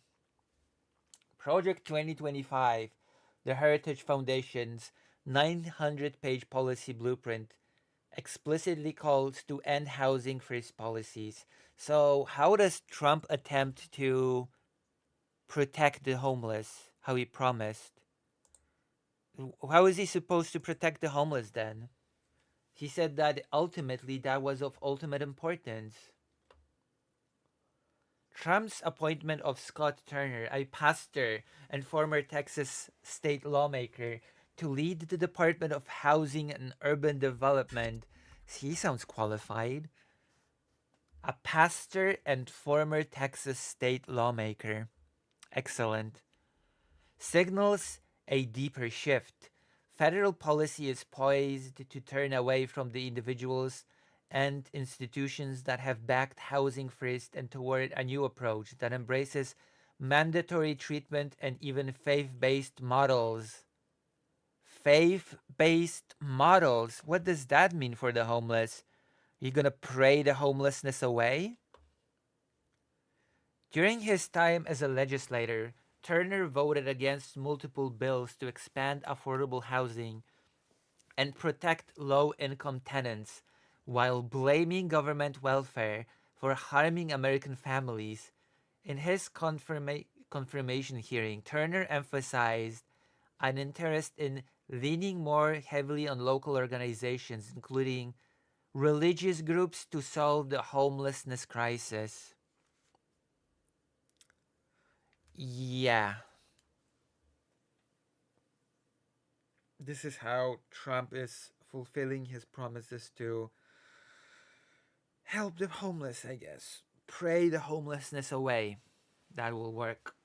Project 2025, the Heritage Foundation's 900-page policy blueprint, explicitly calls to end housing first policies. So how does Trump attempt to protect the homeless, how he promised? How is he supposed to protect the homeless then? He said that ultimately that was of ultimate importance. Trump's appointment of Scott Turner, a pastor and former Texas state lawmaker, to lead the Department of Housing and Urban Development, he sounds qualified. A pastor and former Texas state lawmaker. Excellent. Signals a deeper shift. Federal policy is poised to turn away from the individuals and institutions that have backed housing first and toward a new approach that embraces mandatory treatment and even faith-based models. Faith-based models? What does that mean for the homeless? Are you gonna pray the homelessness away? During his time as a legislator, Turner voted against multiple bills to expand affordable housing and protect low-income tenants, while blaming government welfare for harming American families. In his confirmation hearing, Turner emphasized an interest in leaning more heavily on local organizations, including religious groups, to solve the homelessness crisis. Yeah. This is how Trump is fulfilling his promises to help the homeless, I guess. Pray the homelessness away. That will work.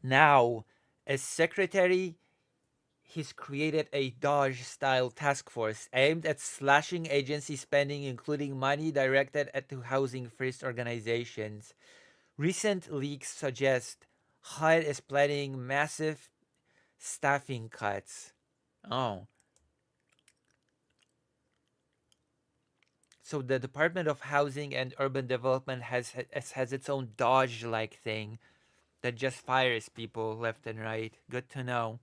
Now, as secretary, he's created a DOGE-style task force aimed at slashing agency spending, including money directed at the Housing First organizations. Recent leaks suggest HUD is planning massive staffing cuts. Oh. So the Department of Housing and Urban Development has its own DOGE-like thing that just fires people left and right. Good to know.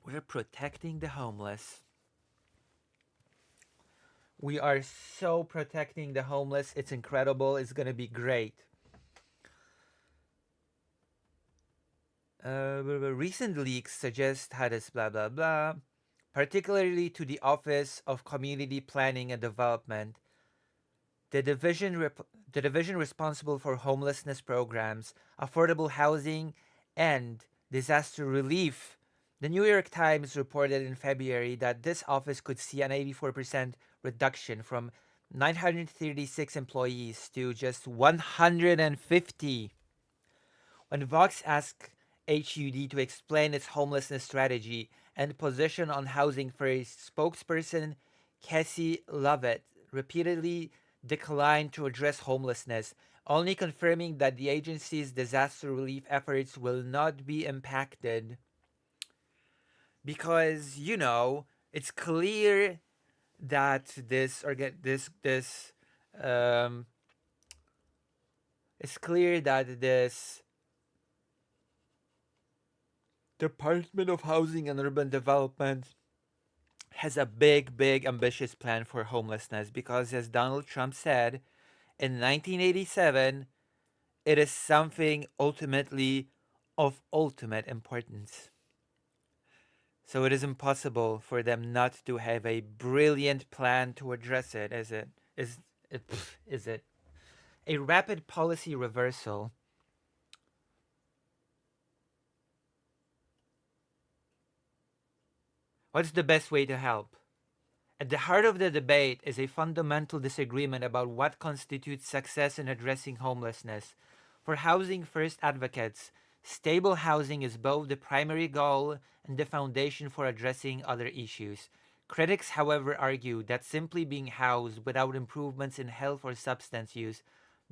We're protecting the homeless. We are so protecting the homeless. It's incredible. It's going to be great. Recent leaks suggest how this blah, blah, blah. Particularly to the Office of Community Planning and Development, the division responsible for homelessness programs, affordable housing, and disaster relief. The New York Times reported in February that this office could see an 84% reduction from 936 employees to just 150. When Vox asked HUD to explain its homelessness strategy and position on Housing First, spokesperson Cassie Lovett repeatedly declined to address homelessness, only confirming that the agency's disaster relief efforts will not be impacted. Because, you know, it's clear that it's clear that this Department of Housing and Urban Development has a big, ambitious plan for homelessness because, as Donald Trump said in 1987, it is something ultimately of ultimate importance. So it is impossible for them not to have a brilliant plan to address it, is it? Is it? A rapid policy reversal. What's the best way to help? At the heart of the debate is a fundamental disagreement about what constitutes success in addressing homelessness. For Housing First advocates, stable housing is both the primary goal and the foundation for addressing other issues. Critics, however, argue that simply being housed without improvements in health or substance use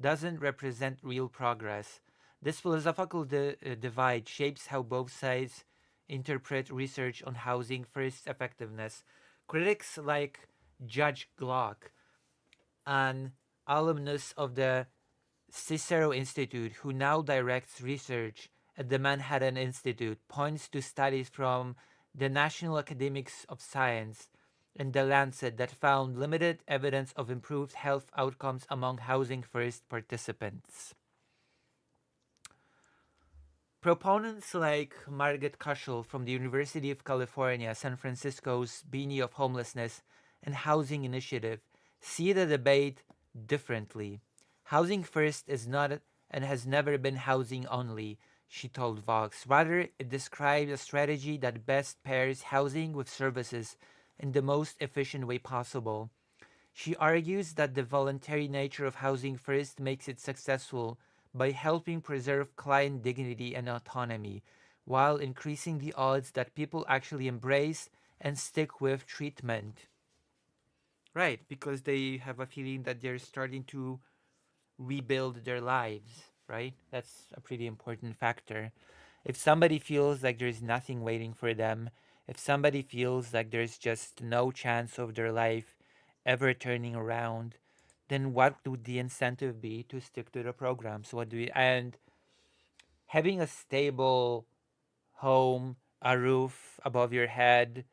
doesn't represent real progress. This philosophical divide shapes how both sides interpret research on Housing First effectiveness. Critics like Judge Glock, an alumnus of the Cicero Institute who now directs research at the Manhattan Institute, points to studies from the National Academies of Science and The Lancet that found limited evidence of improved health outcomes among Housing First participants. Proponents like Margaret Kushel from the University of California, San Francisco's Bini of Homelessness and Housing Initiative see the debate differently. Housing First is not and has never been housing only, she told Vox. Rather, it describes a strategy that best pairs housing with services in the most efficient way possible. She argues that the voluntary nature of Housing First makes it successful by helping preserve client dignity and autonomy, while increasing the odds that people actually embrace and stick with treatment. Right, because they have a feeling that they're starting to rebuild their lives, right? That's a pretty important factor. If somebody feels like there's nothing waiting for them, if somebody feels like there's just no chance of their life ever turning around, then what would the incentive be to stick to the program? So and having a stable home, a roof above your head,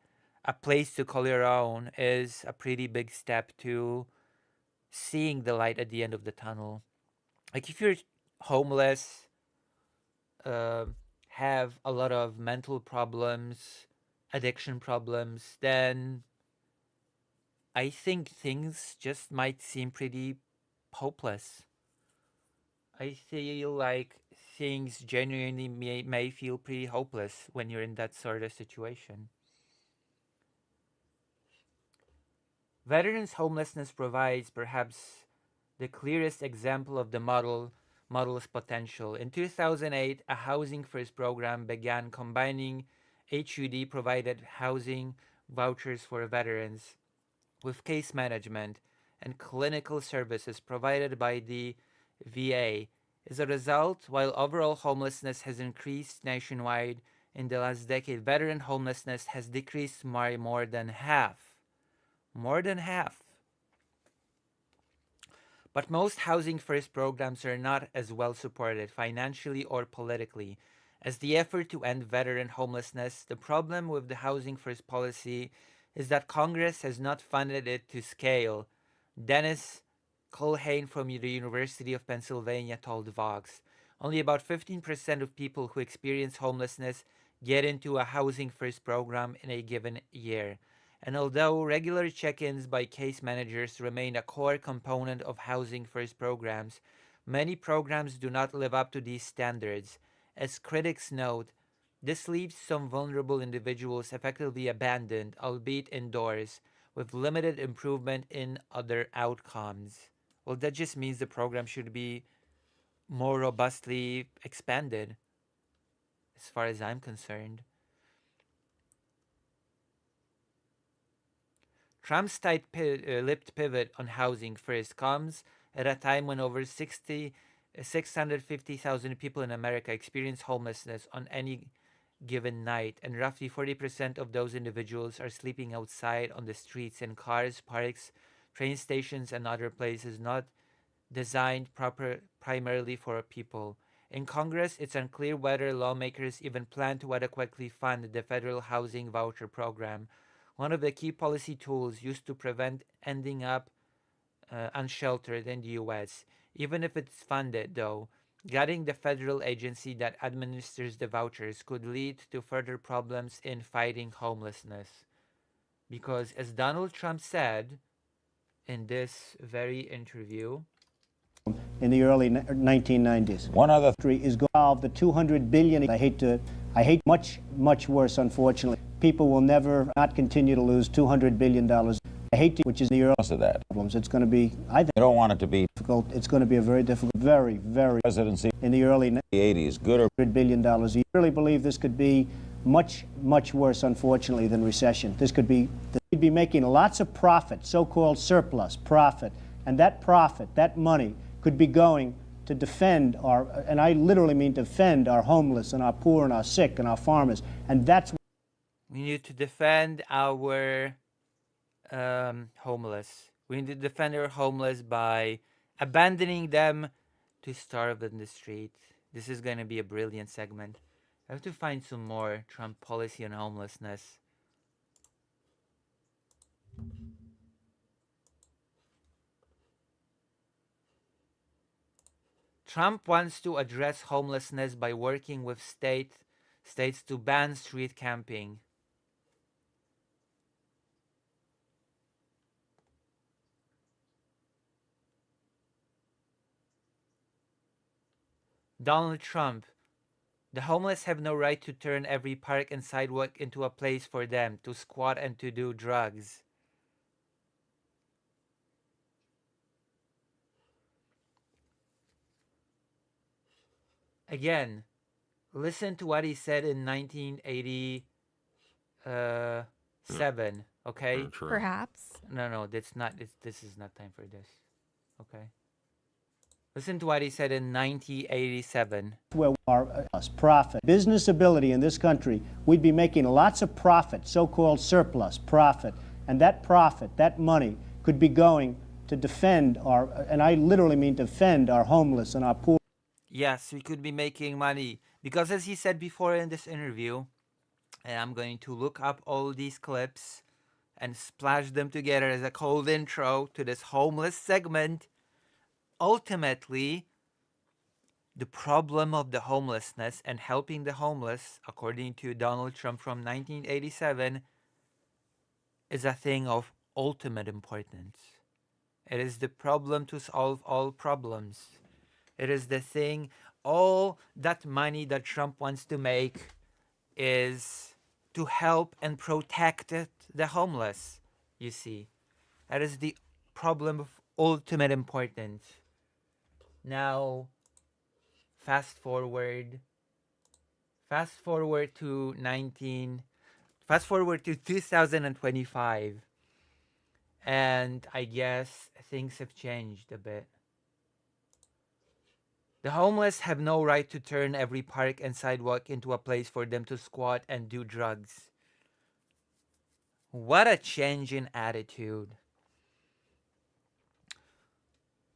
a place to call your own is a pretty big step to seeing the light at the end of the tunnel. Like if you're homeless, have a lot of mental problems, addiction problems, then I think things just might seem pretty hopeless. I feel like things genuinely may feel pretty hopeless when you're in that sort of situation. Veterans homelessness provides perhaps the clearest example of the model's potential. In 2008, a Housing First program began combining HUD provided housing vouchers for veterans with case management and clinical services provided by the VA. As a result, while overall homelessness has increased nationwide in the last decade, veteran homelessness has decreased by more than half. More than half. But most Housing First programs are not as well supported financially or politically. As the effort to end veteran homelessness, the problem with the Housing First policy is that Congress has not funded it to scale. Dennis Culhane from the University of Pennsylvania told Vox, only about 15% of people who experience homelessness get into a Housing First program in a given year. And although regular check-ins by case managers remain a core component of Housing First programs, many programs do not live up to these standards. As critics note, this leaves some vulnerable individuals effectively abandoned, albeit indoors, with limited improvement in other outcomes. Well, that just means the program should be more robustly expanded, as far as I'm concerned. Trump's tight-lipped pivot on Housing First comes at a time when over 650,000 people in America experience homelessness on any given night, and roughly 40% of those individuals are sleeping outside on the streets in cars, parks, train stations, and other places not designed primarily for people. In Congress, it's unclear whether lawmakers even plan to adequately fund the federal housing voucher program, one of the key policy tools used to prevent ending up unsheltered in the U.S. Even if it's funded, though, gutting the federal agency that administers the vouchers could lead to further problems in fighting homelessness. Because as Donald Trump said in this very interview,
in the early 1990s. One other is going to solve the $200 billion. I hate much worse, unfortunately. People will never not continue to lose $200 billion. I hate to, which is the early of that problems. It's going to be, I think,
I don't want it to be
difficult. It's going to be a very difficult, very
presidency
in the early
80s. Good or
$100 billion. I really believe this could be much worse, unfortunately, than recession. We'd be making lots of profit, so-called surplus profit, and that profit, that money, could be going to defend our, and I literally mean defend our homeless and our poor and our sick and our farmers. And that's
we need to defend our homeless. We need to defend our homeless by abandoning them to starve in the street. This is going to be a brilliant segment. I have to find some more Trump policy on homelessness. Trump wants to address homelessness by working with states to ban street camping. Donald Trump. The homeless have no right to turn every park and sidewalk into a place for them to squat and to do drugs. Again, listen to what he said in 1987. Okay.
Perhaps.
No, that's not. This is not time for this. Okay. Listen to what he said in 1987.
Where our profit, business ability in this country, we'd be making lots of profit, so-called surplus profit, and that profit, that money, could be going to defend our, and I literally mean defend our homeless and our poor.
Yes, we could be making money because, as he said before in this interview, and I'm going to look up all these clips and splash them together as a cold intro to this homeless segment. Ultimately, the problem of the homelessness and helping the homeless, according to Donald Trump from 1987, is a thing of ultimate importance. It is the problem to solve all problems. It is the thing, all that money that Trump wants to make is to help and protect the homeless, you see. That is the problem of ultimate importance. Now, fast forward to 2025, and I guess things have changed a bit. The homeless have no right to turn every park and sidewalk into a place for them to squat and do drugs. What a change in attitude.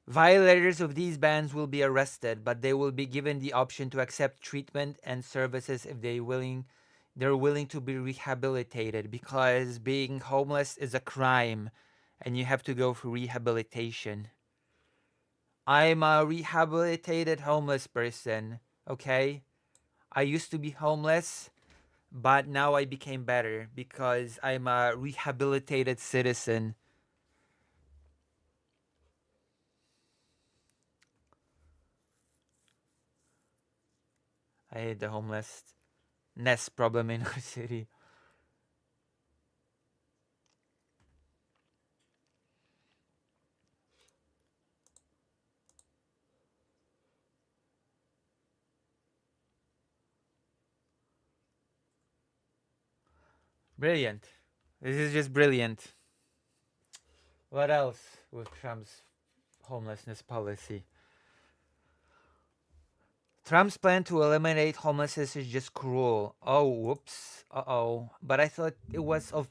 Violators of these bans will be arrested, but they will be given the option to accept treatment and services if they're willing to be rehabilitated, because being homeless is a crime and you have to go for rehabilitation. I'm a rehabilitated homeless person, okay? I used to be homeless, but now I became better because I'm a rehabilitated citizen. I hate the homelessness problem in our city. Brilliant. This is just brilliant. What else with Trump's homelessness policy? Trump's plan to eliminate homelessness is just cruel. Oh, whoops. Uh-oh. But I thought it was of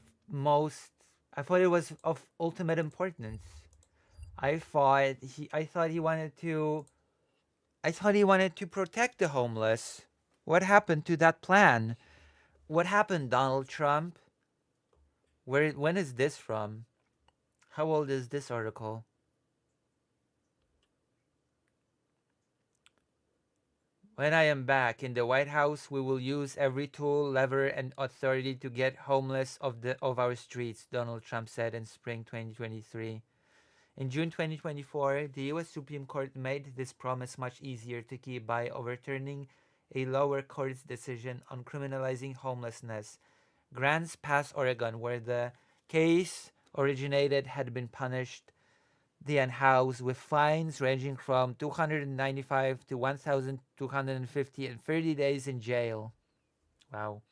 ultimate importance. I thought he wanted to protect the homeless. What happened to that plan? What happened, Donald Trump? When is this from? How old is this article? When I am back in the White House, we will use every tool, lever, and authority to get homeless off our streets, Donald Trump said in spring 2023. In June 2024, the U.S. Supreme Court made this promise much easier to keep by overturning a lower court's decision on criminalizing homelessness. Grants Pass, Oregon, where the case originated, had been punished the unhoused with fines ranging from $295 to $1,250 and 30 days in jail. Wow.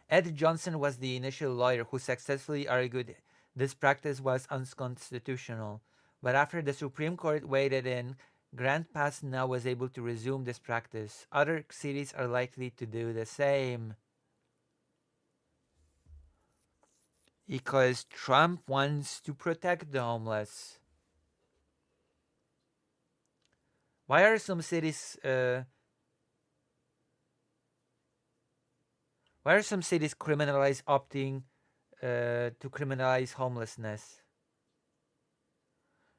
Ed Johnson was the initial lawyer who successfully argued this practice was unconstitutional. But after the Supreme Court weighed in, Grants Pass now was able to resume this practice. Other cities are likely to do the same. Because Trump wants to protect the homeless. Why are some cities opting to criminalize homelessness?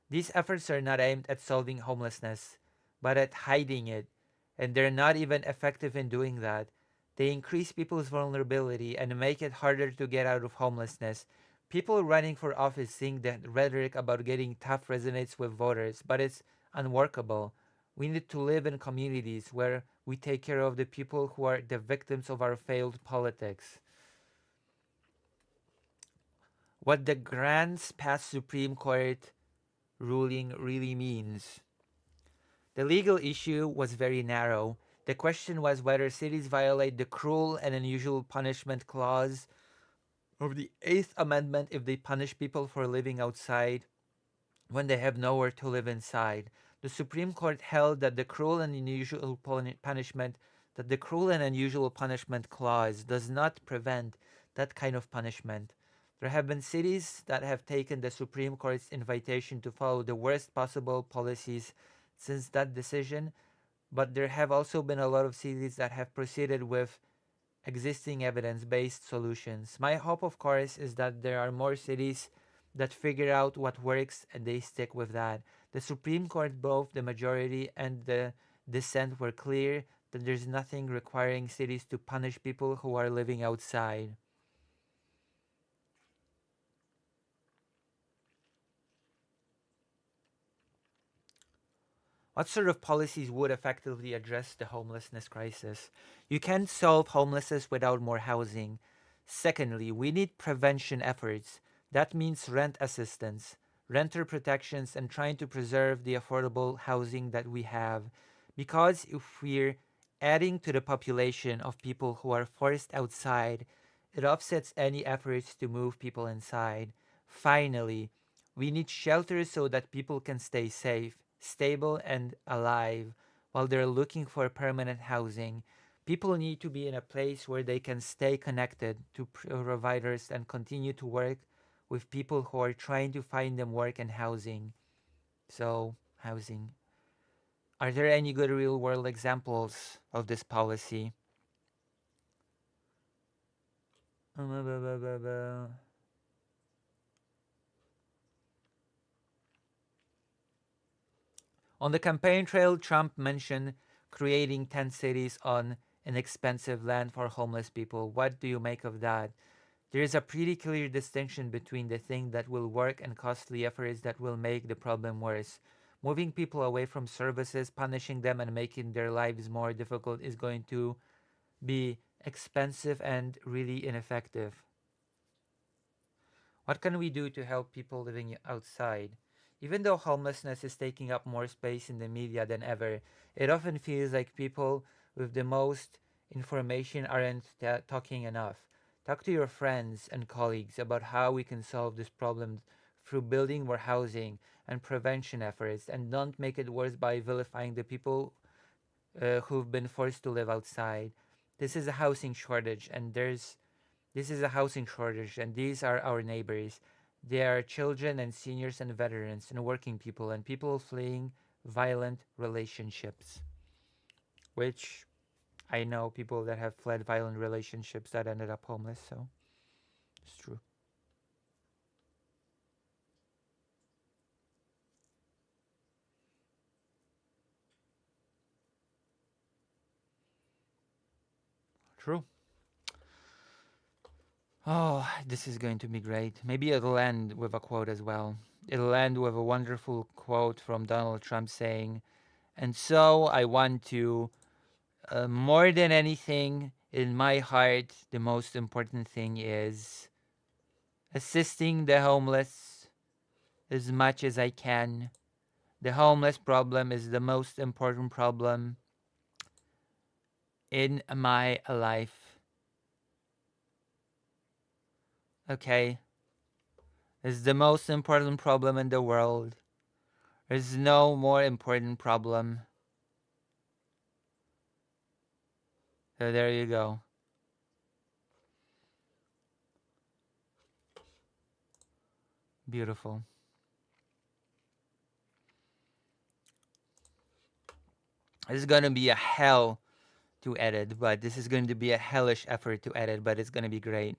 These efforts are not aimed at solving homelessness, but at hiding it, and they're not even effective in doing that. They increase people's vulnerability and make it harder to get out of homelessness. People running for office think that rhetoric about getting tough resonates with voters, but it's unworkable. We need to live in communities where we take care of the people who are the victims of our failed politics. What the Grants Pass Supreme Court ruling really means. The legal issue was very narrow. The question was whether cities violate the cruel and unusual punishment clause of the 8th Amendment if they punish people for living outside when they have nowhere to live inside. The Supreme Court held that the cruel and unusual punishment clause does not prevent that kind of punishment. There have been cities that have taken the Supreme Court's invitation to follow the worst possible policies since that decision, but there have also been a lot of cities that have proceeded with existing evidence-based solutions. My hope, of course, is that there are more cities that figure out what works and they stick with that. The Supreme Court, both the majority and the dissent, were clear that there's nothing requiring cities to punish people who are living outside. What sort of policies would effectively address the homelessness crisis? You can't solve homelessness without more housing. Secondly, we need prevention efforts. That means rent assistance, renter protections, and trying to preserve the affordable housing that we have. Because if we're adding to the population of people who are forced outside, it offsets any efforts to move people inside. Finally, we need shelters so that people can stay safe, stable, and alive while they're looking for permanent housing. People need to be in a place where they can stay connected to providers and continue to work with people who are trying to find them work and housing. So, housing. Are there any good real-world examples of this policy? On the campaign trail, Trump mentioned creating 10 cities on inexpensive land for homeless people. What do you make of that? There is a pretty clear distinction between the thing that will work and costly efforts that will make the problem worse. Moving people away from services, punishing them, and making their lives more difficult is going to be expensive and really ineffective. What can we do to help people living outside? Even though homelessness is taking up more space in the media than ever, it often feels like people with the most information aren't talking enough. Talk to your friends and colleagues about how we can solve this problem through building more housing and prevention efforts, and don't make it worse by vilifying the people who've been forced to live outside. This is a housing shortage, and these are our neighbors. They are children and seniors and veterans and working people and people fleeing violent relationships, which I know people that have fled violent relationships that ended up homeless, so it's true. True. Oh, this is going to be great. Maybe it'll end with a quote as well. It'll end with a wonderful quote from Donald Trump saying, "And so I want to, more than anything in my heart, the most important thing is assisting the homeless as much as I can. The homeless problem is the most important problem in my life." Okay, it's the most important problem in the world. There's no more important problem. So there you go. Beautiful. This is going to be a hell to edit, but this is going to be a hellish effort to edit, but it's going to be great.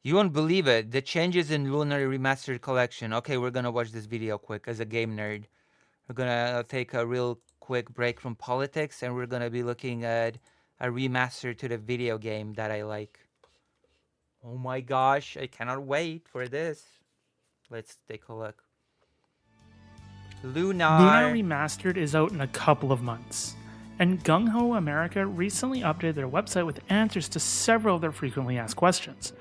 You won't believe it. The changes in Lunar Remastered Collection. Okay, we're gonna watch this video quick as a game nerd. We're gonna take a real quick break from politics and we're gonna be looking at a remaster to the video game that I like. Oh my gosh, I cannot wait for this. Let's take a look.
Lunar Remastered is out in a couple of months. And Gung Ho America recently updated their website with answers to several of their frequently asked questions.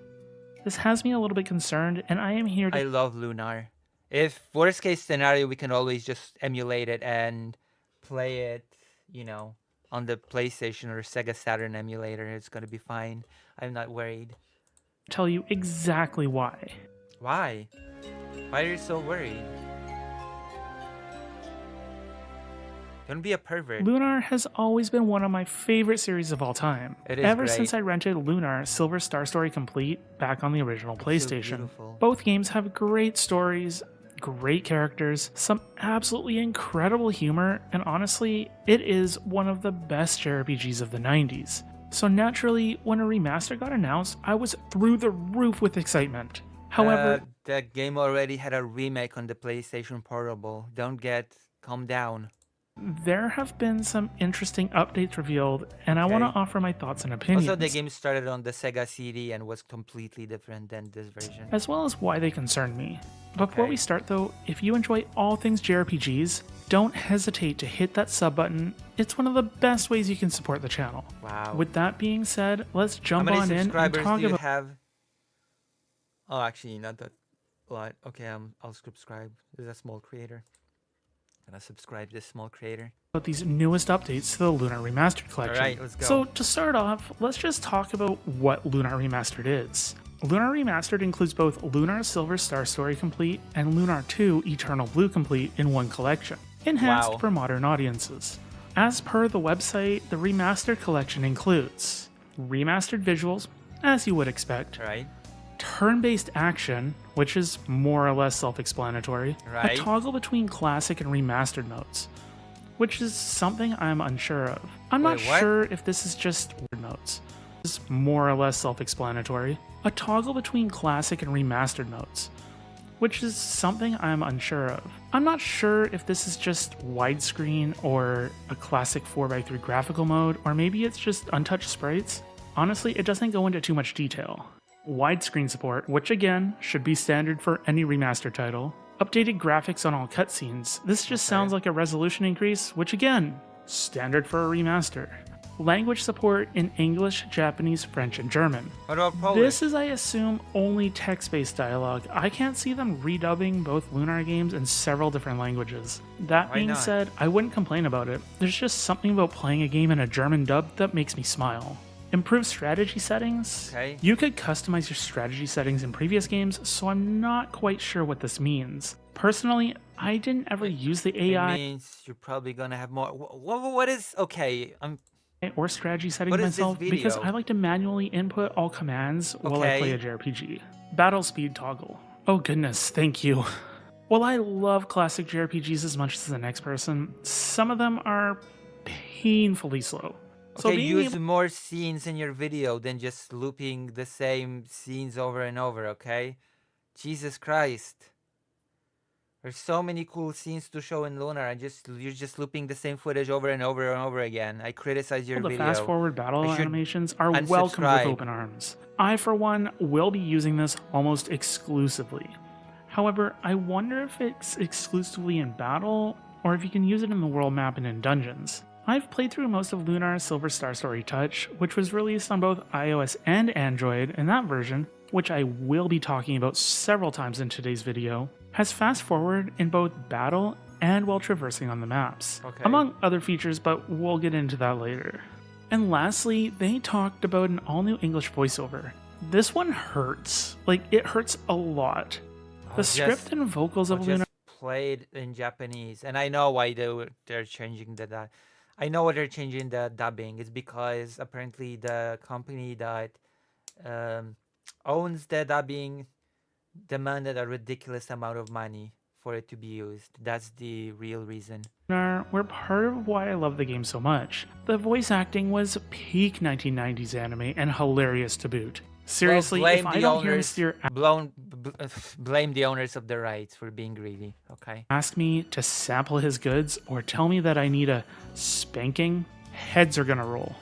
this has me a little bit concerned, and I am here to...
I love Lunar. If worst case scenario, we can always just emulate it and play it, you know, on the PlayStation or Sega Saturn emulator. It's going to be fine. I'm not worried.
Tell you exactly why.
Why? Why are you so worried? Don't be a pervert.
Lunar has always been one of my favorite series of all time.
It is
Ever
great.
since I rented Lunar Silver Star Story Complete back on the original PlayStation. Both games have great stories, great characters, some absolutely incredible humor, and honestly, it is one of the best JRPGs of the 90s. So naturally, when a remaster got announced, I was through the roof with excitement. However,
the game already had a remake on the PlayStation Portable. Calm down.
there have been some interesting updates revealed, and I want to offer my thoughts and opinions.
Also, the game started on the Sega CD and was completely different than this version.
As well as why they concern me. Before we start though, if you enjoy all things JRPGs, don't hesitate to hit that sub button. It's one of the best ways you can support the channel.
Wow.
With that being said, let's jump
How
on
many
in and
subscribers
talk
do you
about...
have? Oh, actually, not that a lot. Okay, I'll subscribe. There's a small creator. Gonna subscribe this small creator.
About these newest updates to the Lunar Remastered collection.
Alright, let's go.
So to start off, let's just talk about what Lunar Remastered is. Lunar Remastered includes both Lunar Silver Star Story Complete and Lunar 2 Eternal Blue Complete in one collection, enhanced for modern audiences. As per the website, the Remastered collection includes remastered visuals, as you would expect,
right?
Turn-based action, which is more or less self-explanatory,
Right.
a toggle between classic and remastered modes, which is something I'm unsure of. I'm not
Wait, what?
sure if this is just word modes. This is more or less self-explanatory. A toggle between classic and remastered modes, which is something I'm unsure of. I'm not sure if this is just widescreen or a classic 4x3 graphical mode, or maybe it's just untouched sprites. Honestly, it doesn't go into too much detail. Widescreen support, which again should be standard for any remaster title. Updated graphics on all cutscenes. This just sounds like a resolution increase, which again, standard for a remaster. Language support in English, Japanese, French, and German.
What about Polish?
This is, I assume, only text-based dialogue. I can't see them redubbing both Lunar games in several different languages. That
Why
being
not?
said, I wouldn't complain about it. There's just something about playing a game in a German dub that makes me smile. Improved strategy settings.
Okay.
You could customize your strategy settings in previous games, so I'm not quite sure what this means. Personally, I didn't ever use the AI
It means you're probably gonna have more. What is okay?
or strategy settings
What is this
myself because
video?
I like to manually input all commands while I play a JRPG. Battle speed toggle. Oh goodness, thank you. While I love classic JRPGs as much as the next person, some of them are painfully slow. So
Okay,
being
use
able-
more scenes in your video than just looping the same scenes over and over, okay? Jesus Christ. There's so many cool scenes to show in Lunar, and you're just looping the same footage over and over and over again. I criticize your
the
video.
fast forward battle
I should
animations are welcome with
unsubscribe.
open arms. I, for one, will be using this almost exclusively. However, I wonder if it's exclusively in battle, or if you can use it in the world map and in dungeons. I've played through most of Lunar Silver Star Story Touch, which was released on both iOS and Android, and that version, which I will be talking about several times in today's video, has fast forward in both battle and while traversing on the maps, among other features, but we'll get into that later. And lastly, they talked about an all-new English voiceover. This one hurts. Like, it hurts a lot. The script and vocals of Lunar
played in Japanese, and I know why they're changing the. I know why they're changing the dubbing. It's because apparently the company that owns the dubbing demanded a ridiculous amount of money for it to be used. That's the real reason.
were part of why I love the game so much. The voice acting was peak 1990s anime and hilarious to boot. Seriously,
Well,
if I don't hear Mr.
blame the owners of the rights for being greedy, okay?
ask me to sample his goods or tell me that I need a spanking, heads are gonna roll.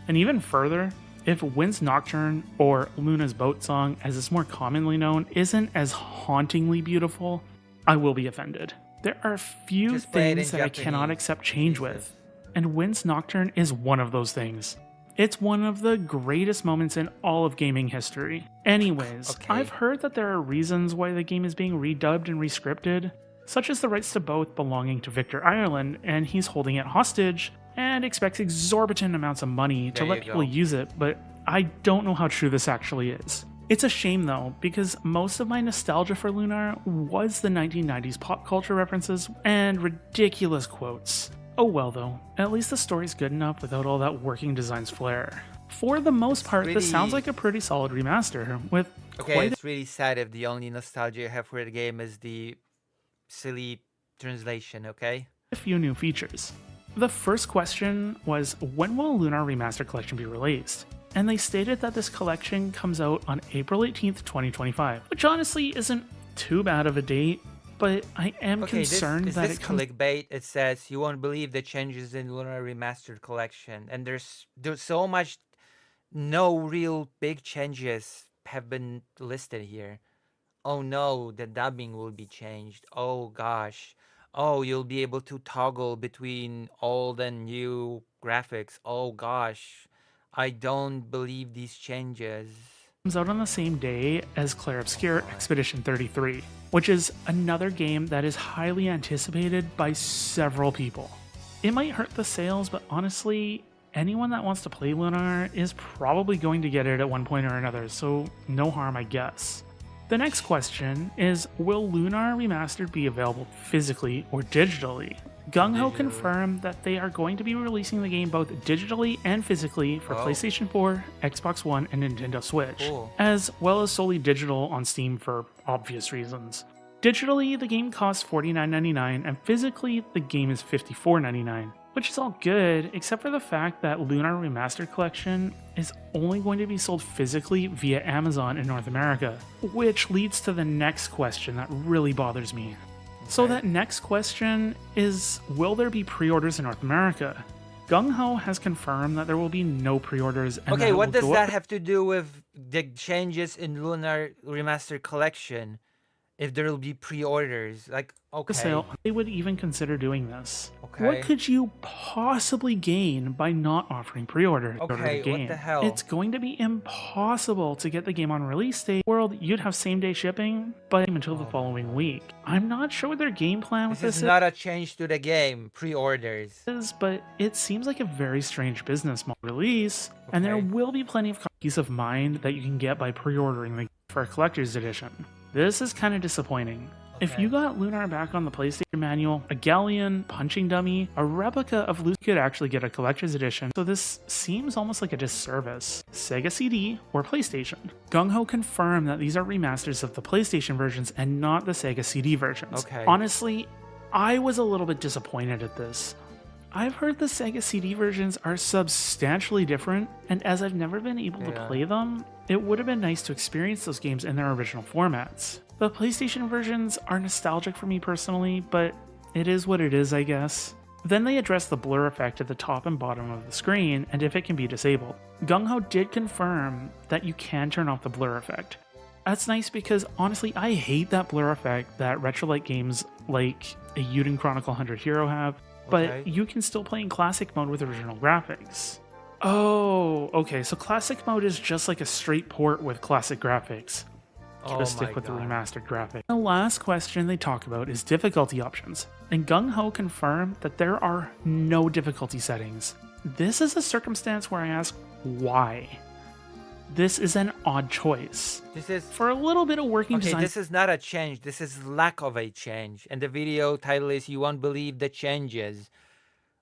And even further, if Wind's Nocturne, or Luna's Boat Song as it's more commonly known, isn't as hauntingly beautiful, I will be offended. There are few
Just play it
things
in
that I cannot
Japanese.
accept change with, and Wind's Nocturne is one of those things. It's one of the greatest moments in all of gaming history. Anyways, I've heard that there are reasons why the game is being redubbed and rescripted, such as the rights to both belonging to Victor Ireland, and he's holding it hostage and expects exorbitant amounts of money to let people use it, but I don't know how true this actually is. It's a shame though, because most of my nostalgia for Lunar was the 1990s pop culture references and ridiculous quotes. Oh well though, at least the story's good enough without all that working design's flair. For the most part, this sounds like a pretty solid remaster, with
it's really sad if the only nostalgia I have for the game is the silly translation, okay?
A few new features. The first question was, when will Lunar Remastered Collection be released? And they stated that this collection comes out on April 18th, 2025, which honestly isn't too bad of a date, but I am concerned that
it comes... clickbait. It says, you won't believe the changes in Lunar Remastered Collection, and there's so much, no real big changes have been listed here. Oh no, the dubbing will be changed. Oh gosh. Oh, you'll be able to toggle between old and new graphics. Oh gosh. I don't believe these changes.
Comes out on the same day as Clair Obscur Expedition 33, which is another game that is highly anticipated by several people. It might hurt the sales, but honestly, anyone that wants to play Lunar is probably going to get it at one point or another, so no harm, I guess. The next question is, will Lunar Remastered be available physically or digitally? Gung Ho confirmed that they are going to be releasing the game both digitally and physically for PlayStation 4, Xbox One, and Nintendo Switch, as well as solely digital on Steam for obvious reasons. Digitally, the game costs $49.99, and physically, the game is $54.99, which is all good, except for the fact that Lunar Remastered Collection is only going to be sold physically via Amazon in North America, which leads to the next question that really bothers me. So that next question is, will there be pre-orders in North America? Gung Ho has confirmed that there will be no pre-orders.
Okay, what does that have to do with the changes in Lunar Remastered Collection? If there will be pre-orders, like, okay.
Sale, they would even consider doing this. Okay. What could you possibly gain by not offering pre-order to the game?
What the hell?
It's going to be impossible to get the game on release day. World, you'd have same-day shipping, but until the following week. I'm not sure what their game plan with this is.
This is not a change to the game, pre-orders.
But it seems like a very strange business model release, and there will be plenty of peace of mind that you can get by pre-ordering the game for a collector's edition. This is kind of disappointing. If you got Lunar back on the PlayStation manual, a galleon, punching dummy, a replica of Lucy could actually get a collector's edition, so this seems almost like a disservice. Sega CD or PlayStation. Gung Ho confirmed that these are remasters of the PlayStation versions and not the Sega CD versions. Honestly, I was a little bit disappointed at this. I've heard the Sega CD versions are substantially different, and as I've never been able to play them, it would have been nice to experience those games in their original formats. The PlayStation versions are nostalgic for me personally, but it is what it is, I guess. Then they address the blur effect at the top and bottom of the screen, and if it can be disabled. Gung Ho did confirm that you can turn off the blur effect. That's nice because, honestly, I hate that blur effect that retro-like games like a Yuden Chronicle 100 Hero have, but you can still play in classic mode with original graphics. Oh, okay, so classic mode is just like a straight port with classic graphics. Just stick with the remastered graphics. The last question they talk about is difficulty options, and Gung Ho confirmed that there are no difficulty settings. This is a circumstance where I ask, why? This is an odd choice.
This is
for a little bit of working design.
This is not a change. This is lack of a change. And the video title is "You Won't Believe the Changes."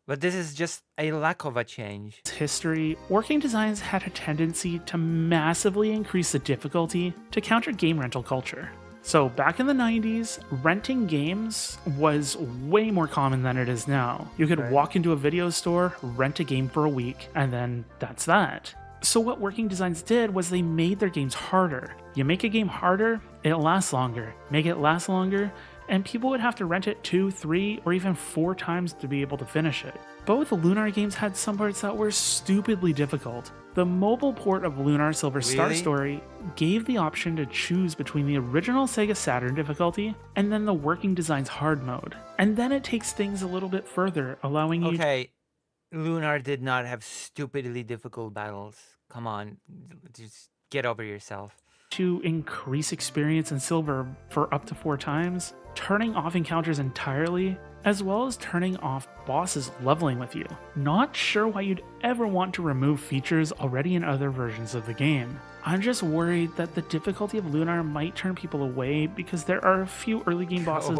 But this is just a lack of a change.
History, working designs had a tendency to massively increase the difficulty to counter game rental culture. So back in the 90s, renting games was way more common than it is now. You could walk into a video store, rent a game for a week, and then that's that. So what Working Designs did was they made their games harder. You make a game harder, it lasts longer. Make it last longer, and people would have to rent it 2, 3, or even 4 times to be able to finish it. Both Lunar games had some parts that were stupidly difficult. The mobile port of Lunar Silver Star Story gave the option to choose between the original Sega Saturn difficulty and then the Working Designs hard mode. And then it takes things a little bit further, allowing you...
Okay, Lunar did not have stupidly difficult battles. Come on, just get over yourself.
To increase experience in silver for up to 4 times, turning off encounters entirely, as well as turning off bosses leveling with you. Not sure why you'd ever want to remove features already in other versions of the game. I'm just worried that the difficulty of Lunar might turn people away because there are a few early game bosses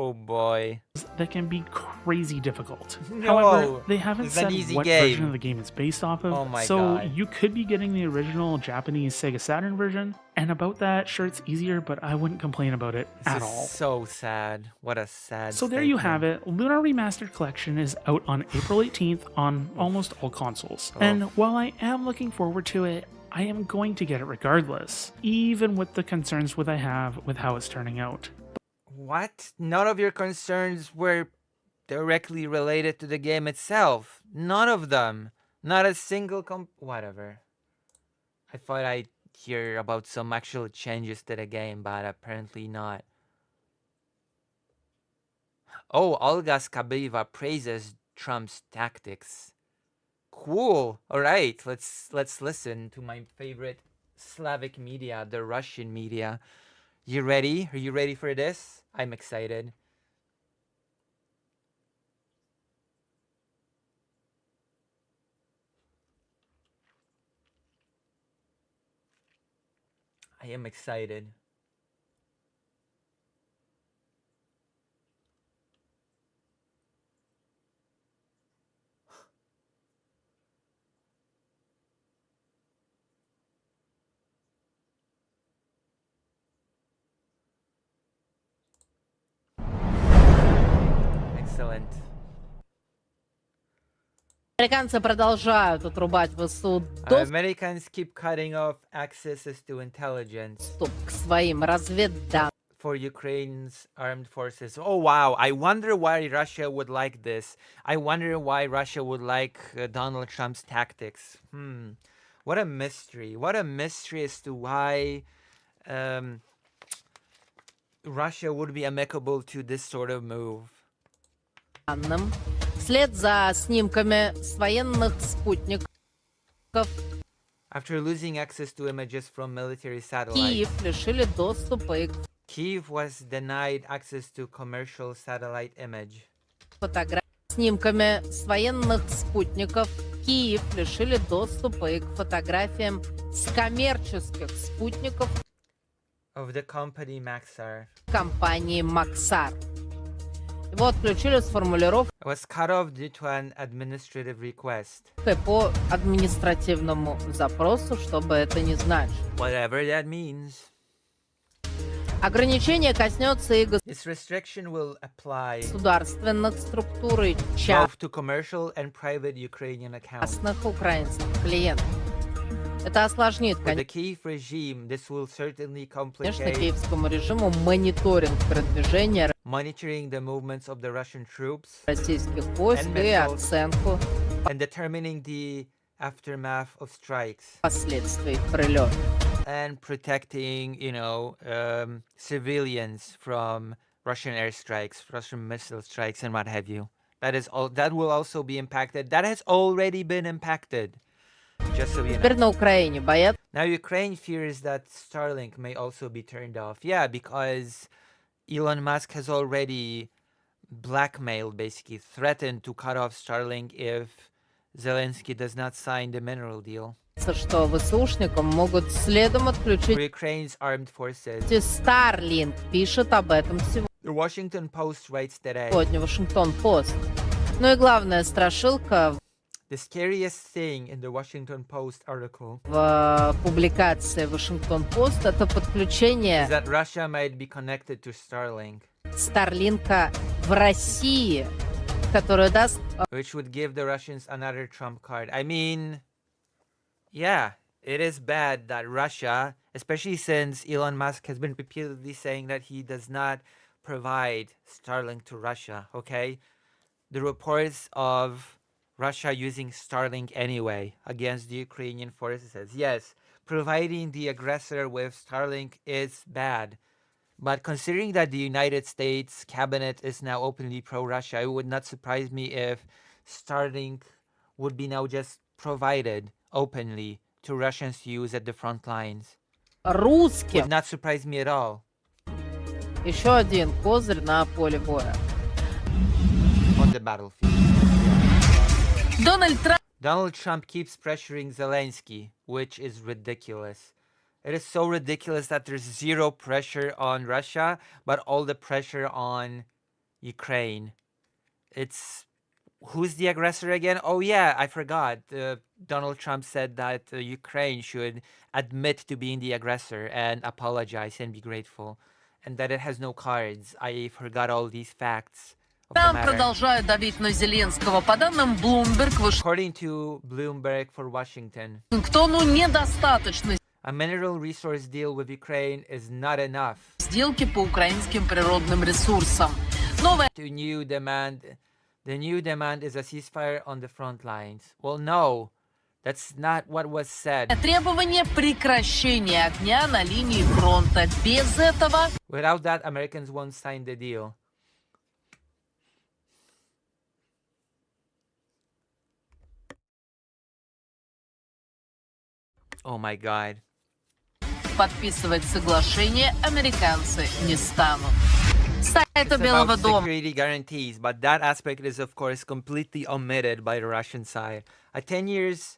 that can be crazy difficult.
No,
However, they haven't
it's an
said
easy
what
game.
version of the game it's based off of,
Oh my
so
God.
you could be getting the original Japanese Sega Saturn version, and about that, sure, it's easier, but I wouldn't complain about it
This
at
is
all.
so sad. What a sad
So there you
statement.
have it. Lunar Remastered Collection is out on April 18th on almost all consoles. And while I am looking forward to it, I am going to get it regardless, even with the concerns I have with how it's turning out.
What? None of your concerns were directly related to the game itself. None of them. Not a single whatever. I thought I'd hear about some actual changes to the game, but apparently not. Oh, Olga Skabeva praises Trump's tactics. Cool. All right, let's listen to my favorite Slavic media, the Russian media. You ready? Are you ready for this? I'm excited. I am excited. Excellent.
Американцы продолжают отрубать ВСУ
Americans keep cutting off accesses to intelligence
доступ к своим разведданным.
for Ukraine's armed forces. Oh wow, I wonder why Russia would like this. I wonder why Russia would like Donald Trump's tactics. What a mystery. What a mystery as to why Russia would be amicable to this sort of move.
Вслед за снимками с военных спутников
After losing access to images from military satellites,
Киев лишили доступа и к
Kyiv was denied access to commercial satellite image.
снимками с военных спутников Киев лишили доступа и к фотографиям с коммерческих спутников
Of the company Maxar.
компании Максар. Его отключили с формулировкой
Was cut off due to an administrative request.
по административному запросу, чтобы это не значило.
Whatever that means.
Ограничение коснется и
This restriction will apply
государственных структур и
both to commercial and private Ukrainian accounts.
частных украинских клиентов. Это осложнит,
For the Kyiv regime, this will certainly
конечно,
complicate
киевскому режиму мониторинг продвижения
monitoring the movements of the Russian troops
российских войск и оценку
and determining the aftermath of strikes
последствий прилета.
and protecting, civilians from Russian airstrikes, Russian missile strikes, and what have you. That is all. That will also be impacted. That has already been impacted. Just so you
Теперь на
know.
Украине боятся
Now Ukraine fears that Starlink may also be turned off. Yeah, because Elon Musk has already blackmailed, basically threatened to cut off Starlink if Zelensky does not sign the mineral deal.
что ВСУшникам могут следом
For
отключить
Ukraine's armed forces.
Starlink пишет об этом
The Washington Post writes today.
сегодня Вашингтон-Пост. Ну и главная страшилка
The scariest thing in the Washington Post article
в публикации Вашингтон-Пост это подключение
is that Russia might be connected to Starlink,
Старлинка в России, которая даст
which would give the Russians another trump card. I mean, yeah, it is bad that Russia, especially since Elon Musk has been repeatedly saying that he does not provide Starlink to Russia, okay? The reports of Russia using Starlink anyway against the Ukrainian forces. Yes, providing the aggressor with Starlink is bad. But considering that the United States cabinet is now openly pro-Russia, it would not surprise me if Starlink would be now just provided openly to Russians to use at the front lines.
Русским.
Would not surprise me at all.
Еще один козырь на поле боя.
On the battlefield.
Donald Trump.
Donald Trump keeps pressuring Zelensky, which is ridiculous. It is so ridiculous that there's zero pressure on Russia, but all the pressure on Ukraine. It's who's the aggressor again? Oh yeah, I forgot. Donald Trump said that Ukraine should admit to being the aggressor and apologize and be grateful, and that it has no cards. I forgot all these facts.
Трамп продолжает давить на Зеленского. По данным Bloomberg,
According to Bloomberg for Washington,
Вашингтону недостаточно
a mineral resource deal with Ukraine is not enough.
Сделки по украинским природным ресурсам. Новая
The new demand is a ceasefire on the front lines. Well, no, that's not what was said.
требование прекращения огня на линии фронта. Без этого
Without that, Americans won't sign the deal. Oh my God.
подписывать соглашение американцы не станут. Сайт
It's
Белого
about
дома.
security guarantees, but that aspect is, of course, completely omitted by the Russian side. A 10 years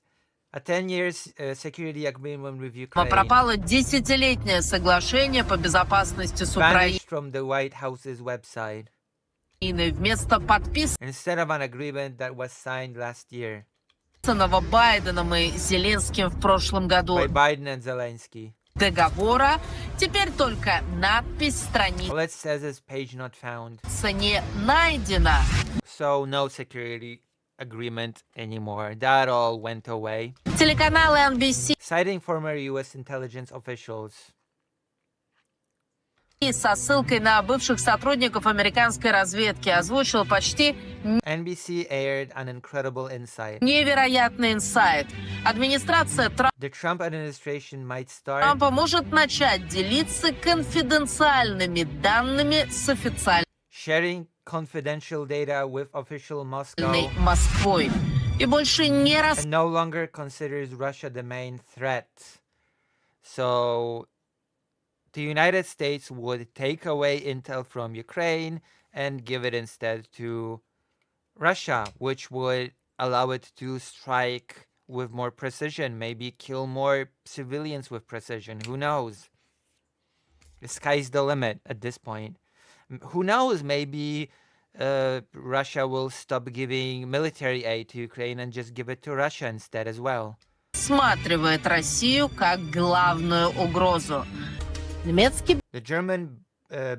security agreement with Ukraine
Пропало десятилетнее соглашение по безопасности с
vanished from the White House's website
Украиной вместо
instead of an agreement that was signed last year
подписанного Байденом и Зеленским в прошлом году
by Biden and Zelensky.
договора. Теперь только надпись страницы
All it says is page not found.
не найдена.
So no security agreement anymore. That all went away.
Телеканалы NBC
Citing former U.S. intelligence officials,
со ссылкой на бывших сотрудников американской разведки озвучил почти
NBC aired an incredible insight.
невероятный инсайт. Администрация
The Trump administration might start
Трампа может начать делиться конфиденциальными данными с официальной
sharing confidential data with official Moscow
Москвой и больше не
and no longer considers Russia the main threat. So the United States would take away intel from Ukraine and give it instead to Russia, which would allow it to strike with more precision, maybe kill more civilians with precision. Who knows? The sky's the limit at this point. Who knows? Maybe Russia will stop giving military aid to Ukraine and just give it to Russia instead as well.
рассматривает Россию как главную угрозу. Немецкий
The German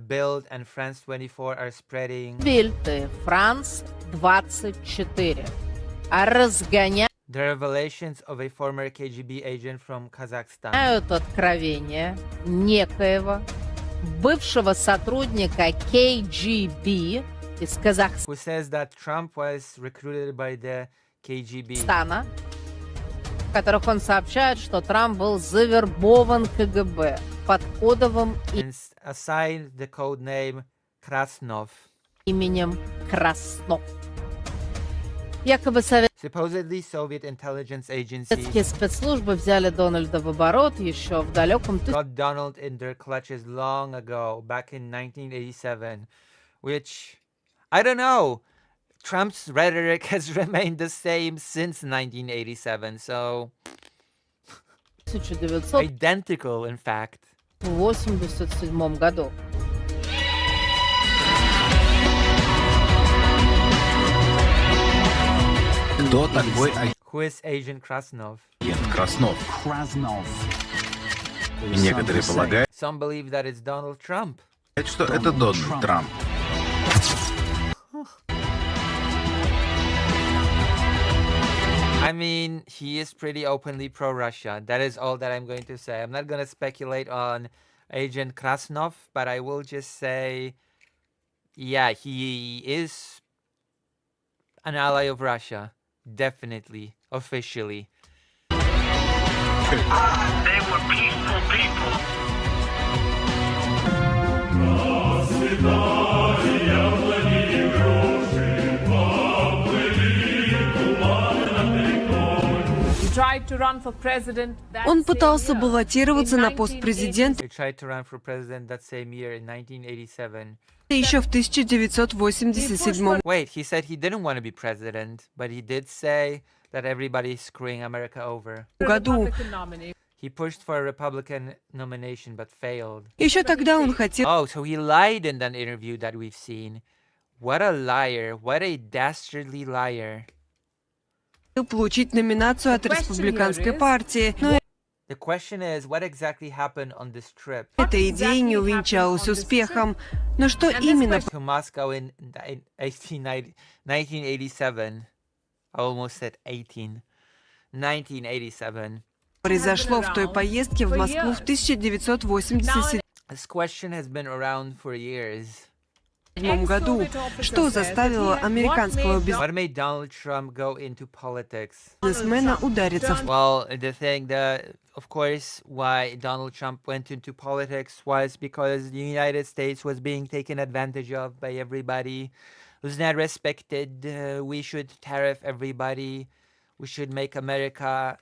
Bild and France 24 are spreading
Bild и France 24 разгоняют
the revelations of a former KGB agent from Kazakhstan.
откровения некоего бывшего сотрудника KGB из Казахстана,
Who says that Trump was recruited by the KGB.
в которых он сообщает, что Трамп был завербован КГБ под кодовым
And assigned the code name Krasnov.
именем Краснов. Якобы
Supposedly Soviet intelligence
советские
agencies
спецслужбы взяли Дональда в оборот еще в далеком
got Donald in their clutches long ago, back in 1987, which, I don't know, Trump's rhetoric has remained the same since 1987, so
1987
identical, in fact.
году.
Кто такой
Who is Agent Krasnov?
агент Краснов? Некоторые полагают,
Some believe that it's Donald Trump.
что это Дональд Трамп.
I mean, he is pretty openly pro-Russia. That is all that I'm going to say. I'm not going to speculate on Agent Krasnov, but I will just say, yeah, he is an ally of Russia. Definitely. Officially.
They were peaceful people. Он пытался баллотироваться на пост президента
He tried to run for president that same year in 1987.
еще в 1987
Wait, he said he didn't want to be president, but he did say that everybody's screwing America over.
году.
He pushed for a Republican nomination but failed.
Еще тогда он хотел
Oh, so he lied in that interview that we've seen. What a liar. What a dastardly liar.
получить номинацию от республиканской партии, но
The question is, what exactly happened on this trip?
эта идея не увенчалась успехом. Но что именно
To Moscow in 1987. I almost said 1987.
произошло в той поездке в Москву в 1987
This question has been around for years.
году? Что заставило американского
What made Donald Trump go into politics?
бизнесмена удариться в
Well, the thing that, of course, why Donald Trump went into politics was because the United States was being taken advantage of by everybody. It was not respected. We should tariff everybody. We should make America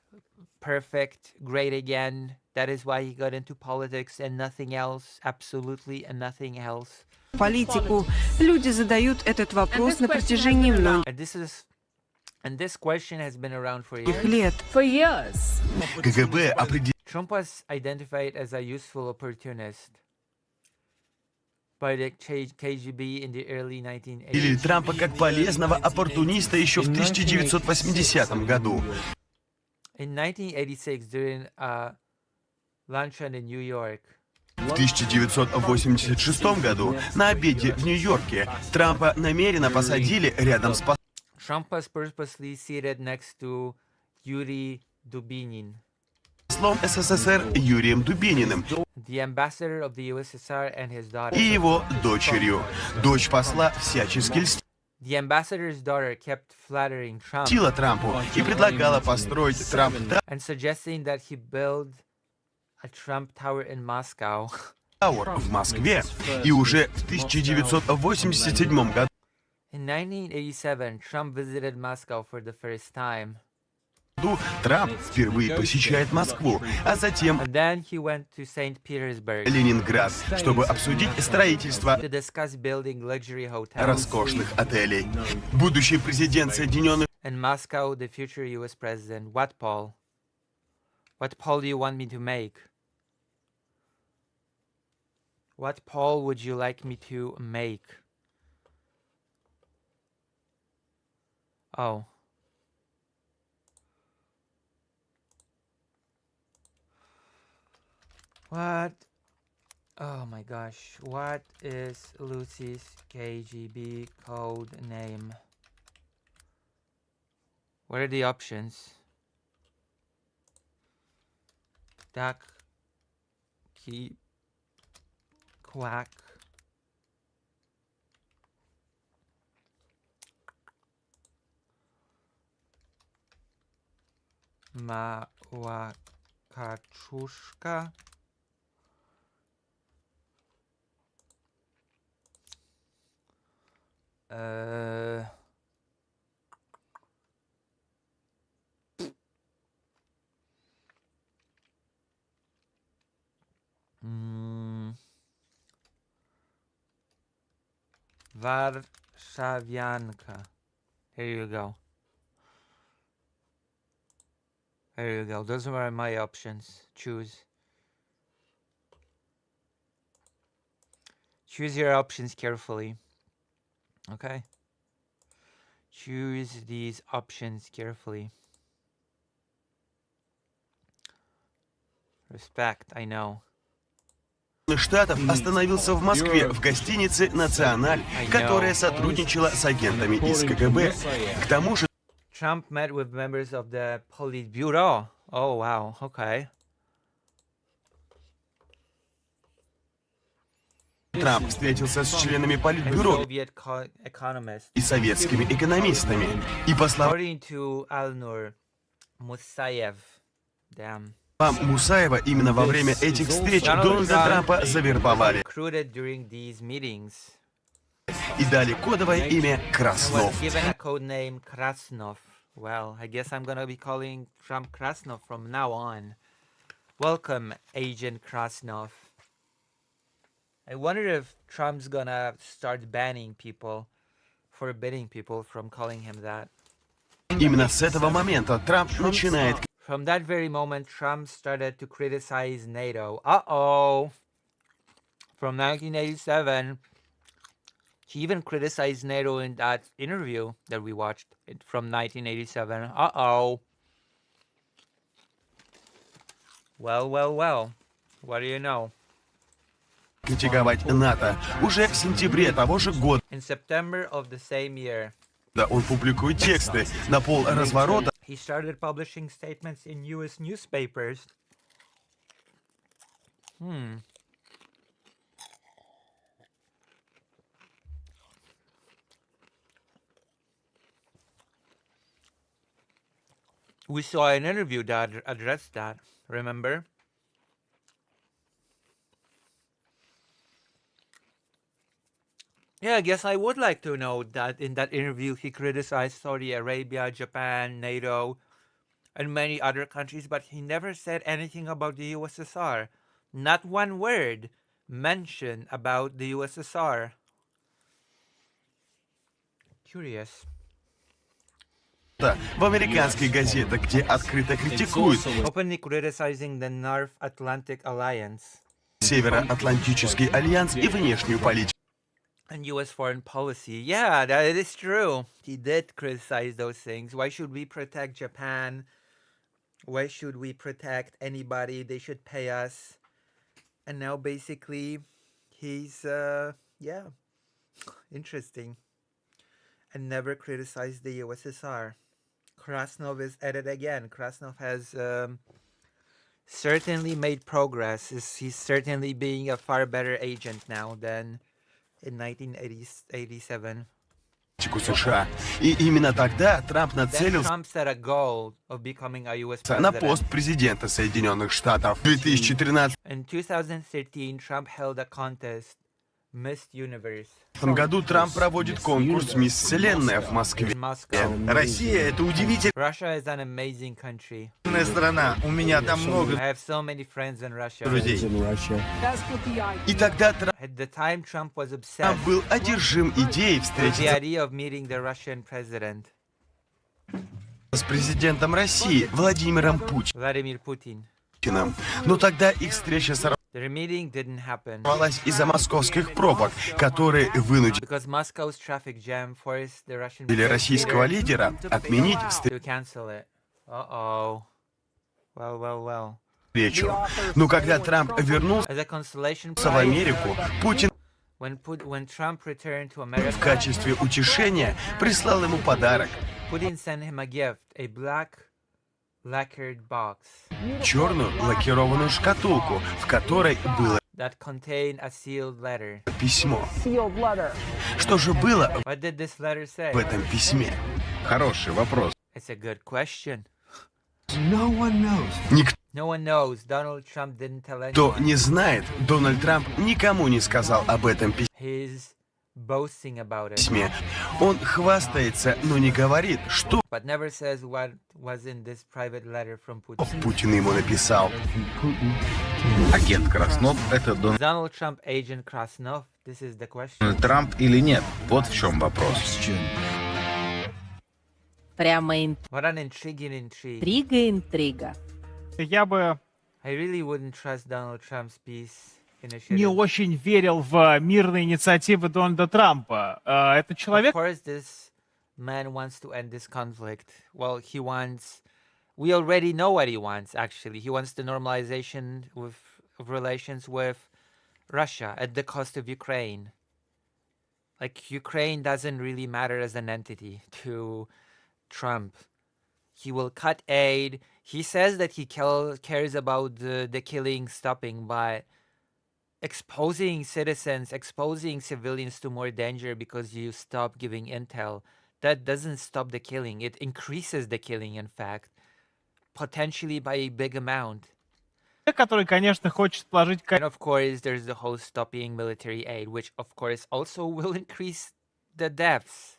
perfect, great again. That is why he got into politics and nothing else, absolutely and nothing else.
политику? Люди задают этот вопрос на протяжении многих
And this question has been around for years.
лет.
КГБ определил
Trump was identified as a useful opportunist by the KGB in the early 1980s.
Трампа как полезного оппортуниста еще в 1980 году.
In 1986, during a luncheon in New York,
В 1986 году на обеде в Нью-Йорке Трампа намеренно посадили рядом с
Trump was purposely seated next to Yuri Dubinin,
послом СССР Юрием Дубининым
the ambassador of the USSR, and his daughter.
и его дочерью. Дочь посла всячески
The ambassador's daughter kept flattering Trump
льстила Трампу и предлагала построить Трамп
and suggesting that he build a Trump Tower in Moscow.
Тауэр в Москве. И уже в 1987 году
In 1987, Trump visited Moscow for the first time.
Трамп впервые посещает Москву, а затем
And then he went to St. Petersburg
Ленинград, чтобы обсудить строительство
to discuss building luxury hotels.
роскошных отелей. Будущий президент Соединенных
In Moscow, the future U.S. president. What poll? What poll do you want me to make? What poll would you like me to make? Oh. What? Oh my gosh. What is Lucy's KGB code name? What are the options? Duck. Keep. Quack. Małakachuszka. Warszawianka. Here you go. There you go. Those are my options. Choose. Choose your options carefully. Okay? Choose these options carefully. Respect, I know.
Штатов остановился в Москве в гостинице «Националь», которая сотрудничала с агентами из КГБ. К тому же
Trump met with members of the Politburo. Oh, wow. Okay.
Трамп встретился с членами Политбюро и советскими экономистами. И по словам
According to Alnur Musayev, damn.
Мусаева, именно во время этих встреч Дональда Трампа завербовали
Recruited during these meetings.
и дали кодовое имя Краснов.
Given a code name Krasnov. Well, I guess I'm gonna be calling Trump Krasnov from now on. Welcome, Agent Krasnov. I wonder if Trump's gonna start banning people, forbidding people from calling him that.
Именно с этого момента Трамп начинает...
From that very moment, Trump started to criticize NATO. Uh-oh. From 1987, he even criticized NATO in that interview that we watched from 1987. Uh-oh. Well, well, well. What do you know?
критиковать НАТО. Уже в сентябре того же года
In September of the same year,
он публикует тексты на полразворота.
he started publishing statements in U.S. newspapers. We saw an interview that addressed that, remember? Yeah, I guess I would like to know that in that interview he criticized Saudi Arabia, Japan, NATO, and many other countries, but he never said anything about the USSR. Not one word mentioned about the USSR. Curious.
В американской газете, где открыто критикуют
Openly criticizing the North Atlantic Alliance
Североатлантический альянс и внешнюю политику.
and U.S. foreign policy. Yeah, that is true. He did criticize those things. Why should we protect Japan? Why should we protect anybody? They should pay us. And now basically he's, yeah, interesting. And never criticized the USSR. Krasnov is at it again. Krasnov has certainly made progress. He's certainly being a far better agent now than in 1987.
США. И именно тогда Трамп
Then
нацелился
Trump set a goal of becoming a U.S.
на
president.
пост президента Соединенных Штатов. В 2013
In 2013, Trump held a contest, Miss Universe,
году Трамп проводит конкурс «Мисс Вселенная» в Москве.
in Moscow.
Россия — это удивительная
Russia is an amazing country.
страна. У меня там
I
много
have so many friends in Russia.
друзей. И тогда
At the time, Trump was obsessed
Трамп был одержим идеей
with the
встретиться
idea of meeting the Russian president,
с президентом России Владимиром
Vladimir Putin.
Путиным. Но тогда их встреча
Their meeting didn't happen
сорвалась из-за московских пробок, которые вынудили
because Moscow's traffic jam forced the Russian
российского лидера отменить
to cancel it. Uh-oh. Well, well, well.
встречу. Но когда Трамп вернулся
As a consolation
в
prize,
Америку, Путин
when Trump returned to America,
в качестве утешения прислал ему подарок
Putin sent him a gift, a black lacquered box
— черную лакированную шкатулку, в которой было
that contained a sealed letter.
письмо. Что же было
What did this letter say?
в этом письме? Хороший вопрос.
It's a good question.
Никто
No one knows. Donald Trump didn't tell anyone.
не знает, Дональд Трамп никому не сказал об этом
He's boasting about it,
письме. Он хвастается, но не говорит, что
but never says what was in this private letter from Putin.
Путин ему написал.
Агент Краснов — это
Donald Trump agent Krasnov? This is the question.
Трамп или нет? Вот в чем вопрос.
Прямо
What an intriguing intrigue.
интрига.
Я бы
I really wouldn't trust Donald Trump's peace
не
initiative.
очень верил в мирные инициативы Дональда Трампа. Это
Of
человек,
course, this man wants to end this conflict. Well, he wants. We already know what he wants. Actually, he wants the normalization of relations with Russia at the cost of Ukraine. Like Ukraine doesn't really matter as an entity to Trump. He will cut aid. He says that he cares about the killing stopping, but exposing citizens, exposing civilians to more danger because you stop giving intel, that doesn't stop the killing. It increases the killing, in fact, potentially by a big amount.
который, конечно, хочет положить
And of course, there's the whole stopping military aid, which of course also will increase the deaths,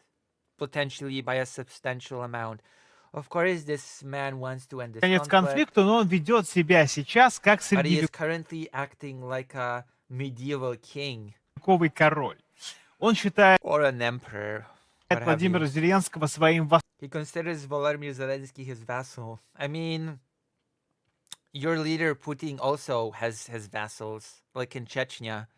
potentially by a substantial amount. Of course, this man wants to end this
конец
conflict,
конфликту, но он ведет себя сейчас как
but he is
средневековый
currently acting like a medieval king
король. Он считает
or an emperor. What have
Владимира
you.
Зеленского своим
He considers Volodymyr Zelensky his vassal. I mean, your leader Putin also has vassals, like in Chechnya,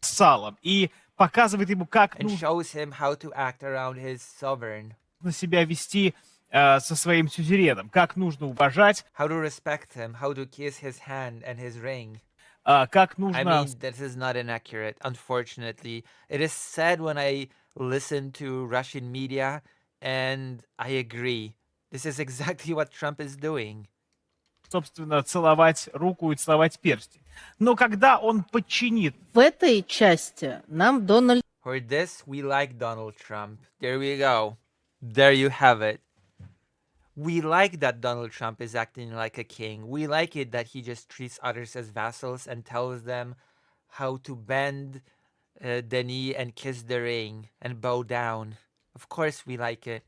вассалом и показывает ему, как
and
нужно
shows him how to act around his sovereign,
себя вести со своим сюзереном, как нужно уважать,
how to respect him, how to kiss his hand and his ring.
как
I
нужно...
mean, this is not inaccurate, unfortunately. It is said when I listen to Russian media, and I agree. This is exactly what Trump is doing.
собственно, целовать руку и целовать перстень. Но когда он подчинит...
В этой части нам Дональд...
For this, we like Donald Trump. There we go. There you have it. We like that Donald Trump is acting like a king. We like it that he just treats others as vassals and tells them how to bend the knee and kiss the ring and bow down. Of course we like it.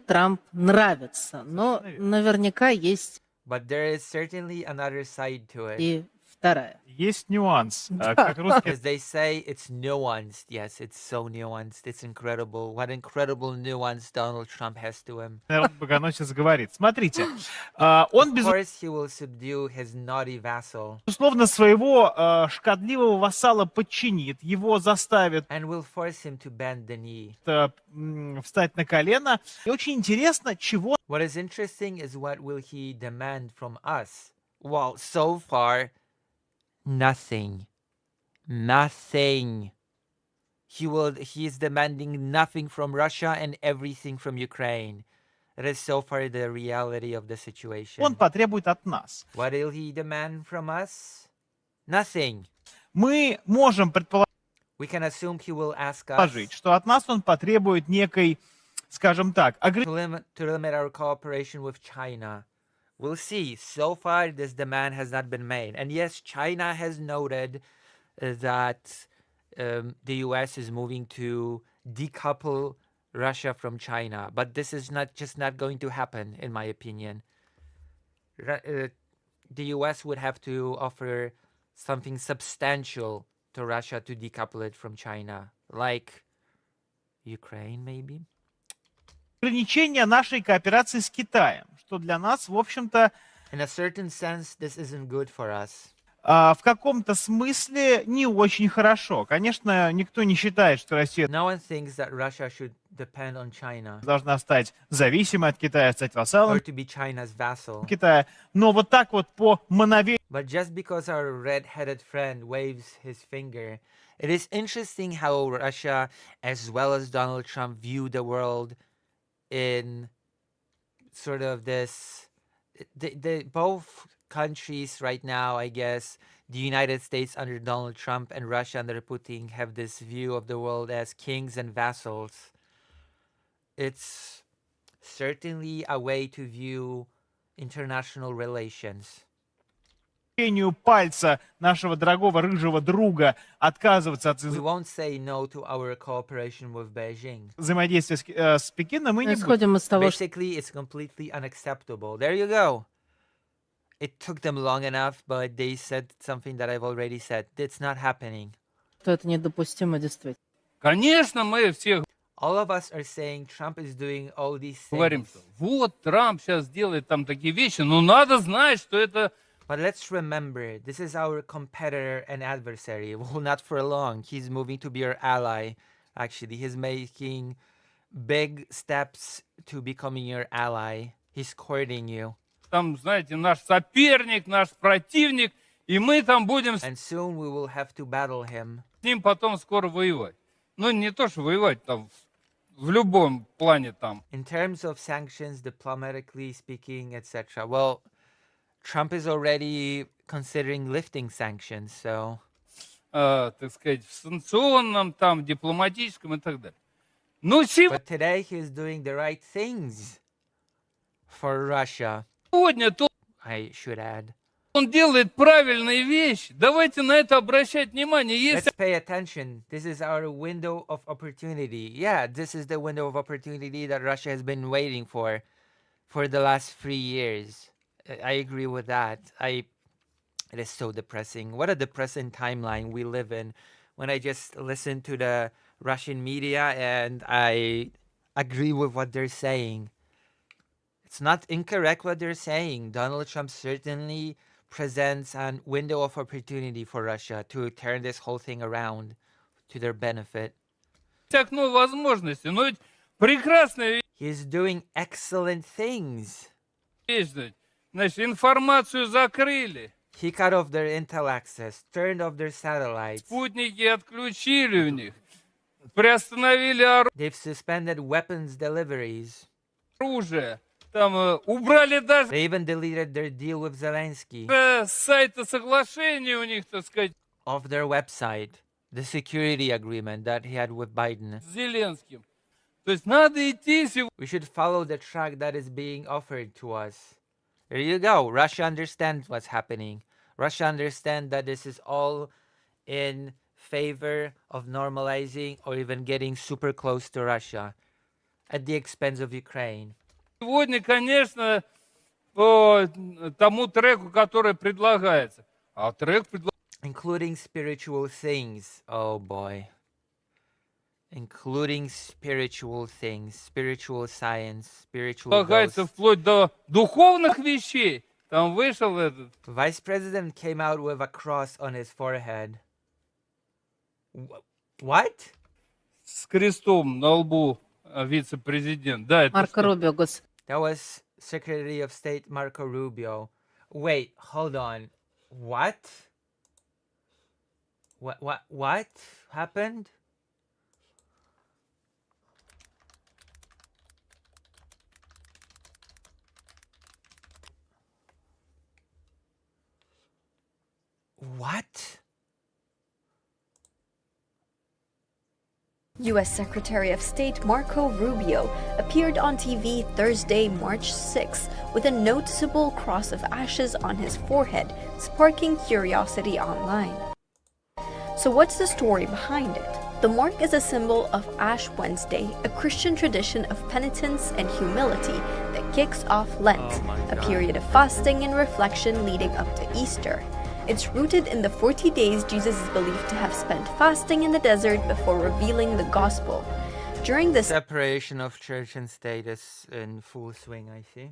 Трамп нравится, но наверняка есть
But there is certainly another side to it.
и вторая.
Есть нюанс. Как русские...
As they say, it's nuanced. Yes, it's so nuanced. It's incredible. What incredible nuance Donald Trump has to him.
Народ богоносец говорит. Смотрите, он
Of course he will subdue his naughty vassal.
безусловно, своего шкодливого вассала подчинит, его заставит
And will force him to bend the knee.
встать на колено. И очень интересно, чего...
What is interesting is what will he demand from us? Well, so far, nothing. Nothing. He is demanding nothing from Russia and everything from Ukraine. That is so far the reality of the situation.
Он потребует от нас.
What will he demand from us? Nothing.
Мы можем предположить,
We can assume he will ask us
что от нас он потребует некой, скажем так,
to limit our cooperation with China. We'll see. So far, this demand has not been made. And yes, China has noted that the U.S. is moving to decouple Russia from China. But this is not going to happen, in my opinion. The U.S. would have to offer something substantial to Russia to decouple it from China. Like Ukraine, maybe?
ограничение нашей кооперации с Китаем, что для нас, в общем-то,
In a certain sense, this isn't good for us.
в каком-то смысле не очень хорошо. Конечно, никто не считает, что Россия
No one thinks that Russia should depend on China
должна стать зависимой от Китая, стать вассалом
or to be China's vassal.
Китая. Но вот так вот по мановению
But just because our red-headed friend waves his finger, it is interesting how Russia, as well as Donald Trump, view the world in sort of this... both countries right now, I guess, the United States under Donald Trump and Russia under Putin have this view of the world as kings and vassals. It's certainly a way to view international relations.
пальца нашего дорогого рыжего друга отказываться от
We won't say no to our cooperation with Beijing.
взаимодействия с Пекином, мы не будем.
Исходим из того, что
Basically, it's completely unacceptable. There you go. It took them long enough, but they said something that I've already said. It's not happening.
это недопустимо действительно.
Конечно, мы все
All of us are saying Trump is doing all these
говорим,
things.
что вот Трамп сейчас делает там такие вещи, но надо знать, что это...
But let's remember, this is our competitor and adversary. Well, not for long. He's moving to be our ally. Actually, he's making big steps to becoming your ally. He's courting you.
Там, знаете, наш соперник, наш противник, и мы там будем
And soon we will have to battle him.
с ним потом скоро воевать. Ну, не то, что воевать, там, в любом плане там.
In terms of sanctions, diplomatically speaking, etc. Well, Trump is already considering lifting sanctions, so...
Так сказать, в санкционном, там, дипломатическом и так далее. Ну,
But today he is doing the right things for Russia.
сегодня то
I should add.
он делает правильные вещи. Давайте на это обращать внимание. Если...
Let's pay attention. This is our window of opportunity. Yeah, this is the window of opportunity that Russia has been waiting for for the last 3 years. I agree with that. It is so depressing. What a depressing timeline we live in when I just listen to the Russian media and I agree with what they're saying. It's not incorrect what they're saying. Donald Trump certainly presents a window of opportunity for Russia to turn this whole thing around to their benefit.
Окно возможностей. Но ведь прекрасная
He's doing excellent things.
вещь. Значит, информацию закрыли.
He cut off their intel access, turned off their satellites.
Спутники отключили у них. Приостановили
They've suspended weapons deliveries.
оружие. Там убрали даже
They even deleted their deal with Zelensky
с сайта соглашения у них, так сказать,
off their website, the security agreement that he had with Biden.
с Зеленским. То есть надо идти сегодня.
We should follow the track that is being offered to us. There you go. Russia understands what's happening. Russia understands that this is all in favor of normalizing or even getting super close to Russia at the expense of Ukraine.
Сегодня, конечно, по тому треку, который предлагается. А трек
Including spiritual things. Oh boy. Including spiritual things, spiritual science, spiritual
предлагается вплоть до духовных вещей. Там вышел этот.
Vice President came out with a cross on his forehead. What?
С крестом на лбу вице-президент. Да, это
Марко Рубио.
That was Secretary of State Marco Rubio. Wait, hold on. What? What happened? What?
U.S. Secretary of State Marco Rubio appeared on TV Thursday, March 6, with a noticeable cross of ashes on his forehead, sparking curiosity online. So what's the story behind it? The mark is a symbol of Ash Wednesday, a Christian tradition of penitence and humility that kicks off Lent, a period of fasting and reflection leading up to Easter. It's rooted in the 40 days Jesus is believed to have spent fasting in the desert before revealing the gospel. During this
separation of church and state is in full swing, I see.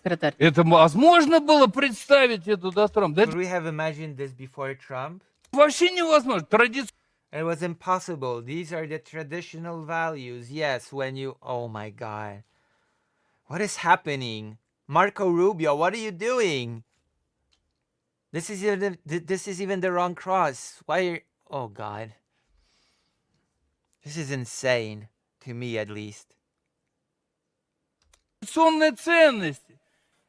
Это возможно было представить это до Трампа?
Could we have imagined this before Trump?
Вообще невозможно.
It was impossible. These are the traditional values. Yes, when you... Oh my God. What is happening? Marco Rubio, what are you doing? This is even the wrong cross. Why are... Oh God. This is insane. To me, at least.
Ценности.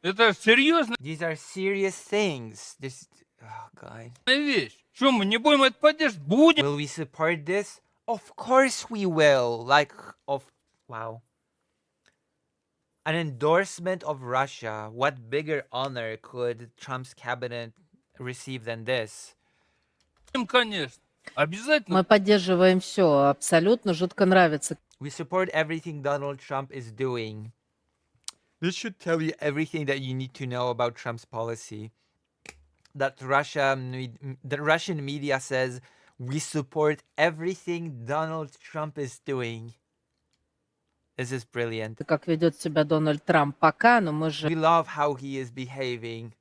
Это серьезно.
These are serious things. This... Oh God.
Вещь. Что, мы не будем это поддерживать? Будем.
Will we support this? Of course we will. Wow. An endorsement of Russia. What bigger honor could Trump's cabinet receive than this?
Конечно. Обязательно.
Мы поддерживаем все. Абсолютно жутко нравится.
We support everything Donald Trump is doing. This should tell you everything that you need to know about Trump's policy. That the Russian media says we support everything Donald Trump is doing. This is brilliant.
Как ведет себя Дональд Трамп пока, но мы же...
We love how he is behaving.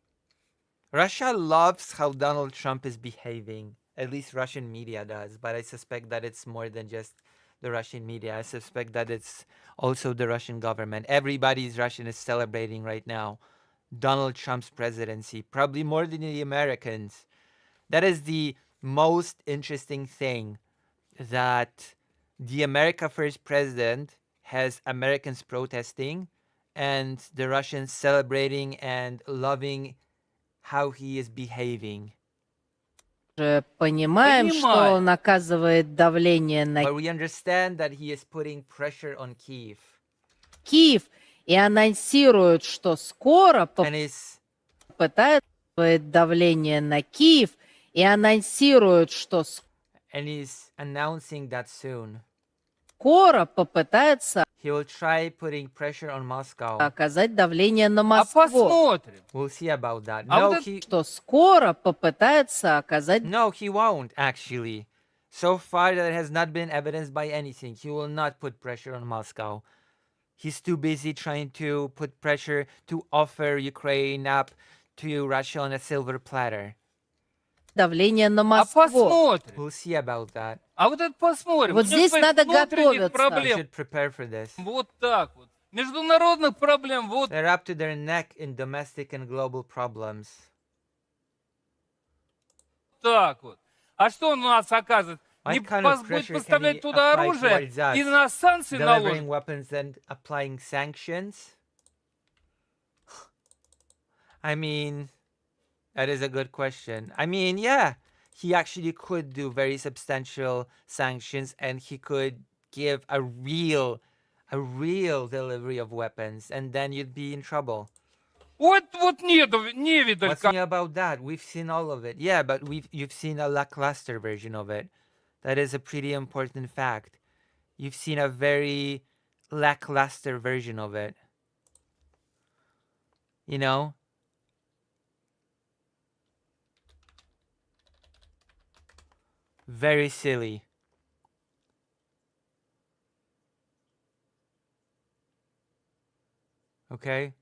Russia loves how Donald Trump is behaving. At least Russian media does. But I suspect that it's more than just the Russian media. I suspect that it's also the Russian government. Everybody's Russian is celebrating right now Donald Trump's presidency, probably more than the Americans. That is the most interesting thing, that the America First president has Americans protesting and the Russians celebrating and loving how he is behaving.
Понимаем, что он оказывает давление на
But we understand that he is putting pressure on Kyiv.
Киев и анонсирует, что скоро попытается давление на Киев и анонсирует, что
And he's announcing that soon.
скоро попытается
He will try putting pressure on Moscow.
оказать давление на Москву.
Посмотрим.
We'll see about that.
А
No,
вот
he...
Что скоро попытается оказать...
No, he won't, actually. So far, there has not been evidenced by anything. He will not put pressure on Moscow. He's too busy trying to put pressure to offer Ukraine up to Russia on a silver platter.
давление на Москву.
Посмотрим.
We'll see about that.
А вот это посмотрим.
Вот
У него
здесь надо
внутренних
готовиться.
We
проблем.
should prepare for this.
Вот так вот. Международных проблем вот
They're up to their neck in domestic and global problems.
так вот. А что он у нас оказывает?
What
Не
kind of
будет
pressure can
поставлять
he
туда
apply
оружие
towards us?
и на санкции
Delivering
наложит?
weapons and applying sanctions? I mean, that is a good question. I mean, yeah, he actually could do very substantial sanctions and he could give a real delivery of weapons, and then you'd be in trouble.
Вот не видали.
What's new about that? We've seen all of it. Yeah, but you've seen a lackluster version of it. That is a pretty important fact. You've seen a very lackluster version of it. You know? Very silly. Okay?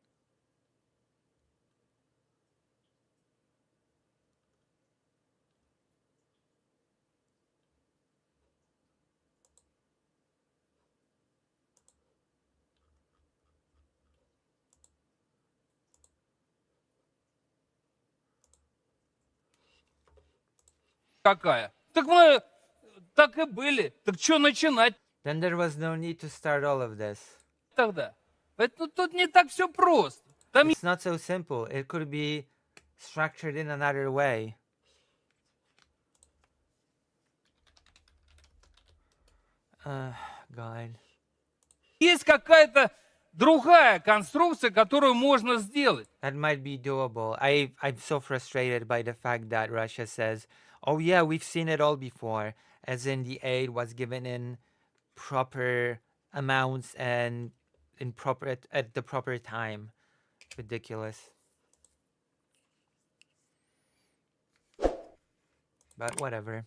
Какая? Так мы так и были. Так что начинать
Then there was no need to start all of this.
тогда? Поэтому тут не так все просто. Там
It's not so simple. It could be structured in another way. God.
есть какая-то другая конструкция, которую можно сделать.
That might be doable. I'm so frustrated by the fact that Russia says, oh yeah, we've seen it all before, as in the aid was given in proper amounts and in proper at the proper time. Ridiculous. But whatever.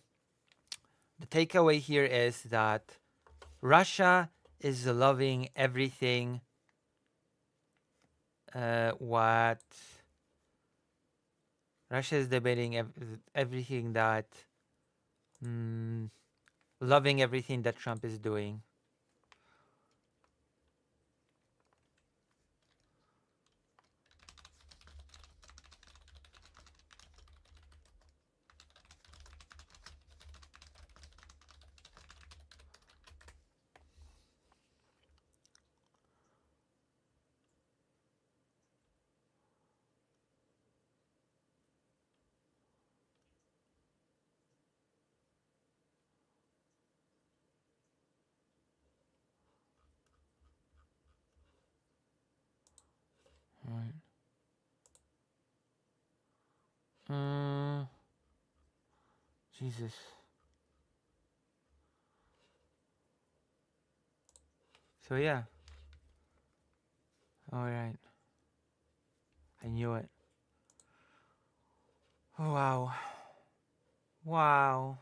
The takeaway here is that Russia is loving everything what Russia is debating everything that loving everything that Trump is doing. Jesus. So yeah. All right. I knew it. Oh, wow. Wow.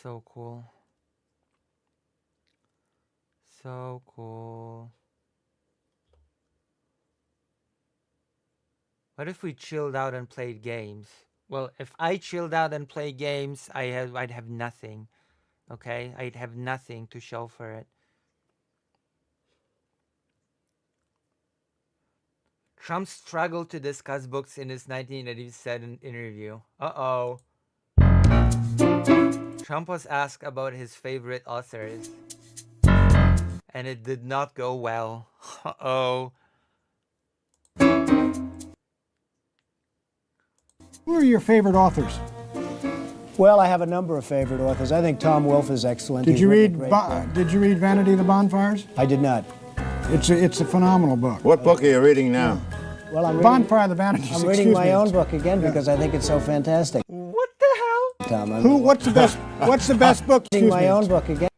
So cool. So cool. What if we chilled out and played games? Well, if I chilled out and play games, I'd have nothing. Okay? I'd have nothing to show for it. Trump struggled to discuss books in his 1987 interview. Uh-oh. Trump was asked about his favorite authors. And it did not go well. Uh-oh.
Who are your favorite authors?
Well, I have a number of favorite authors. I think Tom Wolfe is excellent.
Did
He's
you
written
read
a great book.
Did you read Vanity of the Bonfires?
I did not.
It's a phenomenal book.
What book are you reading now?
Well, I'm
Bonfire of the Vanities.
I'm reading my own book again because I think it's so fantastic.
What the hell?
Tom. I
Who?
mean,
What's the best? What's the best book?
reading
Excuse
my
me.
own book again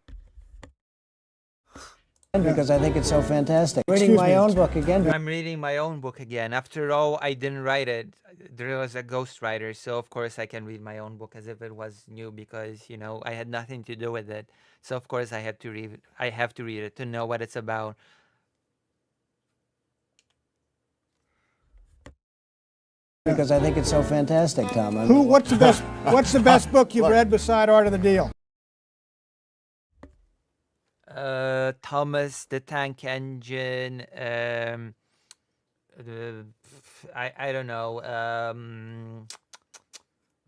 because I think it's so fantastic. Reading
Excuse
my
me.
own book again.
I'm reading my own book again. After all, I didn't write it. There was a ghostwriter, so of course I can read my own book as if it was new because, you know, I had nothing to do with it. So of course I have to read it. I have to read it to know what it's about.
Because I think it's so fantastic, Tom. I mean,
Who? What's the best? What's the best book you've read beside Art of the Deal?
Thomas the Tank Engine. I don't know.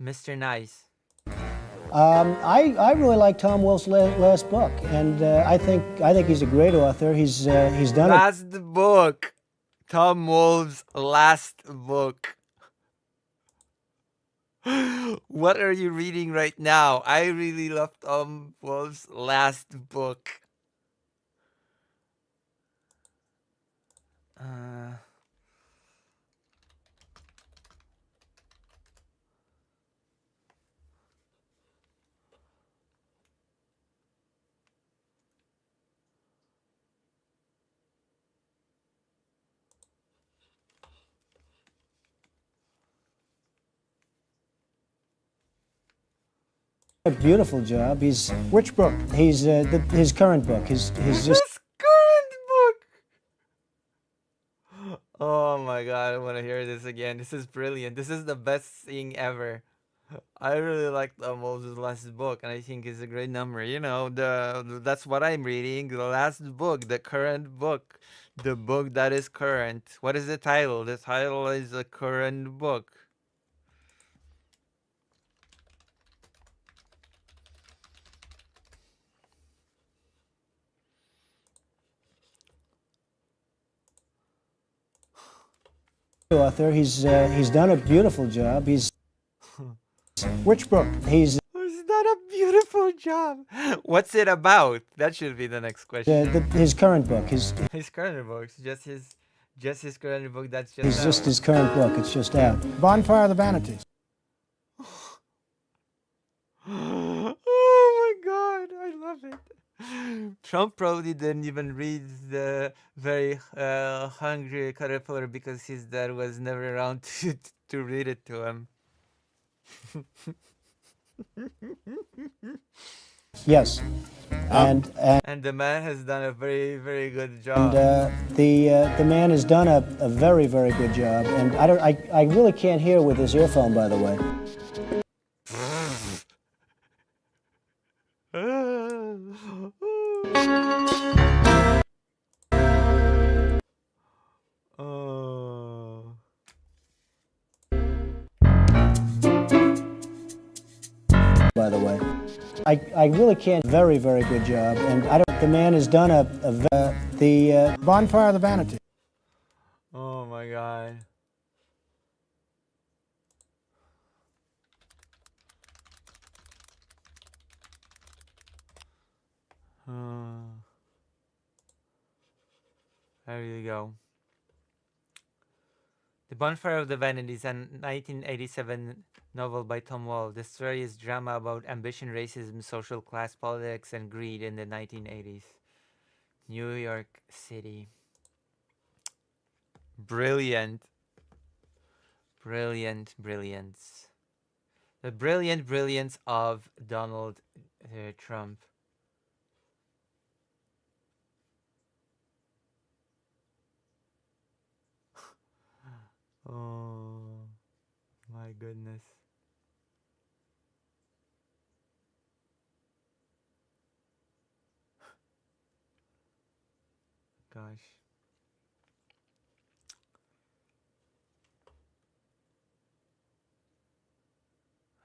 Mr. Nice.
I really like Tom Wolfe's last book, and I think he's a great author. He's done it.
Last book. Tom Wolfe's last book. What are you reading right now? I really love Tom Wolfe's last book.
A beautiful job. He's
Which book?
He's his current book. He's just.
His current book. Oh my god, I want to hear this again. This is brilliant. This is the best thing ever. I really like Moses' last book, and I think it's a great number. You know, that's what I'm reading. The last book, the current book, the book that is current. What is the title? The title is a current book.
Author. He's done a beautiful job. He's.
Which book?
He's
done a beautiful job. What's it about? That should be the next question.
his current book. His
current book. Just his current book. That's just.
It's
out.
just his current book. It's just out.
Bonfire of the Vanities.
Oh my god, I love it. Trump probably didn't even read the Very Hungry Caterpillar because his dad was never around to read it to him.
Yes, and
the man has done a very, very good job.
the man has done a very, very good job. And I really can't hear with this earphone, by the way. By the way, I really can't. Very, very good job. And the man has done the
Bonfire of the Vanities.
Oh my god. There you go. The Bonfire of the Vanities, a 1987 novel by Tom Wolfe. The story is drama about ambition, racism, social class politics, and greed in the 1980s. New York City. Brilliant. Brilliant brilliance. The brilliant brilliance of Donald Trump. Oh my goodness. Gosh.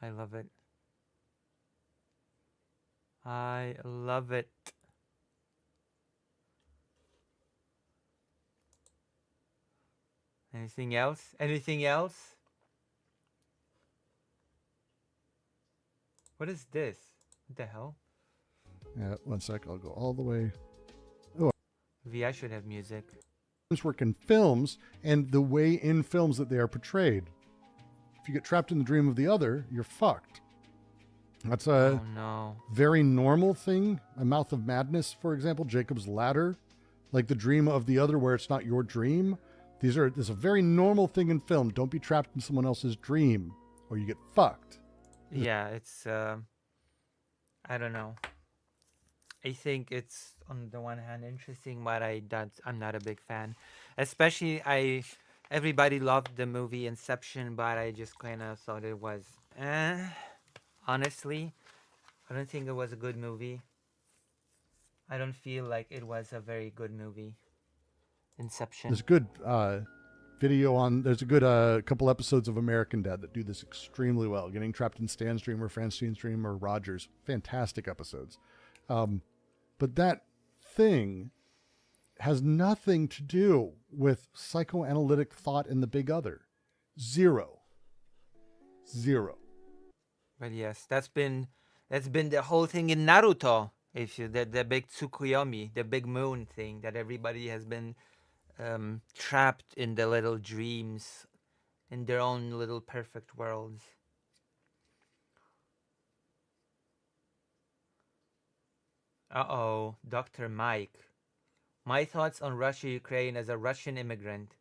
I love it. I love it. Anything else? Anything else? What is this? What the hell?
Yeah, 1 sec. I'll go all the way.
I should have music.
Work in films and the way in films that they are portrayed. If you get trapped in the dream of the other, you're fucked. That's a
no.
very normal thing. A Mouth of Madness, for example, Jacob's Ladder, like the dream of the other where it's not your dream. This is a very normal thing in film. Don't be trapped in someone else's dream or you get fucked.
Yeah, it's I don't know. I think it's on the one hand interesting, but I'm not a big fan. Especially everybody loved the movie Inception, but I just kind of thought it was honestly, I don't think it was a good movie. I don't feel like it was a very good movie. Inception.
There's good there's a good couple episodes of American Dad that do this extremely well. Getting Trapped in Stan's Dream or Francine's Dream or Roger's. Fantastic episodes. But that thing has nothing to do with psychoanalytic thought in The Big Other. Zero.
But yes, that's been the whole thing in Naruto. If you the big Tsukuyomi, the big moon thing that everybody has been trapped in the little dreams, in their own little perfect worlds. Uh-oh, Dr. Mike. My thoughts on Russia-Ukraine as a Russian immigrant.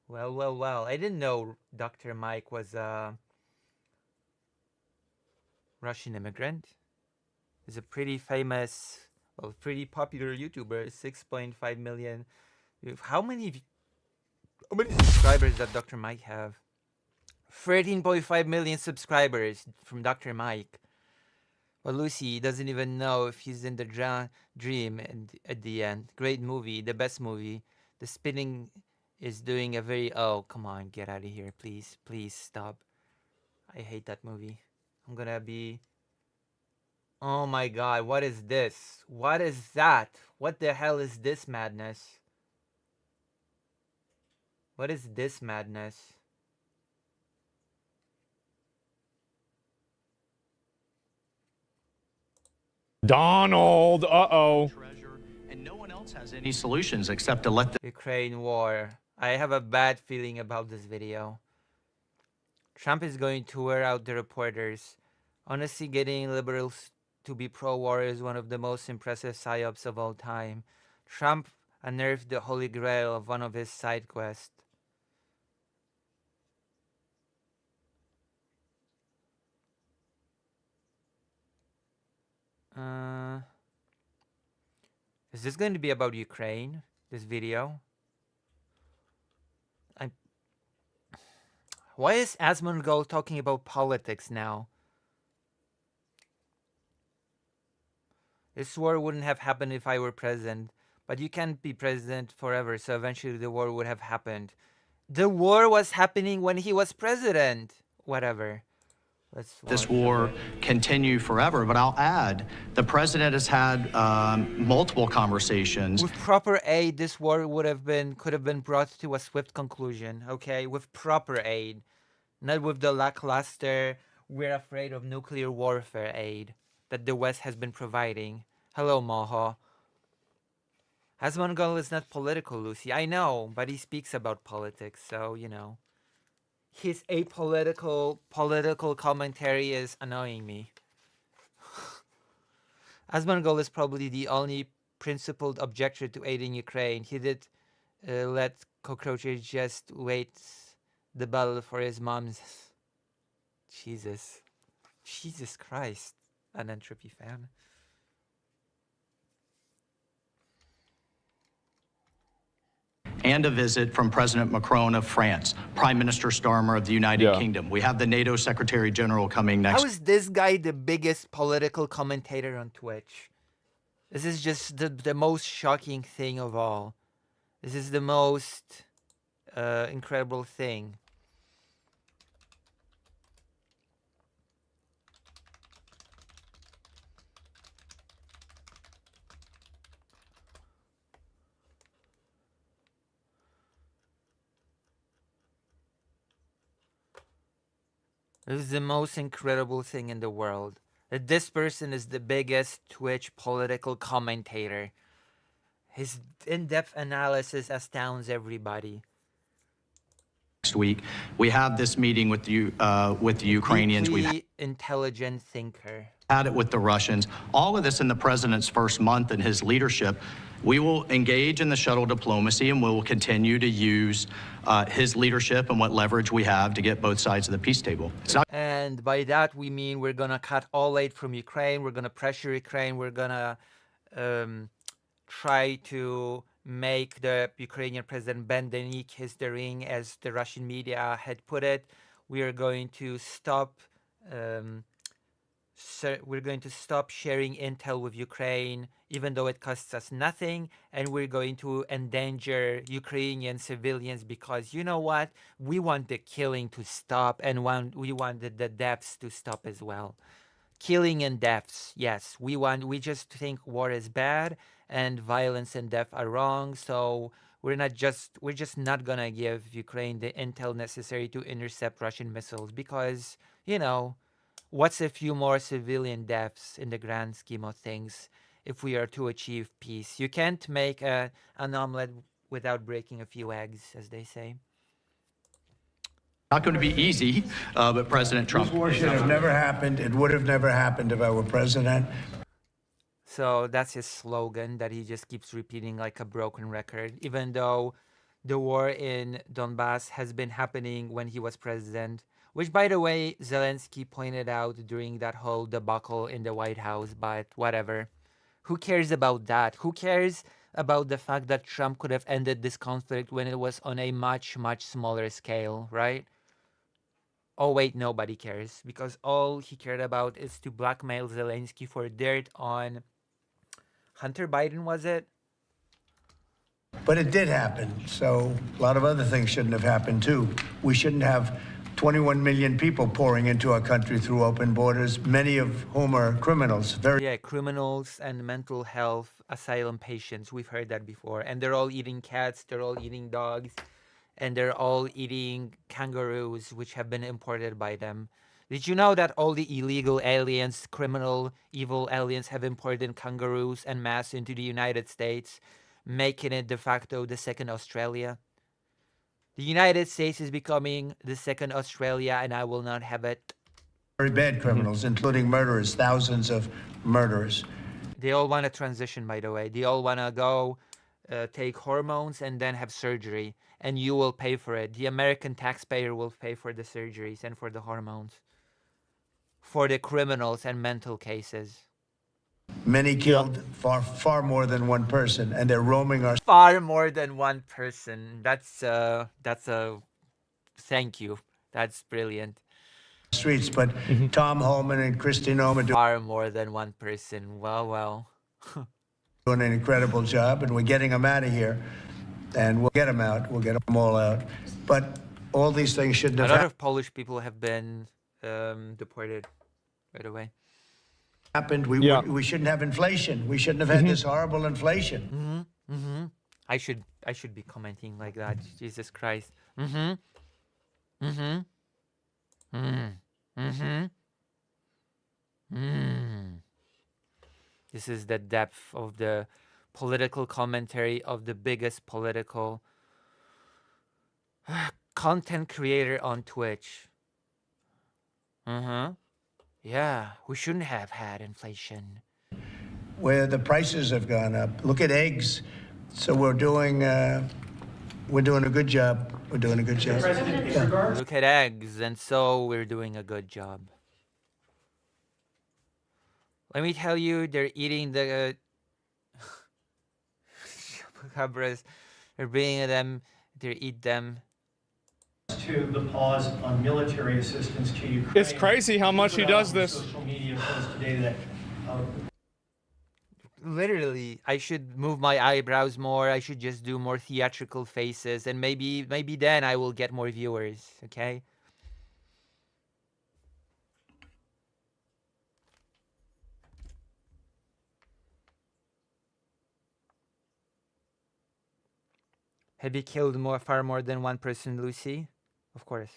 Well. I didn't know Dr. Mike was a Russian immigrant. He's a pretty famous, pretty popular YouTuber. 6.5 million. How many subscribers does Dr. Mike have? 13.5 million subscribers from Dr. Mike. But Lucy doesn't even know if he's in the dream at the end. Great movie, the best movie. The spinning is doing a very... Oh, come on, get out of here, please. Please stop. I hate that movie. I'm gonna be... Oh my god, what is this? What is that? What the hell is this madness? What is this madness?
Donald, uh-oh.
And no one else has any solutions except to let the
Ukraine war. I have a bad feeling about this video. Trump is going to wear out the reporters. Honestly, getting liberals to be pro-war is one of the most impressive psyops of all time. Trump unearthed the holy grail of one of his side quests. Is this going to be about Ukraine, this video? Why is Asmongold talking about politics now? This war wouldn't have happened if I were president, but you can't be president forever, so eventually the war would have happened. The war was happening when he was president. Whatever.
this war continue forever. But I'll add, the president has had multiple conversations.
With proper aid, this war could have been brought to a swift conclusion. Okay, with proper aid, not with the lackluster, we're afraid of nuclear warfare aid that the West has been providing. Hello, Moho. Asmongold is not political, Lucy. I know, but he speaks about politics, so, you know. His apolitical political commentary is annoying me. Asmongold is probably the only principled objector to aiding Ukraine. He did let cockroaches just wait the battle for his mom's. Jesus Christ, an Entropy fan.
And a visit from President Macron of France, Prime Minister Starmer of the United Kingdom. We have the NATO Secretary General coming next.
How is this guy the biggest political commentator on Twitch? This is just the most shocking thing of all. This is the most incredible thing. This is the most incredible thing in the world. That this person is the biggest Twitch political commentator. His in-depth analysis astounds everybody.
week. We have this meeting with the Ukrainians. We've
Deeply intelligent thinker.
had it with the Russians. All of this in the president's first month in his leadership. We will engage in the shuttle diplomacy, and we will continue to use his leadership and what leverage we have to get both sides of the peace table. It's not
And by that we mean we're gonna cut all aid from Ukraine. We're gonna pressure Ukraine. We're gonna try to make the Ukrainian president bend the knee, kiss the ring, as the Russian media had put it. We are going to stop. We're going to stop sharing intel with Ukraine, even though it costs us nothing, and we're going to endanger Ukrainian civilians because you know what? We want the killing to stop, and we want the deaths to stop as well. Killing and deaths, yes. We just think war is bad and violence and death are wrong. So we're just not gonna give Ukraine the intel necessary to intercept Russian missiles because, you know, what's a few more civilian deaths in the grand scheme of things if we are to achieve peace? You can't make an omelet without breaking a few eggs, as they say.
not going to be easy, but President Trump.
This war should have never happened. It would have never happened if I were president.
So that's his slogan that he just keeps repeating like a broken record, even though the war in Donbass has been happening when he was president, which, by the way, Zelensky pointed out during that whole debacle in the White House, but whatever. Who cares about that? Who cares about the fact that Trump could have ended this conflict when it was on a much, much smaller scale, right? Oh, wait, nobody cares, because all he cared about is to blackmail Zelensky for dirt on Hunter Biden, was it?
But it did happen. So a lot of other things shouldn't have happened, too. We shouldn't have 21 million people pouring into our country through open borders, many of whom are criminals.
Yeah, criminals and mental health asylum patients. We've heard that before. And they're all eating cats, they're all eating dogs, and they're all eating kangaroos, which have been imported by them. Did you know that all the illegal aliens, criminal, evil aliens have imported kangaroos en masse into the United States, making it de facto the second Australia? The United States is becoming the second Australia, and I will not have it.
Very bad criminals, including murderers, thousands of murderers.
They all want to transition, by the way. They all want to go take hormones and then have surgery, and you will pay for it. The American taxpayer will pay for the surgeries and for the hormones, for the criminals and mental cases.
Many killed, far more than one person, and they're roaming our...
Far more than one person. That's a thank you. That's brilliant.
Streets, but Tom Holman and Kristi Noem are
far more than one person. Well.
doing an incredible job, and we're getting them out of here, and we'll get them out. We'll get them all out. But all these things shouldn't have
happened. A lot of Polish people have been deported right away.
Happened. We shouldn't have inflation. We shouldn't have had this horrible inflation.
I should be commenting like that. Jesus Christ. This is the depth of the political commentary of the biggest political content creator on Twitch. Yeah, we shouldn't have had inflation.
Where the prices have gone up. Look at eggs. So we're doing a good job. We're doing a good job.
Yeah. Look at eggs, and so we're doing a good job. Let me tell you, they're eating the chupacabras. They're bringing them. They eat them.
To the pause on military assistance to Ukraine.
It's crazy how much he does this.
Social media post today that.
Literally, I should move my eyebrows more. I should just do more theatrical faces, and maybe then I will get more viewers. Okay. Have you killed far more than one person, Lucy? Of course.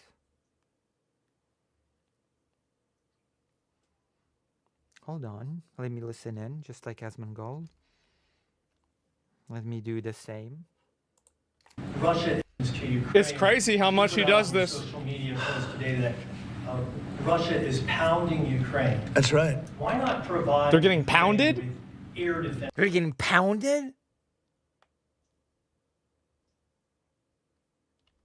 Hold on. Let me listen in, just like Asmongold. Let me do the same.
Russia
It's crazy how much he does this.
Social media post today that Russia is pounding Ukraine.
That's right.
Why not provide?
They're getting pounded?
Air defense.
They're getting pounded?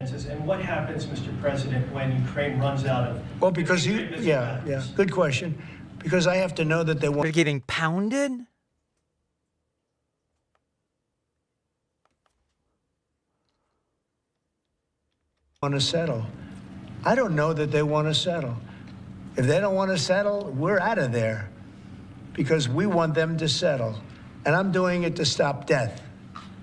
And what happens, Mr. President, when Ukraine runs out of?
Well, because good question. Because I have to know that they want.
They're getting pounded?
Want to settle. I don't know that they want to settle. If they don't want to settle, we're out of there because we want them to settle. And I'm doing it to stop death.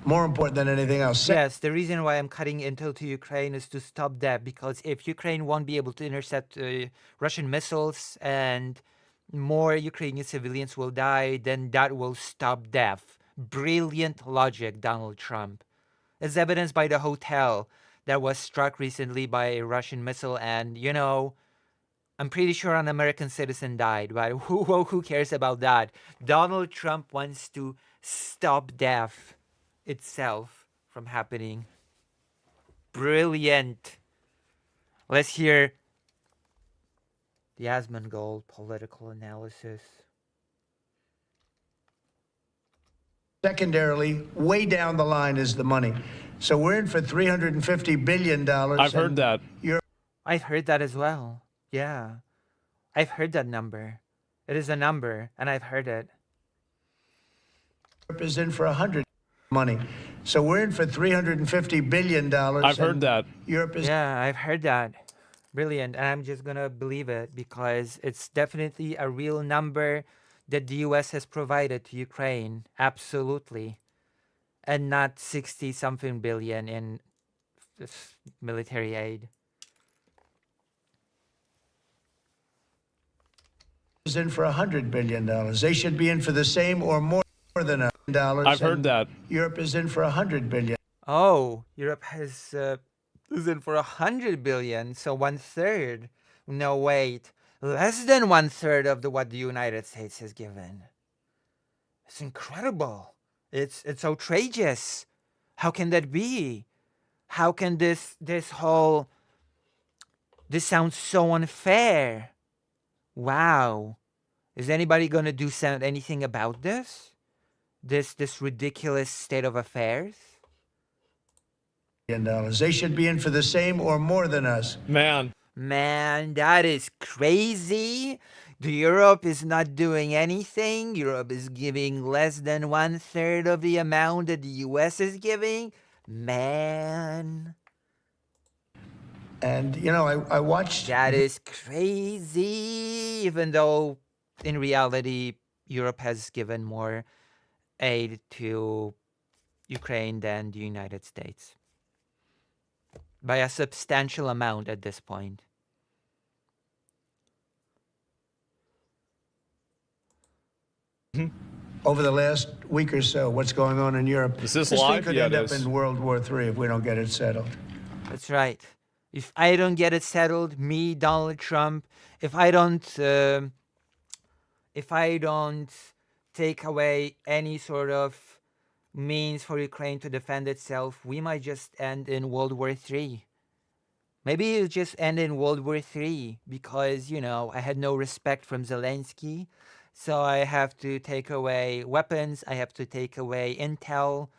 More important than anything else.
Yes, the reason why I'm cutting intel to Ukraine is to stop that, because if Ukraine won't be able to intercept Russian missiles and more Ukrainian civilians will die, then that will stop death. Brilliant logic, Donald Trump. As evidenced by the hotel that was struck recently by a Russian missile, and, you know, I'm pretty sure an American citizen died, but who cares about that? Donald Trump wants to stop death itself from happening. Brilliant. Let's hear the Asmongold political analysis.
Secondarily, way down the line is the money. So we're in for $350 billion.
I've heard that.
I've heard that as well. Yeah. I've heard that number. It is a number, and I've heard it.
Europe is in for 100 money. So we're in for $350 billion.
I've heard that.
Europe is.
Yeah, I've heard that. Brilliant. And I'm just going to believe it because it's definitely a real number that the U.S. has provided to Ukraine. Absolutely. And not 60-something billion in military aid.
Is in for $100 billion. They should be in for the same or more than $1 billion.
I've heard that.
Europe is in for $100 billion.
Oh, Europe is in for $100 billion, so 1/3. No, wait, less than 1/3 of what the United States has given. It's incredible. It's outrageous. How can that be? How can this sounds so unfair? Wow. Is anybody going to do anything about this? This ridiculous state of affairs?
They should be in for the same or more than us.
Man,
that is crazy. Europe is not doing anything. Europe is giving less than 1/3 of the amount that the U.S. is giving. Man.
And, you know, I watched.
That is crazy. Even though, in reality, Europe has given more aid to Ukraine than the United States. By a substantial amount at this point.
Over the last week or so, what's going on in Europe.
Is this
thing
live?
could
Yeah,
end
it
up
is.
in World War III if we don't get it settled.
That's right. If I don't get it settled, me, Donald Trump, if I don't take away any sort of means for Ukraine to defend itself, we might just end in World War III. Maybe it'll just end in World War III because, you know, I had no respect from Zelensky. So I have to take away weapons. I have to take away intel.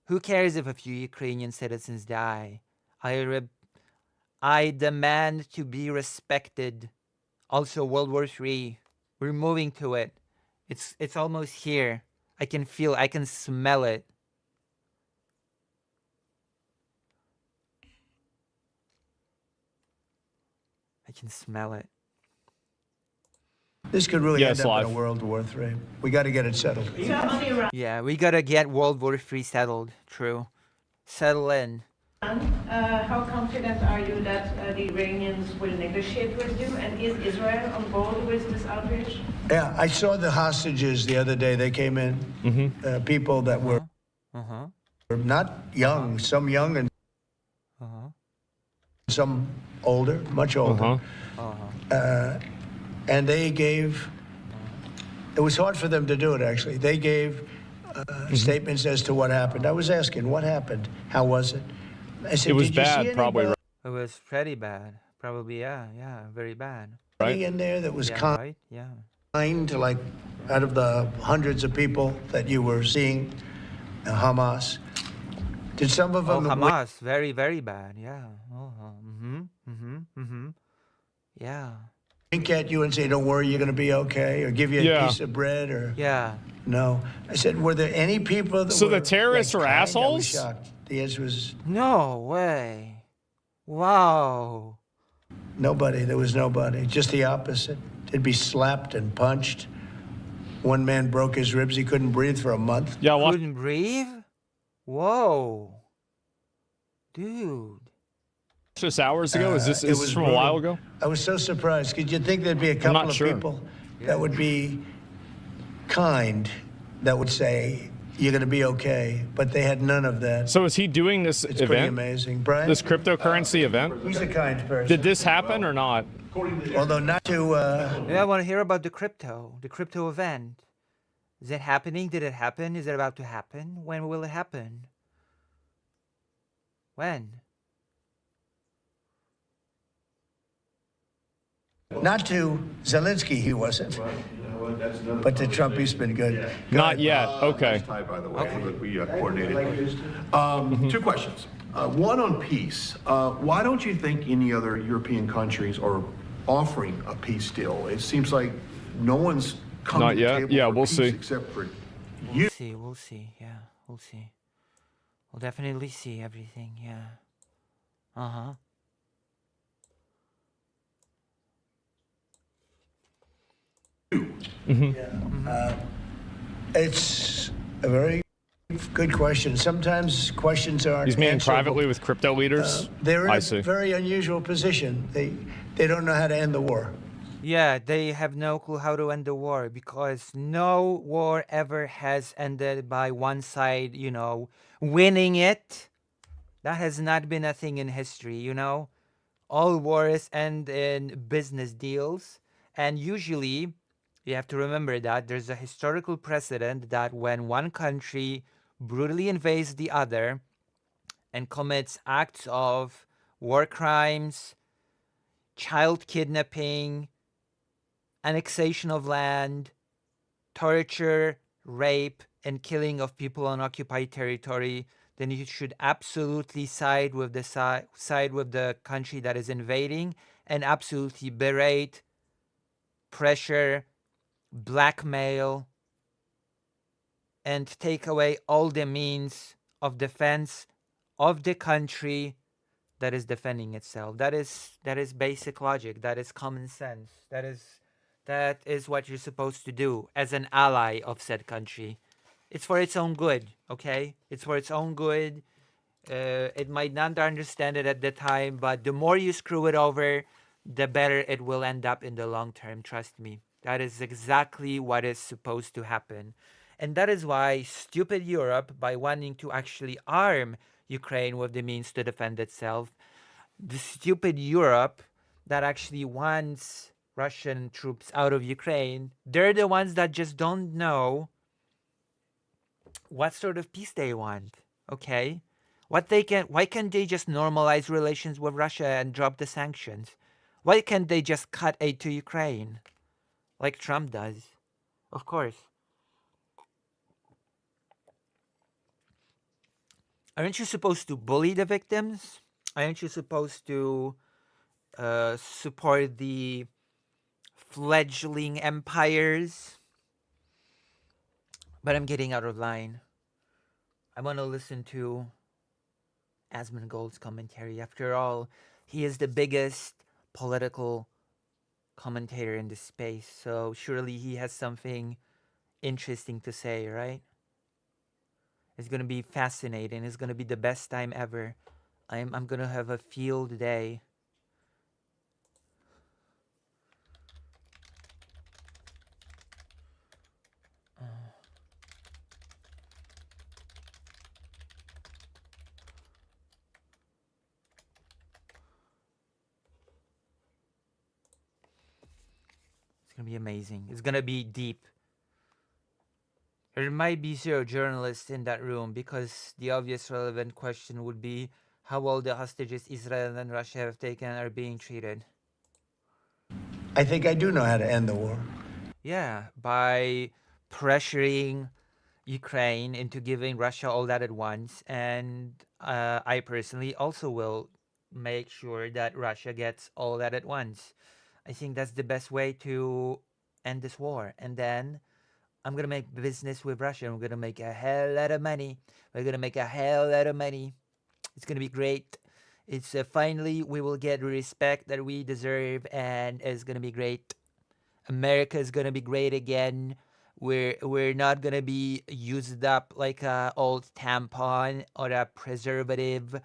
Who cares if a few Ukrainian citizens die? I demand to be respected. Also, World War III. We're moving to it. It's almost here. I can feel, I can smell it. I can smell it.
This could really
Yes,
end up
live.
in a World War III. We got to get it settled.
Yeah, we gotta get World War III settled. True. Settle in.
How confident are you that the Iranians will negotiate with you? And is Israel on board with this outrage?
Yeah, I saw the hostages the other day. They came in. People that were not young, some young and some older, much older. And they gave, it was hard for them to do it, actually. They gave statements as to what happened. I was asking, what happened? How was it? I said,
It was
"Did you see
bad, probably.
anybody
It was pretty bad. Probably, yeah, very bad.
in there that was
Yeah, right? Yeah.
kind to, like, out of the hundreds of people that you were seeing, Hamas? Did some of
Oh,
them
Hamas, very, very bad. Yeah. Yeah.
wink at you and say, "Don't worry, you're going to be okay," or give you a
Yeah.
piece of bread, or
Yeah.
no? I said, "Were there any people that
So
were
the terrorists
like,
are
kind?" I was
assholes?
shocked. The answer was
No way. Wow.
nobody. There was nobody. Just the opposite. They'd be slapped and punched. One man broke his ribs. He couldn't breathe for a month.
Yeah,
Couldn't breathe? Whoa. Dude.
Just hours ago? Is this
It
is
was
this from a
brutal.
while ago?
I was so surprised because you'd think there'd be a
I'm
couple
not
of
sure.
people that would be kind, that would say, "You're going to be okay," but they had none of that.
So is he doing this
It's pretty
event?
amazing. Brian?
This cryptocurrency event?
He's a kind person.
Did this happen or not?
Although not to,
Yeah, I want to hear about the crypto event. Is it happening? Did it happen? Is it about to happen? When will it happen? When?
not to Zelensky, he wasn't. But to Trump, he's been good.
Not yet. Okay.
By the way, that we coordinated. Two questions. One on peace. Why don't you think any other European countries are offering a peace deal? It seems like no one's come
Not
to the
yet?
table
Yeah,
for
we'll
peace
see.
except for
We'll see. We'll see. Yeah, we'll see. We'll definitely see everything. Yeah. Uh-huh.
It's a very good question. Sometimes questions aren't
He's meeting
answerable.
privately with crypto leaders?
They're in
I
a
see.
very unusual position. They don't know how to end the war.
Yeah, they have no clue how to end the war because no war ever has ended by one side, winning it. That has not been a thing in history, All wars end in business deals. And usually, you have to remember that there's a historical precedent that when one country brutally invades the other and commits acts of war crimes, child kidnapping, annexation of land, torture, rape, and killing of people on occupied territory, then you should absolutely side with the country that is invading and absolutely berate, pressure, blackmail, and take away all the means of defense of the country that is defending itself. That is basic logic. That is common sense. That is what you're supposed to do as an ally of said country. It's for its own good, okay? It's for its own good. It might not understand it at the time, but the more you screw it over, the better it will end up in the long term. Trust me. That is exactly what is supposed to happen. And that is why stupid Europe, by wanting to actually arm Ukraine with the means to defend itself, the stupid Europe that actually wants Russian troops out of Ukraine, they're the ones that just don't know what sort of peace they want, okay? Why can't they just normalize relations with Russia and drop the sanctions? Why can't they just cut aid to Ukraine? Like Trump does. Of course. Aren't you supposed to bully the victims? Aren't you supposed to support the fledgling empires? But I'm getting out of line. I want to listen to Asmongold's commentary. After all, he is the biggest political commentator in this space, so surely he has something interesting to say, right? It's going to be fascinating. It's going to be the best time ever. I'm going to have a field day. It's going to be amazing. It's going to be deep. There might be 0 journalists in that room because the obvious relevant question would be, how all the hostages Israel and Russia have taken are being treated.
I think I do know how to end the war.
Yeah, by pressuring Ukraine into giving Russia all that at once. And I personally also will make sure that Russia gets all that at once. I think that's the best way to end this war. And then I'm going to make business with Russia. I'm going to make a hell lot of money. We're going to make a hell lot of money. It's going to be great. It's finally we will get the respect that we deserve, and it's going to be great. America is going to be great again. We're not going to be used up like a old tampon or a preservative,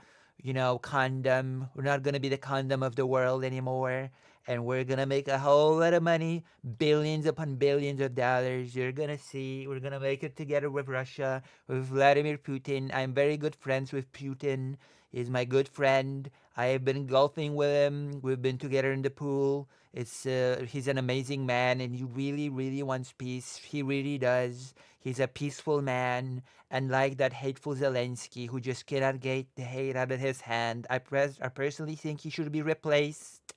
condom. We're not going to be the condom of the world anymore. And we're going to make a whole lot of money, billions upon billions of dollars. You're going to see. We're going to make it together with Russia, with Vladimir Putin. I'm very good friends with Putin. He's my good friend. I have been golfing with him. We've been together in the pool. He's an amazing man, and he really, really wants peace. He really does. He's a peaceful man, unlike that hateful Zelensky who just cannot get the hate out of his hand. I personally think he should be replaced,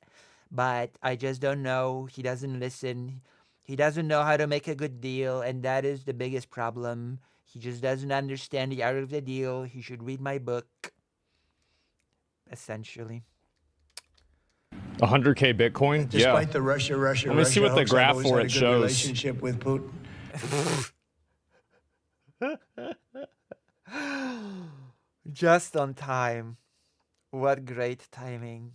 but I just don't know. He doesn't listen. He doesn't know how to make a good deal, and that is the biggest problem. He just doesn't understand the art of the deal. He should read my book. Essentially.
100K Bitcoin?
Despite the Russia.
Let me see what the graph for it shows.
Relationship with Putin.
Just on time. What great timing.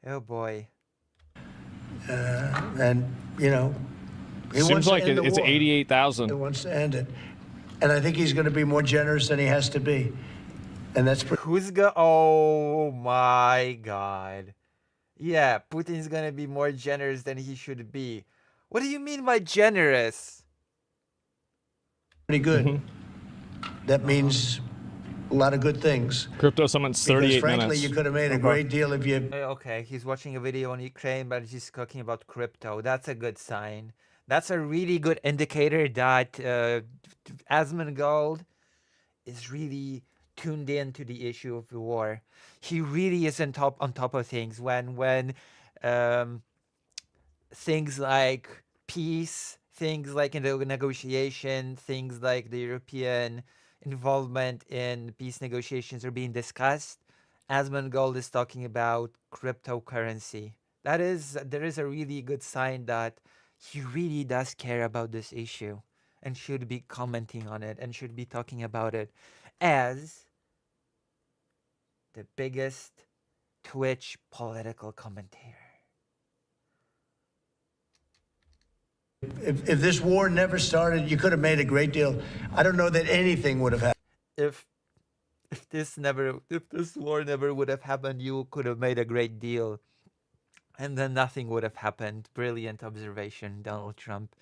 Oh boy.
And he
seems
wants
like
to end the
it's
war.
88,000.
He wants to end it, and I think he's going to be more generous than he has to be. And that's
oh my God. Yeah, Putin's gonna be more generous than he should be. What do you mean by generous?
pretty good. That means a lot of good things.
Crypto Summit's 38
because frankly,
minutes.
you could have made a great deal if you...
Okay, he's watching a video on Ukraine, but he's talking about crypto. That's a good sign. That's a really good indicator that Asmongold is really tuned into the issue of the war. He really is on top of things when things like peace, things like in the negotiation, things like the European involvement in peace negotiations are being discussed. Asmongold is talking about cryptocurrency. There is a really good sign that he really does care about this issue and should be commenting on it and should be talking about it as the biggest Twitch political commentator.
If this war never started, you could have made a great deal. I don't know that anything would have happened.
If this war never would have happened, you could have made a great deal. And then nothing would have happened. Brilliant observation, Donald Trump.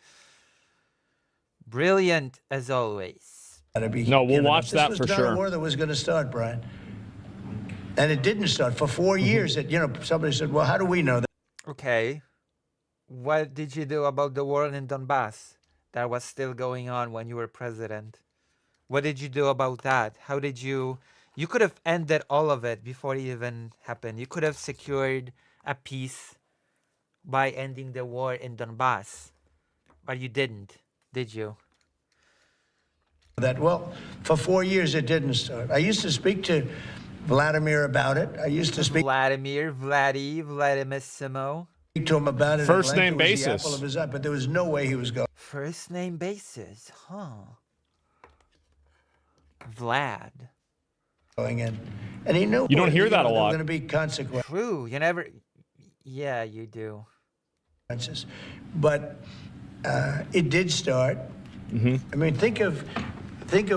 Brilliant as always.
No, we'll watch that for
This was not
sure.
a war that was going to start, Brian. And it didn't start. For 4 years, somebody said, well, how do we know that?
Okay. What did you do about the war in Donbass that was still going on when you were president? What did you do about that? How did you could have ended all of it before it even happened. You could have secured a peace by ending the war in Donbass, but you didn't, did you?
Well, for 4 years, it didn't start. I used to speak to Vladimir about it. I used to speak
Vladimissimo.
to him about it.
First
at length.
name
It was the
basis.
apple of his eye, but there was no way he was going.
First name basis, huh? Vlad.
Going in. And he knew
You don't hear that a
there were
lot.
going to be consequences.
True, you never... Yeah, you do.
But it did start. I mean, think of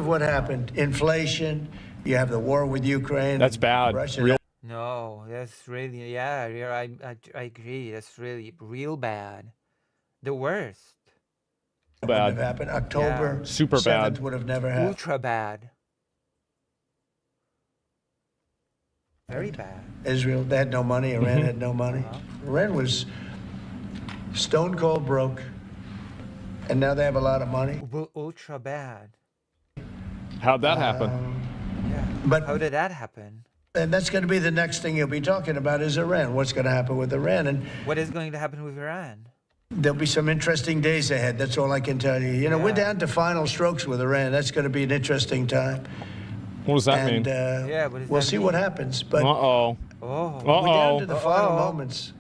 what happened. Inflation. You have the war with Ukraine.
That's bad.
Russia.
No, that's really, I agree. That's really real bad. The worst.
Wouldn't have
Bad.
happened. October
Super
7th
bad.
would have never happened.
Ultra bad. Very bad.
Israel, they had no money. Iran had no money. Iran was stone cold broke. And now they have a lot of money.
Ultra bad.
How'd that happen?
But
How did that happen?
and that's going to be the next thing you'll be talking about is Iran. What's going to happen with Iran? And
What is going to happen with Iran?
there'll be some interesting days ahead. That's all I can tell you. You know, we're down to final strokes with Iran. That's going to be an interesting time.
What does that
And
mean?
What does
we'll
that
see
mean?
what happens. But
Uh-oh.
Oh.
we're down to
Uh-oh.
the final moments.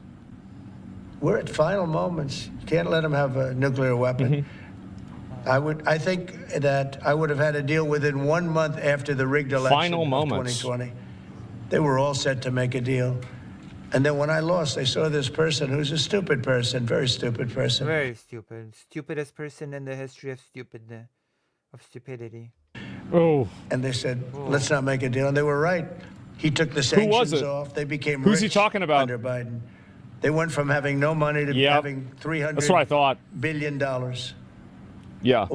We're at final moments. You can't let them have a nuclear weapon. I think that I would have had a deal within 1 month after the rigged election
Final
of
moments.
2020. They were all set to make a deal. And then when I lost, they saw this person who's a stupid person, very stupid person.
Very stupid. Stupidest person in the history of stupidity.
Oh.
And they said, let's not make a deal. And they were right. He took the
Who was
sanctions
it?
off. They became
Who's he
rich
talking about?
under Biden. They went from having no money to
Yep.
having
That's what I
$300
thought.
billion.
Yeah.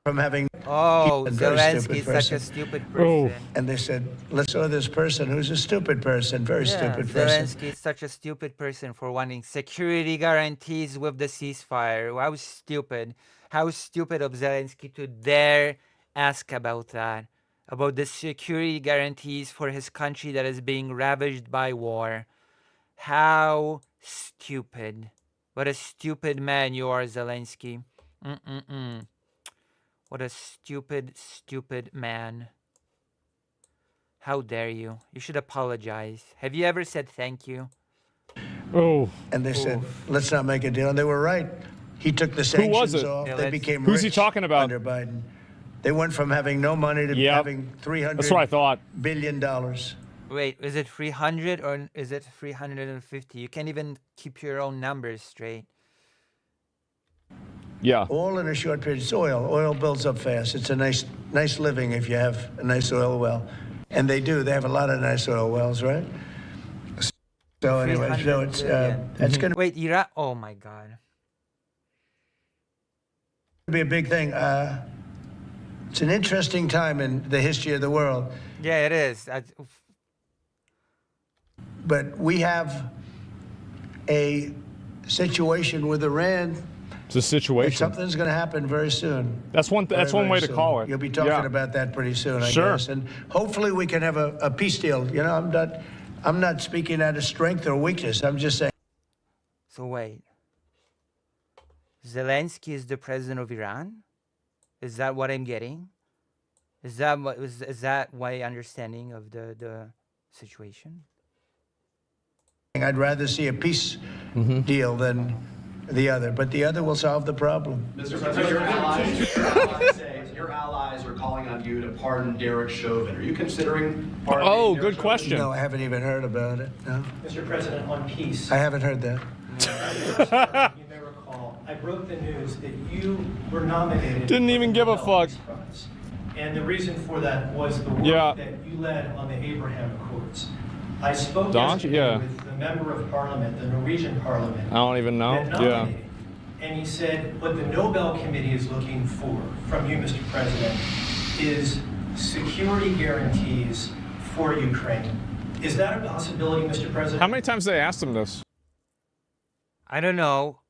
From having
Oh,
a very
Zelensky
stupid
is such
person.
a stupid person.
And they said, let's show this person who's a stupid person, very stupid person.
Zelensky is such a stupid person for wanting security guarantees with the ceasefire. How stupid. How stupid of Zelensky to dare ask about that. About the security guarantees for his country that is being ravaged by war. How stupid. What a stupid man you are, Zelensky. What a stupid, stupid man. How dare you? You should apologize. Have you ever said thank you?
Oh.
And they said, let's not make a deal. And they were right. He took the
Who was
sanctions
it?
off.
Yeah,
They
let's-
became
Who's he
rich
talking about?
under Biden. They went from having no money to
Yep.
having $300
That's what I thought.
billion.
Wait, is it 300 or is it 350? You can't even keep your own numbers straight.
Yeah.
All in a short period. It's oil. Oil builds up fast. It's a nice living if you have a nice oil well. And they do. They have a lot of nice oil wells, right? So anyway, so it's that's going to
Wait, Iraq? Oh my God.
be a big thing. It's an interesting time in the history of the world.
Yeah, it is.
But we have a situation with Iran.
It's a situation.
Something's going to happen very soon.
That's one
Very,
way
very
to
soon.
call it.
You'll be talking
Yeah.
about that pretty soon, I
Sure.
guess. And hopefully we can have a peace deal. You know, I'm not speaking out of strength or weakness. I'm just saying.
So wait. Zelensky is the president of Iran? Is that what I'm getting? Is that my understanding of the situation?
I'd rather see a peace deal than the other, but the other will solve the problem.
Mr. President, your allies are calling on you to pardon Derek Chauvin. Are you considering pardoning
Oh,
Derek
good
Chauvin?
question.
No, I haven't even heard about it. No,
Mr. President, on peace.
I haven't heard that.
You may recall, I broke the news that you were nominated.
Didn't
for
even
the
give a
Nobel
fuck.
Peace Prize. And the reason for that was the work
Yeah.
that you led on the Abraham Accords. I spoke
Don't you?
yesterday
Yeah.
with the member of parliament, the Norwegian parliament.
I don't even know.
that
Yeah.
nominated. And he said, what the Nobel Committee is looking for from you, Mr. President, is security guarantees for Ukraine. Is that a possibility, Mr. President?
How many times they asked him this?
I don't know.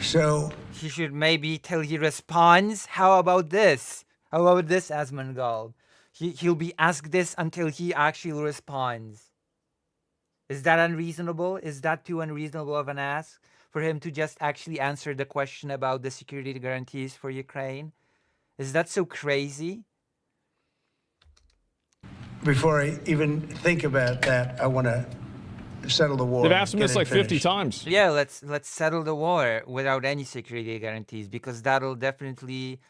So
he should maybe till he responds. How about this? How about this, Asmongold? He'll be asked this until he actually responds. Is that unreasonable? Is that too unreasonable of an ask for him to just actually answer the question about the security guarantees for Ukraine? Is that so crazy?
Before I even think about that, I want to settle the war.
They've asked him
Get
this
it
like 50
finished.
times.
Yeah, let's settle the war without any security guarantees, because that'll definitely,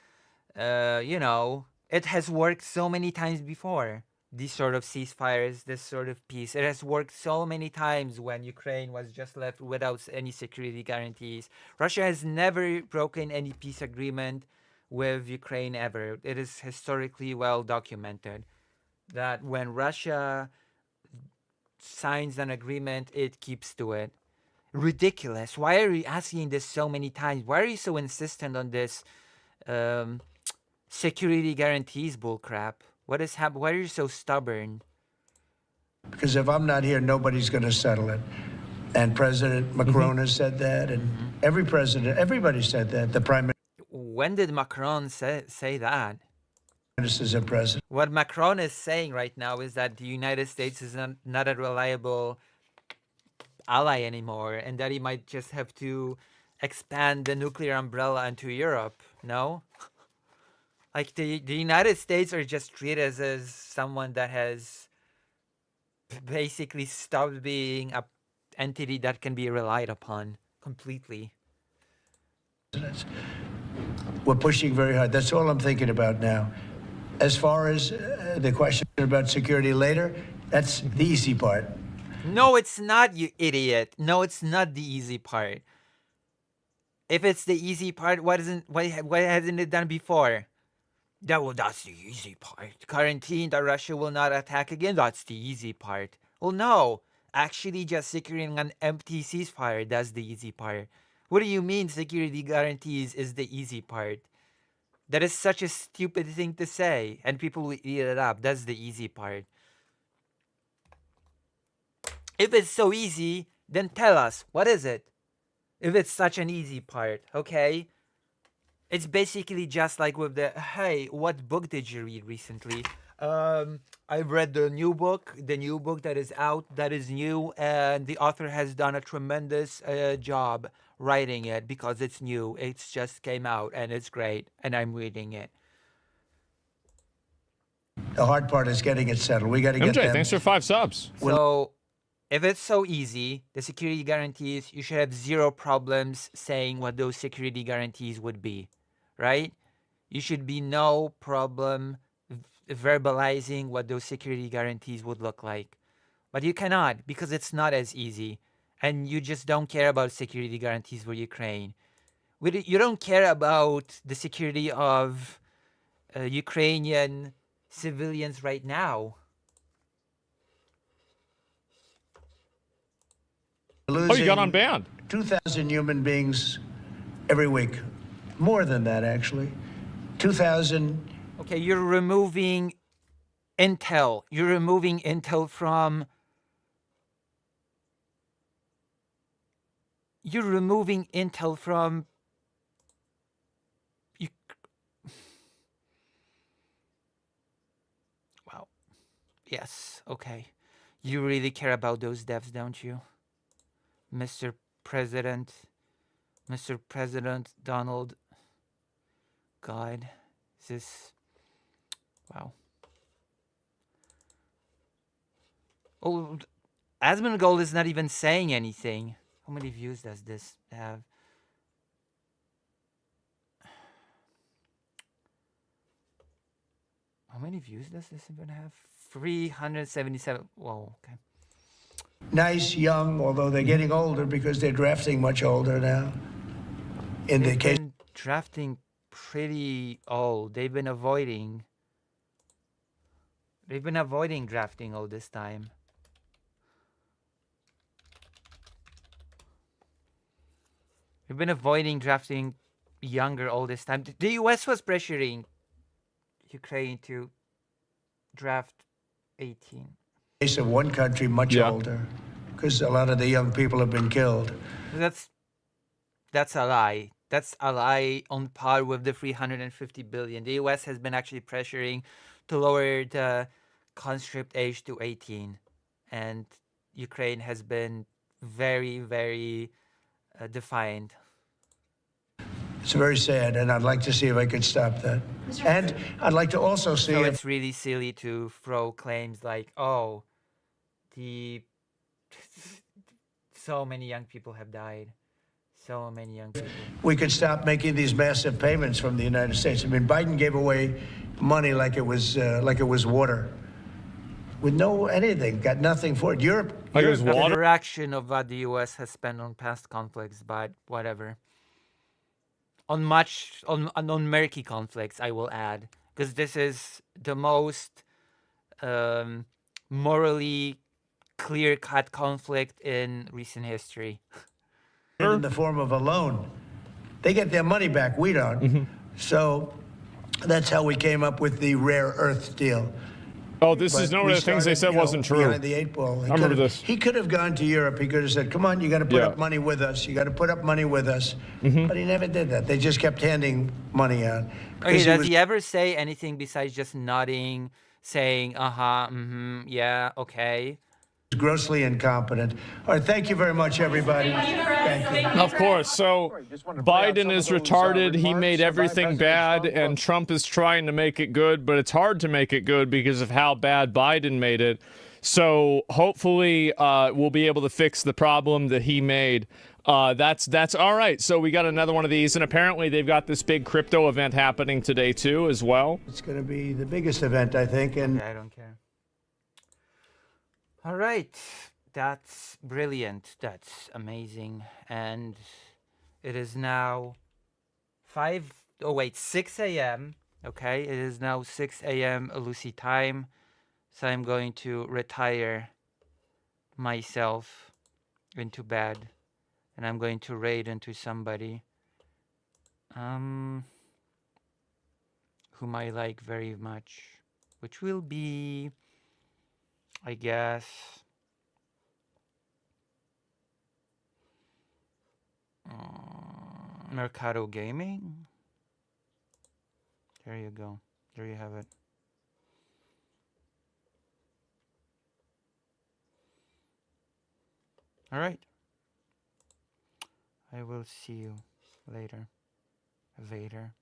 it has worked so many times before. These sort of ceasefires, this sort of peace. It has worked so many times when Ukraine was just left without any security guarantees. Russia has never broken any peace agreement with Ukraine ever. It is historically well documented that when Russia signs an agreement, it keeps to it. Ridiculous. Why are you asking this so many times? Why are you so insistent on this security guarantees bullcrap? What is happening? Why are you so stubborn?
Because if I'm not here, nobody's going to settle it. And President Macron has said that, and everybody said that. The Prime
When did Macron say that?
as a president.
What Macron is saying right now is that the United States is not a reliable ally anymore, and that he might just have to expand the nuclear umbrella into Europe. No? Like the United States are just treated as someone that has basically stopped being a entity that can be relied upon completely.
We're pushing very hard. That's all I'm thinking about now. As far as the question about security later, that's the easy part.
No, it's not, you idiot. No, it's not the easy part. If it's the easy part, why hasn't it done before? That's the easy part. Guaranteeing that Russia will not attack again, that's the easy part. Well, no. Actually, just securing an empty ceasefire, that's the easy part. What do you mean security guarantees is the easy part? That is such a stupid thing to say, and people will eat it up. That's the easy part. If it's so easy, then tell us, what is it? If it's such an easy part, okay? It's basically just like with the, hey, what book did you read recently? I've read the new book that is out, that is new, and the author has done a tremendous job writing it because it's new. It's just came out and it's great, and I'm reading it.
The hard part is getting it settled. We got to get
MJ,
them.
thanks for 5 subs.
So, if it's so easy, the security guarantees, you should have zero problems saying what those security guarantees would be, right? You should be no problem verbalizing what those security guarantees would look like. But you cannot, because it's not as easy. And you just don't care about security guarantees for Ukraine. You don't care about the security of Ukrainian civilians right now.
Oh, you got unbanned.
2,000 human beings every week. More than that, actually. 2,000.
Okay, you're removing intel. You're removing intel from... You're removing intel from... Wow. Yes, okay. You really care about those devs, don't you? Mr. President Donald. God, this... Wow. Oh, Asmongold is not even saying anything. How many views does this have? How many views does this even have? 377. Whoa, okay.
Nice, young, although they're getting older because they're drafting much older now. In the case,
drafting pretty old. They've been avoiding drafting all this time. We've been avoiding drafting younger all this time. The US was pressuring Ukraine to draft 18.
case of one country much older, because a lot of the young people have been killed.
That's a lie. That's a lie on par with the 350 billion. The US has been actually pressuring to lower the conscript age to 18. And Ukraine has been very, very defiant.
It's very sad, and I'd like to see if I could stop that. And I'd like to also see
So
if
it's really silly to throw claims like, oh, so many young people have died. So many young people.
we could stop making these massive payments from the United States. I mean, Biden gave away money like it was water, with no anything, got nothing for it. Europe,
A fraction of what the US has spent on past conflicts, but whatever. On murky conflicts, I will add, because this is the most morally clear-cut conflict in recent history.
in the form of a loan. They get their money back, we don't. So that's how we came up with the rare earth deal.
Oh, this is
But
one
we
of the things they
started,
said
you know,
wasn't true.
Behind the eight ball.
I remember this.
He could have gone to Europe. He could have said, "Come on, you got to put
Yeah.
up money with us. You got to put up money with us."
Mm-hmm.
But he never did that. They just kept handing money out.
Okay,
Because
does
was
he ever say anything besides just nodding, saying, yeah, okay?
grossly incompetent. All right, thank you very much, everybody. Thank you.
Of course. So Biden is retarded. He made everything bad, and Trump is trying to make it good, but it's hard to make it good because of how bad Biden made it. So hopefully we'll be able to fix the problem that he made. That's all right. So we got another one of these, and apparently they've got this big crypto event happening today too, as well.
It's going to be the biggest event, I think, and
I don't care. All right, that's brilliant. That's amazing. And it is now 6 a.m. Okay, it is now 6 a.m. Lucy time. So I'm going to retire myself into bed. And I'm going to raid into somebody whom I like very much. Which will be, I guess, Mercado Gaming. There you go. There you have it. All right. I will see you later. Vader.